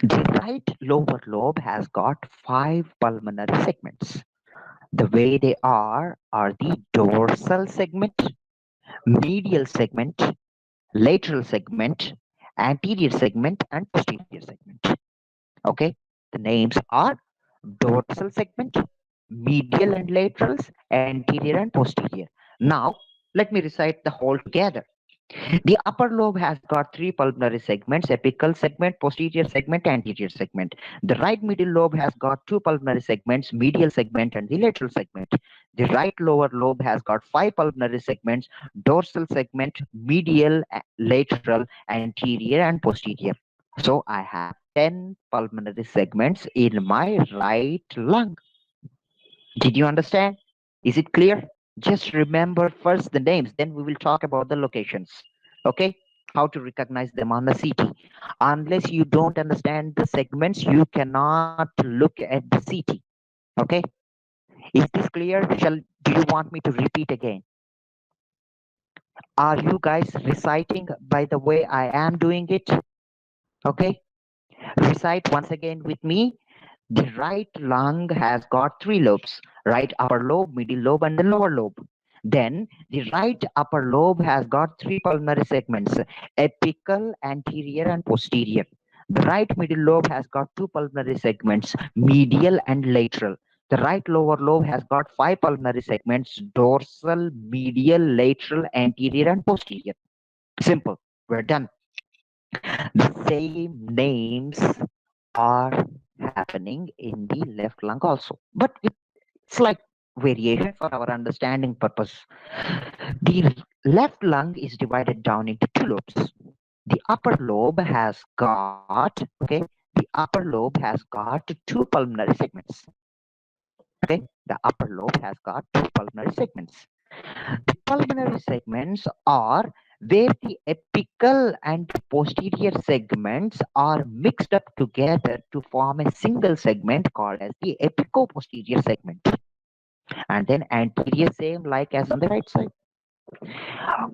the right lower lobe has got 5 pulmonary segments. The way they are the dorsal segment, medial segment, lateral segment, anterior segment, and posterior segment. Okay, the names are dorsal segment, medial and laterals, anterior and posterior. Now, let me recite the whole together. The upper lobe has got 3 pulmonary segments: apical segment, posterior segment, anterior segment. The right middle lobe has got 2 pulmonary segments: medial segment and the lateral segment. The right lower lobe has got 5 pulmonary segments: dorsal segment, medial, lateral, anterior, and posterior. So I have 10 pulmonary segments in my right lung. Did you understand? Is it clear? Just remember first the names, then we will talk about the locations. Okay? How to recognize them on the CT. Unless you don't understand the segments, you cannot look at the CT. Okay? Is this clear? Do you want me to repeat again? Are you guys reciting by the way I am doing it? Okay? Recite once again with me. The right lung has got three lobes, right upper lobe, middle lobe, and the lower lobe. Then the right upper lobe has got three pulmonary segments, apical, anterior, and posterior. The right middle lobe has got two pulmonary segments, medial and lateral. The right lower lobe has got five pulmonary segments, dorsal, medial, lateral, anterior, and posterior. Simple. We're done. The same names are happening in the left lung also, but with slight variation for our understanding purpose. The left lung is divided down into two lobes. The upper lobe has got, okay, the upper lobe has got two pulmonary segments. Okay, the upper lobe has got two pulmonary segments. The pulmonary segments are where the apical and posterior segments are mixed up together to form a single segment called as the apico-posterior segment. And then anterior same like as on the right side.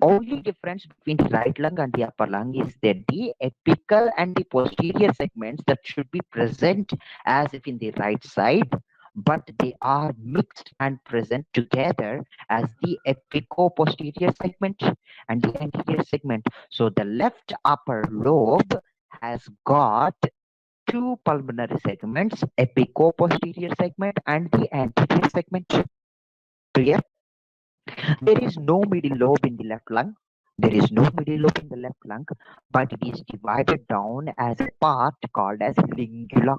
Only difference between the right lung and the upper lung is that the apical and the posterior segments that should be present as if in the right side, but they are mixed and present together as the apico-posterior segment and the anterior segment. So the left upper lobe has got two pulmonary segments, apico-posterior segment and the anterior segment. Clear? There is no middle lobe in the left lung. There is no middle lobe in the left lung, but it is divided down as a part called as lingula.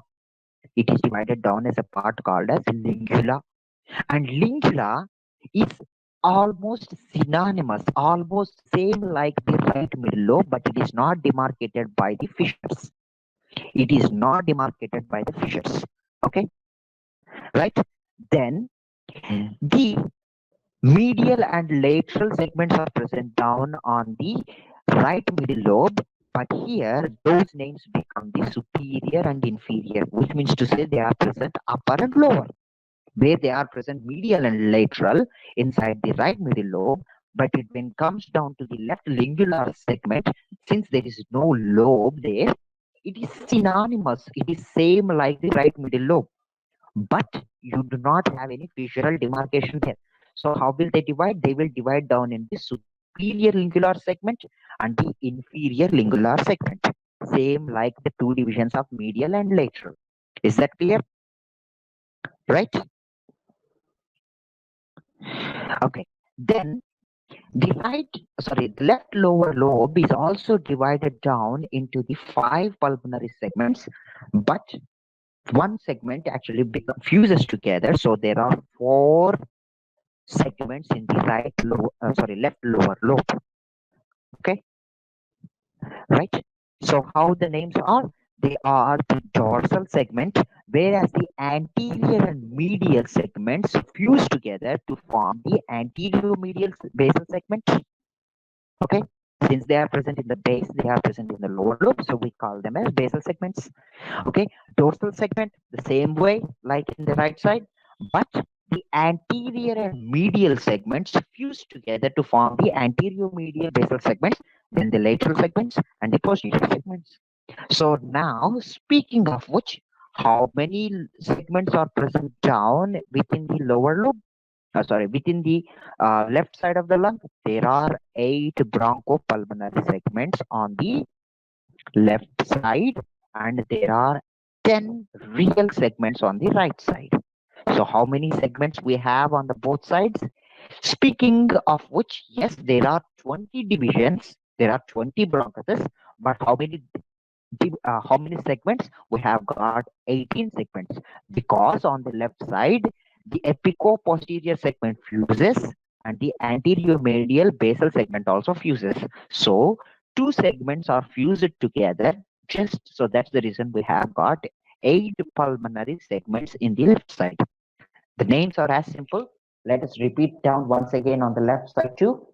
It is divided down as a part called as lingula. And lingula is almost synonymous, almost same like the right middle lobe, but it is not demarcated by the fissures. It is not demarcated by the fissures. Okay, right? Then the medial and lateral segments are present down on the right middle lobe, but here those names become the superior and inferior, which means to say they are present upper and lower. Where they are present medial and lateral inside the right middle lobe, but when it comes down to the left lingular segment, since there is no lobe there, it is synonymous. It is same like the right middle lobe, but you do not have any fissural demarcation there. So how will they divide? They will divide down in the superior lingular segment and the inferior lingular segment, same like the two divisions of medial and lateral. Is that clear? Right? Okay. Then the left lower lobe is also divided down into the five pulmonary segments, but one segment actually fuses together. So there are four segments in the left lower lobe. Okay, right? So how the names are? They are the dorsal segment, whereas the anterior and medial segments fuse together to form the anterior medial basal segment. Okay, since they are present in the base, they are present in the lower lobe, so we call them as basal segments. Okay, dorsal segment the same way like in the right side, but the anterior and medial segments fuse together to form the anterior medial basal segments, then the lateral segments and the posterior segments. So now, speaking of which, how many segments are present down within the lower lobe? Within the left side of the lung, there are 8 bronchopulmonary segments on the left side, and there are 10 real segments on the right side. So how many segments we have on the both sides? Speaking of which, yes, there are 20 divisions, there are 20 bronchuses, but how many segments? We have got 18 segments, because on the left side, the apico-posterior segment fuses and the anterior medial basal segment also fuses. So two segments are fused together, just so that's the reason we have got 8 pulmonary segments in the left side. The names are as simple. Let us repeat down once again on the left side too.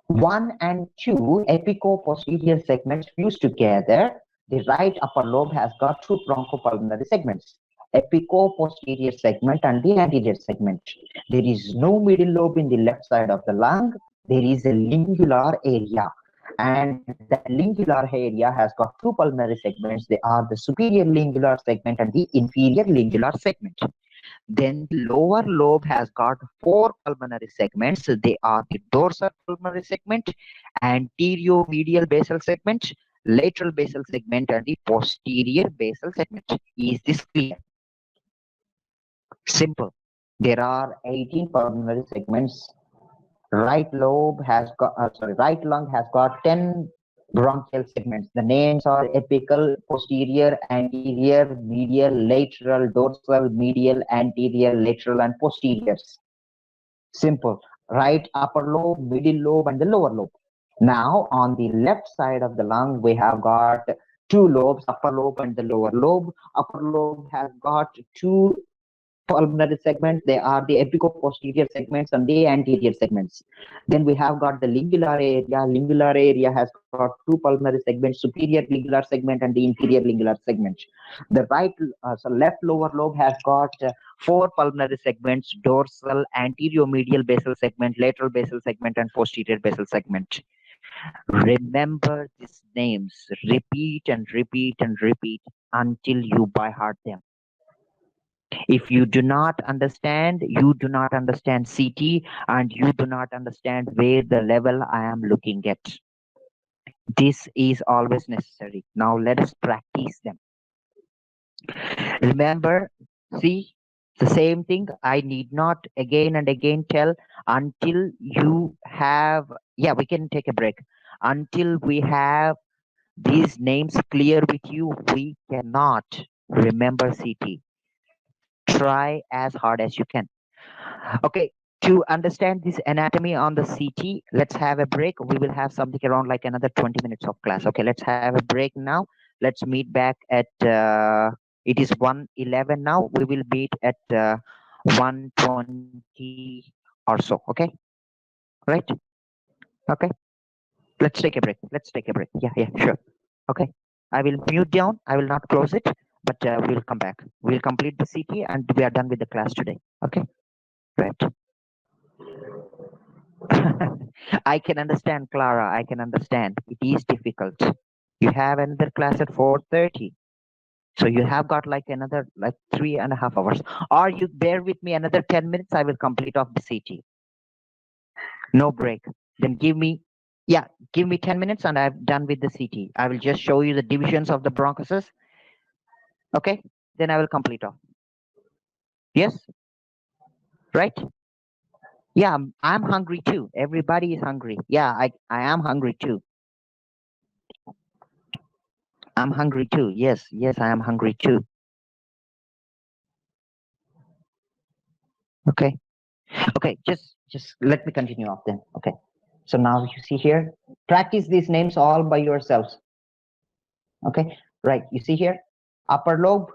1 and 2 apico-posterior segments fused together. The right upper lobe has got two bronchopulmonary segments, apico-posterior segment and the anterior segment. There is no middle lobe in the left side of the lung. There is a lingular area, and that lingular area has got two pulmonary segments. They are the superior lingular segment and the inferior lingular segment. Then the lower lobe has got four pulmonary segments. They are the dorsal pulmonary segment, anterior medial basal segment, lateral basal segment, and the posterior basal segment. Is this clear? Simple. There are 18 pulmonary segments. Right lobe has got, right lung has got 10 bronchial segments. The names are apical, posterior, anterior, medial, lateral, dorsal, medial, anterior, lateral, and posteriors. Simple. Right upper lobe, middle lobe, and the lower lobe. Now, on the left side of the lung, we have got two lobes, upper lobe and the lower lobe. Upper lobe has got two pulmonary segments. They are the apico-posterior segments and the anterior segments. Then we have got the lingular area. Lingular area has got two pulmonary segments, superior lingular segment and the inferior lingular segment. The left lower lobe has got four pulmonary segments, dorsal, anterior medial basal segment, lateral basal segment, and posterior basal segment. Remember these names. Repeat and repeat and repeat until you by heart them. If you do not understand, you do not understand CT, and you do not understand where the level I am looking at. This is always necessary. Now let us practice them. Remember, see, the same thing. I need not again and again tell until you have, yeah, we can take a break. Until we have these names clear with you, we cannot remember CT. Try as hard as you can. Okay, to understand this anatomy on the CT, let's have a break. We will have something around like another 20 minutes of class. Okay, let's have a break now. Let's meet back at, it is 1:11 now. We will meet at 1:20 or so, okay? Right? Okay, let's take a break. Let's take a break. Yeah, sure. Okay, I will mute down. I will not close it, but we'll come back. We'll complete the CT and we are done with the class today. Okay, right. I can understand, Clara. I can understand. It is difficult. You have another class at 4:30. So you have got like another 3.5 hours. Or you bear with me another 10 minutes, I will complete off the CT. No break. Then give me 10 minutes and I've done with the CT. I will just show you the divisions of the bronchuses. Okay, then I will complete off. Yes? Right? Yeah, I'm hungry too. Everybody is hungry. Yeah, I am hungry too. I'm hungry too. Yes, I am hungry too. Okay, just let me continue off then. Okay, so now you see here, practice these names all by yourselves. Okay, right, you see here, upper lobe,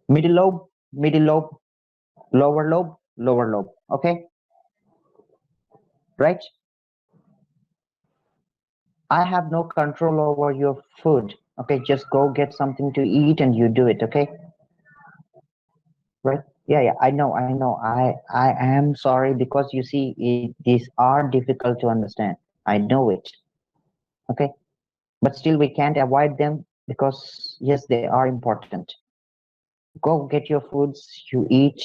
middle lobe, lower lobe. Okay, right? I have no control over your food. Okay, just go get something to eat and you do it. Okay, right? Yeah, I know. I am sorry because you see, these are difficult to understand. I know it. Okay, but still we can't avoid them because yes, they are important. Go get your foods, you eat.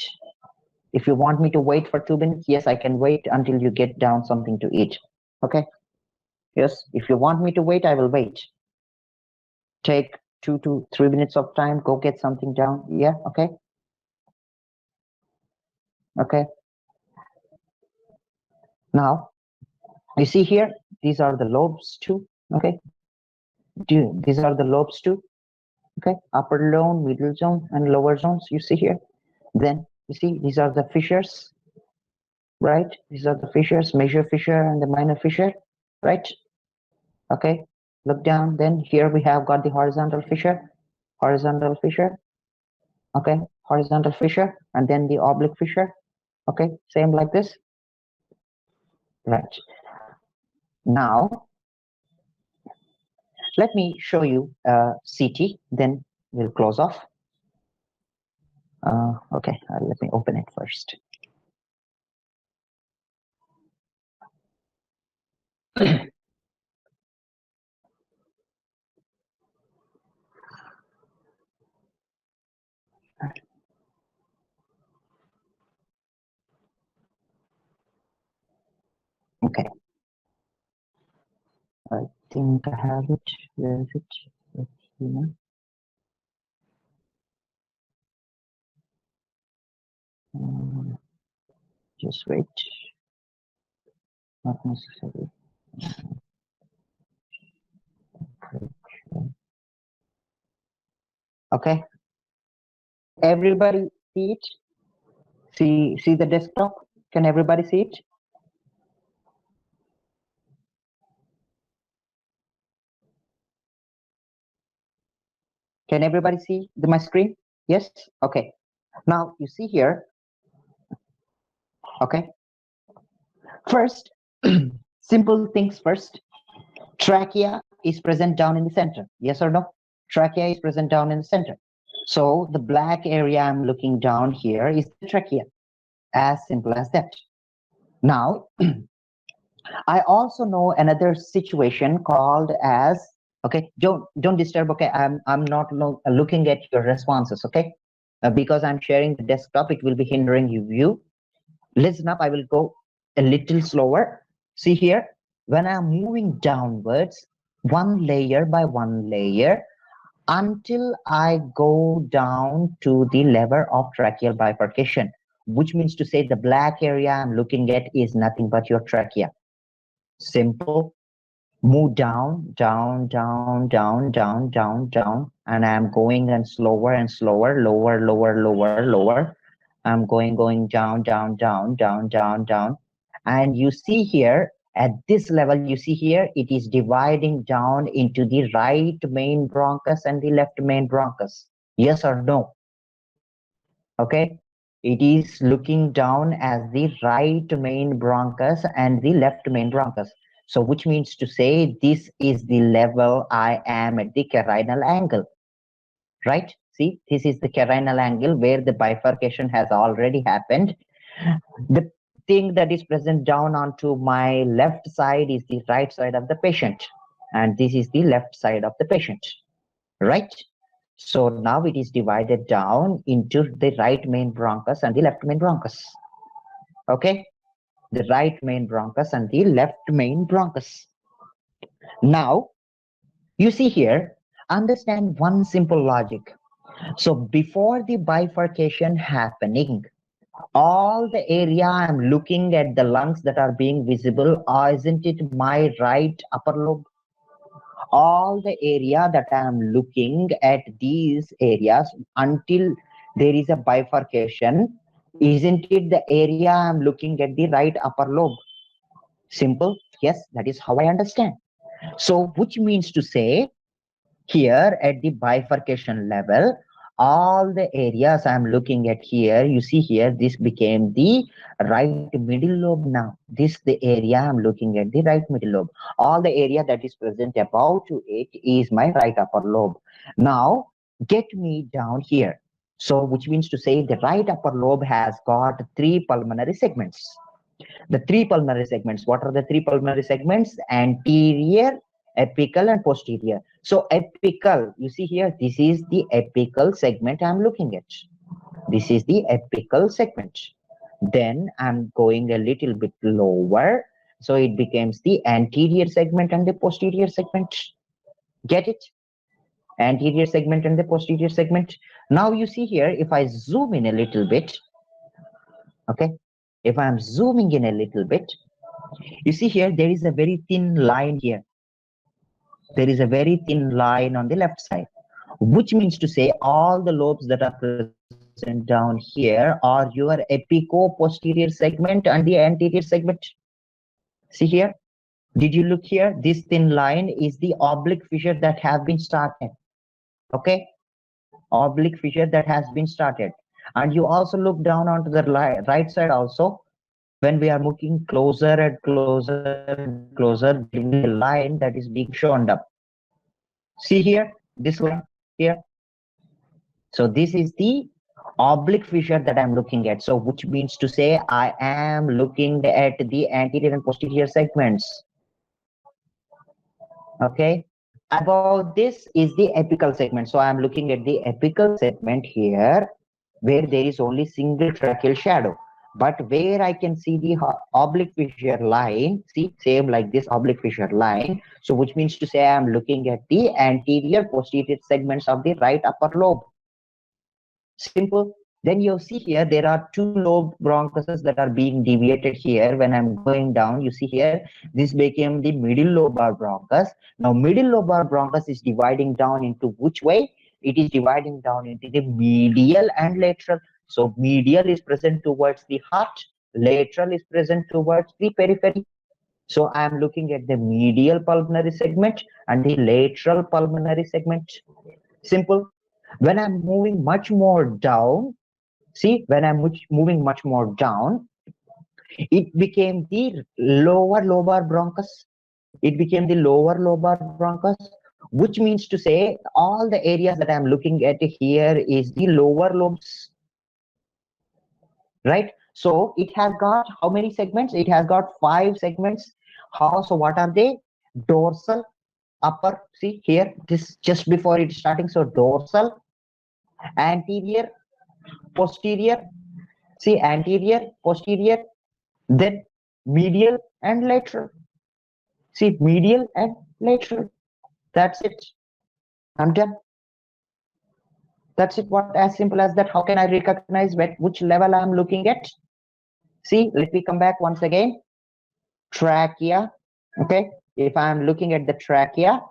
If you want me to wait for 2 minutes, yes, I can wait until you get down something to eat. Okay, yes, if you want me to wait, I will wait. Take 2 to 3 minutes of time, go get something down. Yeah, okay. Now you see here, these are the lobes too. Okay, these are the lobes too. Okay, upper zone, middle zone, and lower zones. You see here. Then you see these are the fissures, right? These are the fissures, major fissure and the minor fissure, right? Okay, look down. Then here we have got the horizontal fissure. Okay, horizontal fissure and then the oblique fissure. Okay, same like this. Right. Now, let me show you CT, then we'll close off. Okay, let me open it first. Okay. I think I have it. Where is it? It's here. Just wait. Not necessary. Okay. Everybody see it? See the desktop? Can everybody see it? Can everybody see my screen? Yes? Okay. Now you see here. Okay. First, simple things first. Trachea is present down in the center. Yes or no? Trachea is present down in the center. So the black area I'm looking down here is the trachea. As simple as that. Now, I also know another situation called as, okay, don't disturb, okay, I'm not looking at your responses, okay, because I'm sharing the desktop, it will be hindering you view. Listen up, I will go a little slower. See here, when I'm moving downwards, one layer by one layer, until I go down to the level of tracheal bifurcation, which means to say the black area I'm looking at is nothing but your trachea. Simple. Move down, down, down, down, down, down, down, and I'm going and slower and slower, lower, lower, lower, lower. I'm going down, down, down, down, down, down. And you see here, at this level, you see here, it is dividing down into the right main bronchus and the left main bronchus. Yes or no? Okay. It is looking down as the right main bronchus and the left main bronchus. So which means to say this is the level I am at the Quirinal angle, right? See, this is the Quirinal angle where the bifurcation has already happened. The thing that is present down onto my left side is the right side of the patient, and this is the left side of the patient, right? So now it is divided down into the right main bronchus and the left main bronchus. Okay, the right main bronchus and the left main bronchus. Now, you see here, understand one simple logic. So before the bifurcation happening, all the area I'm looking at the lungs that are being visible, isn't it my right upper lobe? All the area that I am looking at these areas until there is a bifurcation, isn't it the area I'm looking at the right upper lobe? Simple. Yes, that is how I understand. So which means to say here at the bifurcation level, all the areas I'm looking at here, you see here, this became the right middle lobe now. This the area I'm looking at, the right middle lobe. All the area that is present above to it is my right upper lobe. Now, get me down here. So, which means to say the right upper lobe has got three pulmonary segments. The three pulmonary segments, what are the three pulmonary segments? Anterior, apical, and posterior. So apical, you see here, this is the apical segment I'm looking at. This is the apical segment. Then I'm going a little bit lower, so it becomes the anterior segment and the posterior segment. Get it? Anterior segment and the posterior segment. Now you see here, if I zoom in a little bit, okay, if I'm zooming in a little bit, you see here, there is a very thin line here. There is a very thin line on the left side, which means to say all the lobes that are present down here are your apico-posterior segment and the anterior segment. See here, did you look here? This thin line is the oblique fissure that have been started. Okay, oblique fissure that has been started. And you also look down onto the right side also. When we are moving closer and closer and closer, there will be a line that is being shown up. See here, this line here. So this is the oblique fissure that I'm looking at. So which means to say I am looking at the anterior and posterior segments. Okay. Above this is the apical segment. So I'm looking at the apical segment here, where there is only single tracheal shadow. But where I can see the oblique fissure line, see, same like this oblique fissure line. So which means to say I'm looking at the anterior posterior segments of the right upper lobe. Simple. Then you see here there are two lobe bronchuses that are being deviated here. When I'm going down, you see here this became the middle lobar bronchus. Now middle lobar bronchus is dividing down into which way? It is dividing down into the medial and lateral. So medial is present towards the heart, lateral is present towards the periphery. So I am looking at the medial pulmonary segment and the lateral pulmonary segment. Simple. When I'm moving much more down, see, when I'm moving much more down, it became the lower lobar bronchus. It became the lower lobar bronchus, which means to say all the areas that I'm looking at here is the lower lobes, right? So it has got how many segments? It has got 5 segments. How? So what are they? Dorsal, upper, see here, this just before it starting. So dorsal, anterior, posterior, see anterior, posterior, then medial and lateral. See medial and lateral. That's it. I'm done. That's it. What, as simple as that? How can I recognize which level I'm looking at? See, let me come back once again. Trachea. Okay. If I'm looking at the trachea,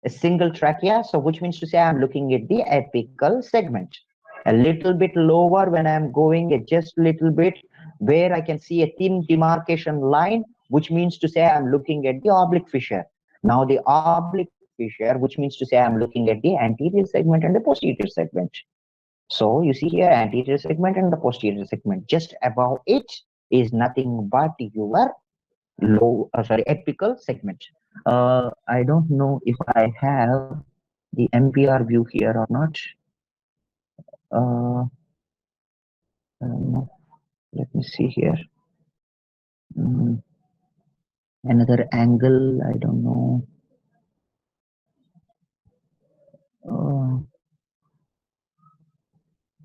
a single trachea, so which means to say I'm looking at the apical segment. A little bit lower when I'm going just a little bit, where I can see a thin demarcation line, which means to say I'm looking at the oblique fissure. Now the oblique fissure, which means to say I'm looking at the anterior segment and the posterior segment. So you see here anterior segment and the posterior segment. Just above it is nothing but your apical segment. I don't know if I have the MPR view here or not. I don't know. Let me see here. Another angle, I don't know.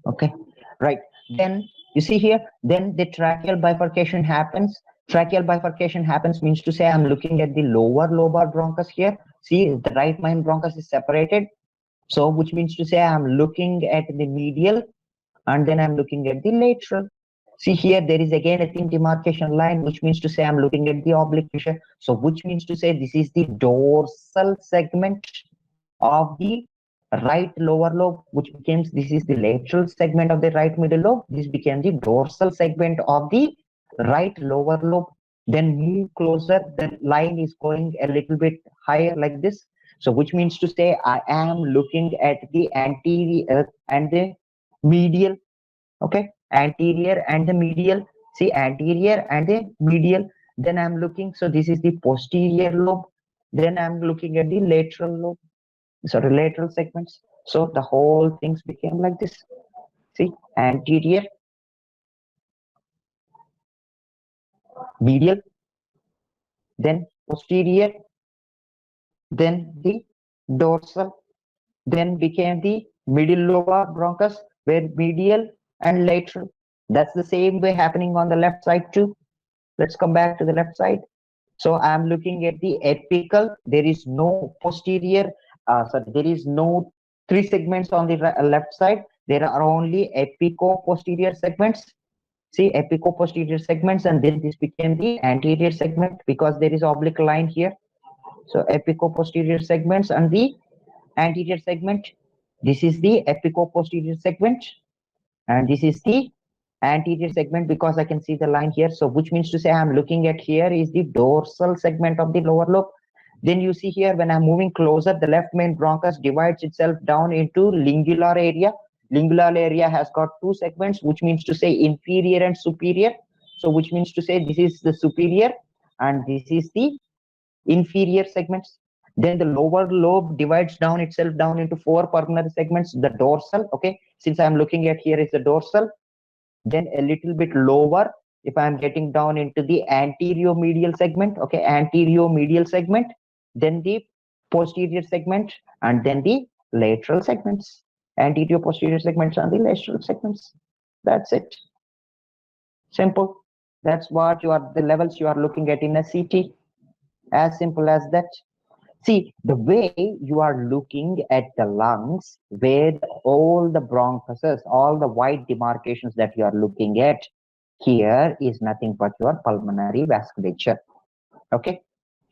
Okay, right. Then you see here, then the tracheal bifurcation happens. Tracheal bifurcation happens means to say I'm looking at the lower lobar bronchus here. See, the right main bronchus is separated. So which means to say I'm looking at the medial and then I'm looking at the lateral. See here, there is again a thin demarcation line, which means to say I'm looking at the oblique fissure. So which means to say this is the dorsal segment of the right lower lobe, which becomes, this is the lateral segment of the right middle lobe. This became the dorsal segment of the right lower lobe. Then move closer, the line is going a little bit higher like this. So which means to say I am looking at the anterior and the medial. Okay, anterior and the medial. See, anterior and the medial. Then I'm looking, so this is the posterior lobe. Then I'm looking at the lateral lobe, sorry, lateral segments. So the whole things became like this. See, anterior, medial, then posterior, then the dorsal, then became the middle lobar bronchus, where medial and lateral. That's the same way happening on the left side too. Let's come back to the left side. So I'm looking at the apical. There is no posterior, sorry, there is no 3 segments on the left side. There are only apico-posterior segments. See, apico-posterior segments, and then this became the anterior segment because there is oblique line here. So apico-posterior segments and the anterior segment. This is the apico-posterior segment, and this is the anterior segment because I can see the line here. So which means to say I'm looking at here is the dorsal segment of the lower lobe. Then you see here when I'm moving closer, the left main bronchus divides itself down into lingular area. lingual area has got two segments, which means to say inferior and superior. So which means to say this is the superior and this is the inferior segments. Then the lower lobe divides down itself down into four pulmonary segments. The dorsal, okay, since I'm looking at here is the dorsal. Then a little bit lower, if I'm getting down into the anterior medial segment, okay, anterior medial segment, then the posterior segment, and then the lateral segments. Anterior posterior segments and the lateral segments. That's it. Simple. That's what you are, the levels you are looking at in a CT. As simple as that. See, the way you are looking at the lungs, where all the bronchuses, all the white demarcations that you are looking at here is nothing but your pulmonary vasculature. Okay.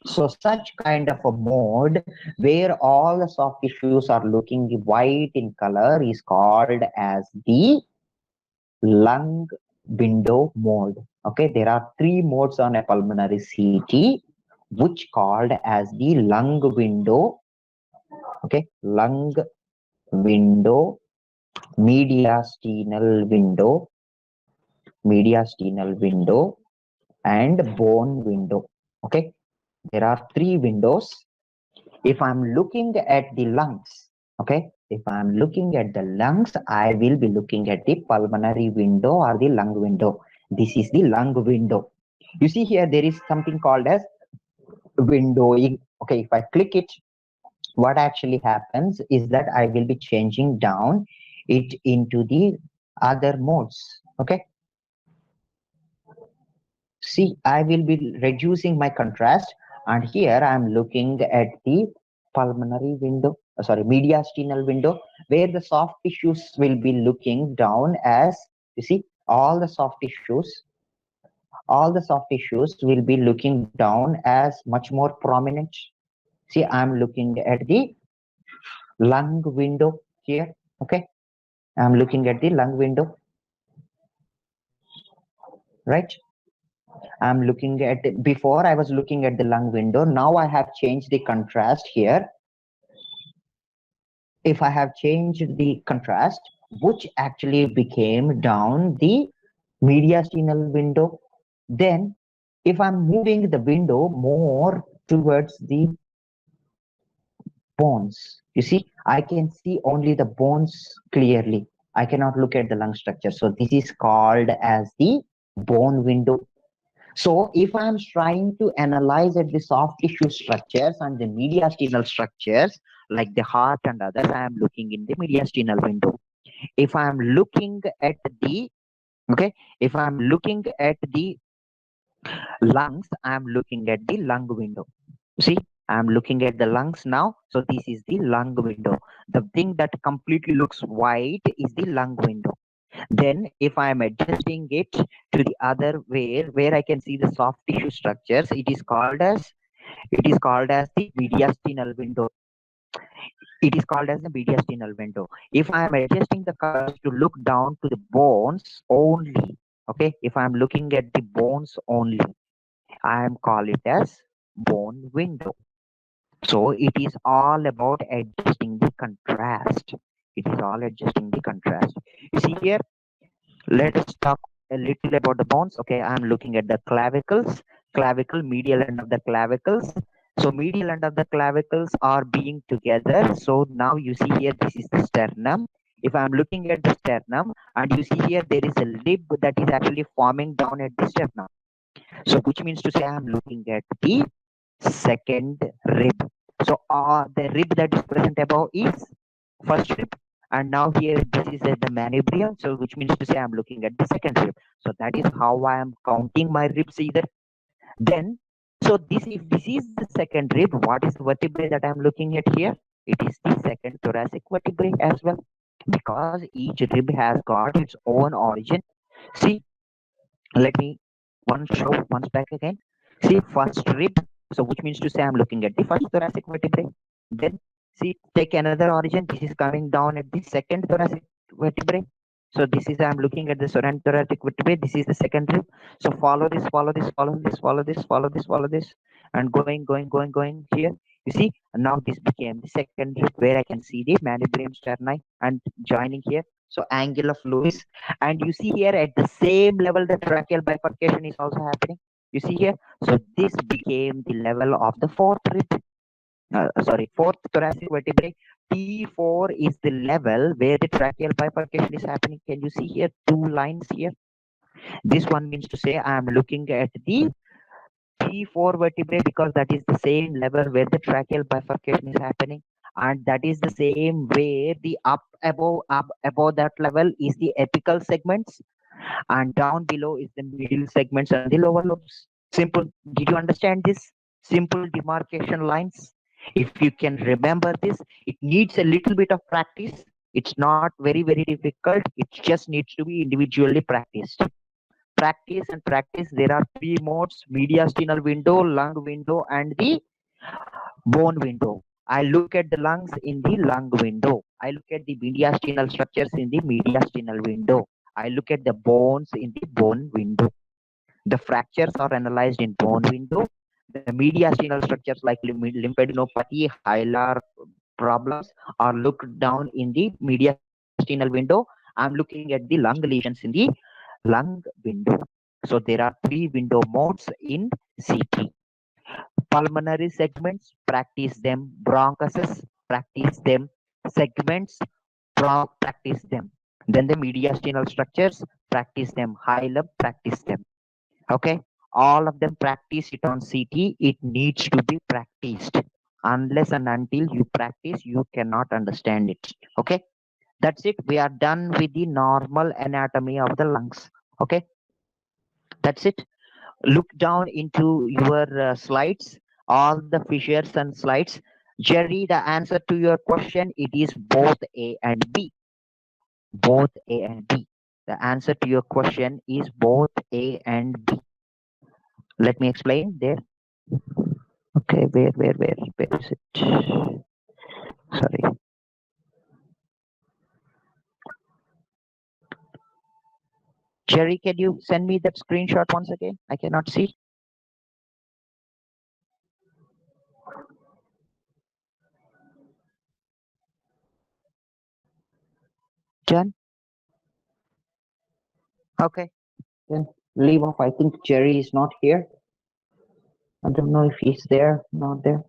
So such kind of a mode where all the soft tissues are looking white in color is called as the lung window mode. Okay, there are three modes on a pulmonary CT, which called as the lung window. Okay, lung window, mediastinal window, and bone window. Okay, there are three windows. If I'm looking at the lungs, okay, if I'm looking at the lungs, I will be looking at the pulmonary window or the lung window. This is the lung window. You see here, there is something called as windowing. Okay, if I click it, what actually happens is that I will be changing down it into the other modes. Okay. See, I will be reducing my contrast, and here I am looking at the pulmonary window, mediastinal window, where the soft tissues will be looking down as, you see, all the soft tissues will be looking down as much more prominent. See, I'm looking at the lung window here. Okay, I'm looking at the lung window, right? I'm looking at, before I was looking at the lung window. Now I have changed the contrast here. If I have changed the contrast, which actually became down the mediastinal window, then if I'm moving the window more towards the bones, you see, I can see only the bones clearly. I cannot look at the lung structure. So this is called as the bone window. So if I'm trying to analyze at the soft tissue structures and the mediastinal structures, like the heart and others, I am looking in the mediastinal window. If I'm looking at the, okay, if I'm looking at the lungs, I'm looking at the lung window. See, I'm looking at the lungs now. So this is the lung window. The thing that completely looks white is the lung window. Then if I'm adjusting it to the other way, where I can see the soft tissue structures, it is called as the mediastinal window. It is called as the mediastinal window. If I am adjusting the colors to look down to the bones only, okay, if I'm looking at the bones only, I am call it as bone window. So it is all about adjusting the contrast. It is all adjusting the contrast. You see here, let us talk a little about the bones. Okay, I'm looking at the clavicles, medial end of the clavicles. So medial end of the clavicles are being together. So now you see here, this is the sternum. If I'm looking at the sternum, and you see here, there is a lip that is actually forming down at the sternum. So which means to say I'm looking at the second rib. So the rib that is present above is first rib, and now here this is at the manubrium, so which means to say I'm looking at the second rib. So that is how I am counting my ribs either. Then, so this, if this is the second rib, what is the vertebrae that I'm looking at here? It is the second thoracic vertebrae as well, because each rib has got its own origin. See, let me show once back again. See, first rib, so which means to say I'm looking at the first thoracic vertebrae. Then see, take another origin. This is coming down at the second thoracic vertebrae. So this is, I'm looking at the second thoracic vertebrae. This is the second rib. So follow this, and going here. You see, now this became the second rib, where I can see the manubrium sterni and joining here. So angle of Lewis, and you see here at the same level the tracheal bifurcation is also happening. You see here, so this became the level of the fourth rib. Fourth thoracic vertebrae. T4 is the level where the tracheal bifurcation is happening. Can you see here two lines here? This one means to say I am looking at the T4 vertebrae because that is the same level where the tracheal bifurcation is happening, and that is the same where the up above that level is the apical segments, and down below is the middle segments and the lower lobes. Simple. Did you understand this? Simple demarcation lines. If you can remember this, it needs a little bit of practice. It's not very difficult. It just needs to be individually practiced. Practice and practice. There are three modes: mediastinal window, lung window, and the bone window. I look at the lungs in the lung window. I look at the mediastinal structures in the mediastinal window. I look at the bones in the bone window. The fractures are analyzed in bone window. The mediastinal structures like lymphadenopathy, hilar problems are looked down in the mediastinal window. I'm looking at the lung lesions in the lung window. So there are three window modes in CT. Pulmonary segments, practice them. Bronchuses, practice them. Segments, practice them. Then the mediastinal structures, practice them. Hilum, practice them. Okay, all of them practice it on CT. It needs to be practiced. Unless and until you practice, you cannot understand it. Okay, that's it. We are done with the normal anatomy of the lungs. Okay, that's it. Look down into your slides, all the fissures and slides. Jerry, the answer to your question, it is both A and B. Both A and B. The answer to your question is both A and B. Let me explain there. Okay, where is it? Sorry. Jerry, can you send me that screenshot once again? I cannot see. Done? Okay, then leave off. I think Jerry is not here. I don't know if he's there, not there.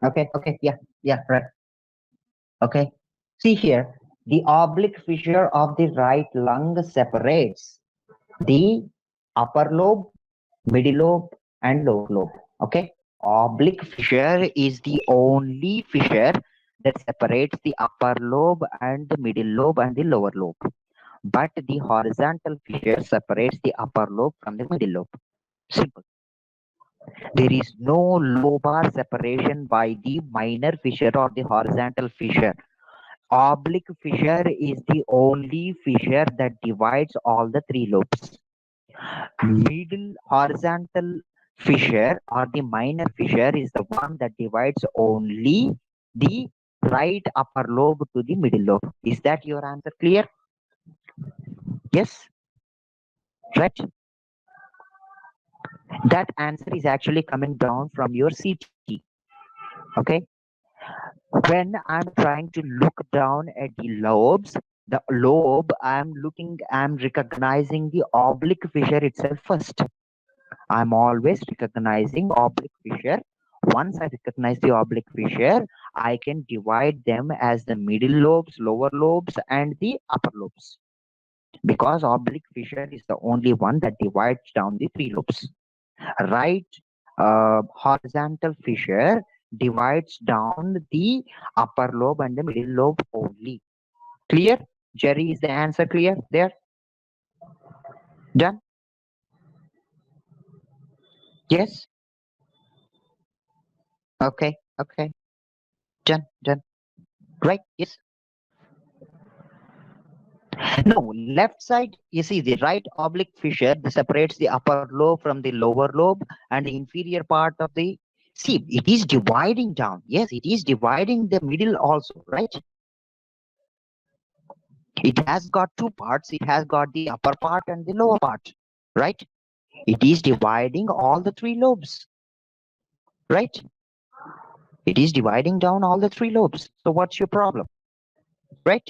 Okay, yeah, right. Okay, see here, the oblique fissure of the right lung separates the upper lobe, middle lobe, and lower lobe. Okay, oblique fissure is the only fissure that separates the upper lobe and the middle lobe and the lower lobe. But the horizontal fissure separates the upper lobe from the middle lobe. Simple. There is no lobar separation by the minor fissure or the horizontal fissure. Oblique fissure is the only fissure that divides all the three lobes. Middle horizontal fissure or the minor fissure is the one that divides only the right upper lobe to the middle lobe. Is that your answer clear? Yes? Right? That answer is actually coming down from your CT. Okay? When I'm trying to look down at the lobes, the lobe, I'm recognizing the oblique fissure itself first. I'm always recognizing oblique fissure. Once I recognize the oblique fissure, I can divide them as the middle lobes, lower lobes, and the upper lobes. Because oblique fissure is the only one that divides down the three lobes. Right horizontal fissure divides down the upper lobe and the middle lobe only. Clear? Jerry, is the answer clear there? Done? Yes? Okay, okay. Done. Right? Yes. No, left side, you see the right oblique fissure that separates the upper lobe from the lower lobe and the inferior part of the, see, it is dividing down. Yes, it is dividing the middle also, right? It has got two parts. It has got the upper part and the lower part, right? It is dividing all the three lobes. right? It is dividing down all the three lobes. So what's your problem, right?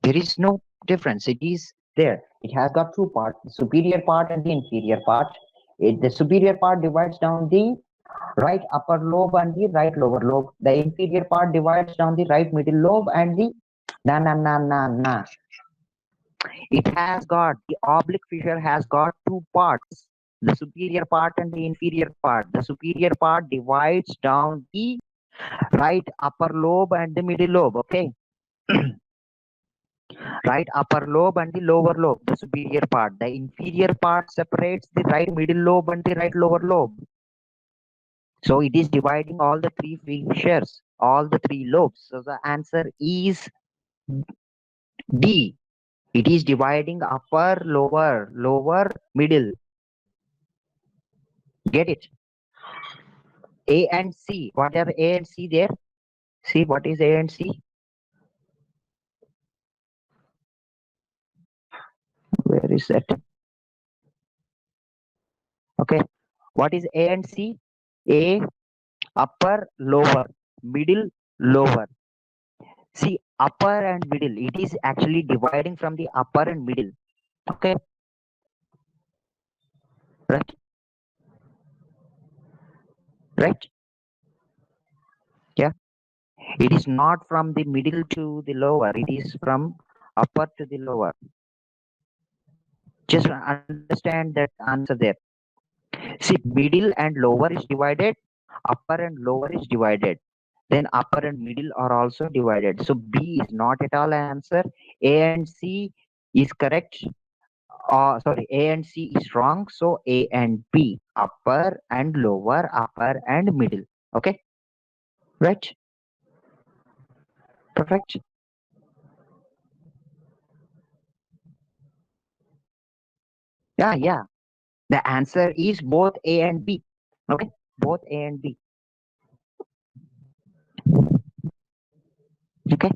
There is no difference. It is there. It has got two parts, the superior part and the inferior part. The superior part divides down the right upper lobe and the right lower lobe. The inferior part divides down the right middle lobe and the na. It has got, the oblique fissure has got two parts, the superior part and the inferior part. The superior part divides down the right upper lobe and the middle lobe, okay? Right upper lobe and the lower lobe, the superior part. The inferior part separates the right middle lobe and the right lower lobe. So it is dividing all the three fissures, all the three lobes. So the answer is D. It is dividing upper, lower, lower, middle. Get it? A and C. What are A and C there? See, what is A and C? Where is that? Okay. What is A and C? A, upper, lower, middle, lower. See, upper and middle, it is actually dividing from the upper and middle. Okay. Right. Right. Yeah. It is not from the middle to the lower. It is from upper to the lower. Just understand that answer there. See, middle and lower is divided, upper and lower is divided. Then upper and middle are also divided. So B is not at all an answer. A and C is correct. Sorry, A and C is wrong. So A and B, upper and lower, upper and middle. Okay, right? Perfect. Yeah. The answer is both A and B. Okay, both A and B. Okay,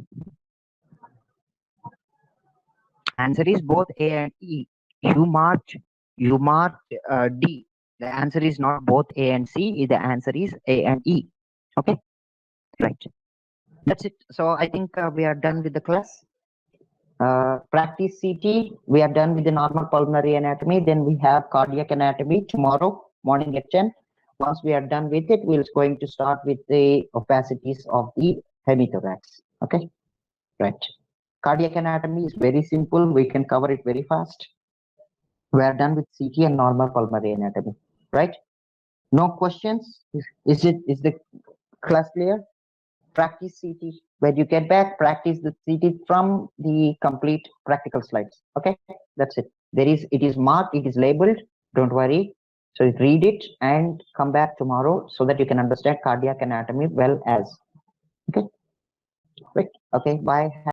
answer is both A and E. You marked D. The answer is not both A and C. The answer is A and E. Okay, right. That's it. So I think we are done with the class. Practice CT. We are done with the normal pulmonary anatomy. Then we have cardiac anatomy tomorrow morning at 10. Once we are done with it, we're going to start with the opacities of the hemothorax. Okay, right. Cardiac anatomy is very simple. We can cover it very fast. We are done with CT and normal pulmonary anatomy, right? No questions? Is the class clear? Practice CT. When you get back, practice the CT from the complete practical slides. Okay, that's it. It is marked, it is labeled. Don't worry. So read it and come back tomorrow so that you can understand cardiac anatomy well as. Okay, right. Okay, bye.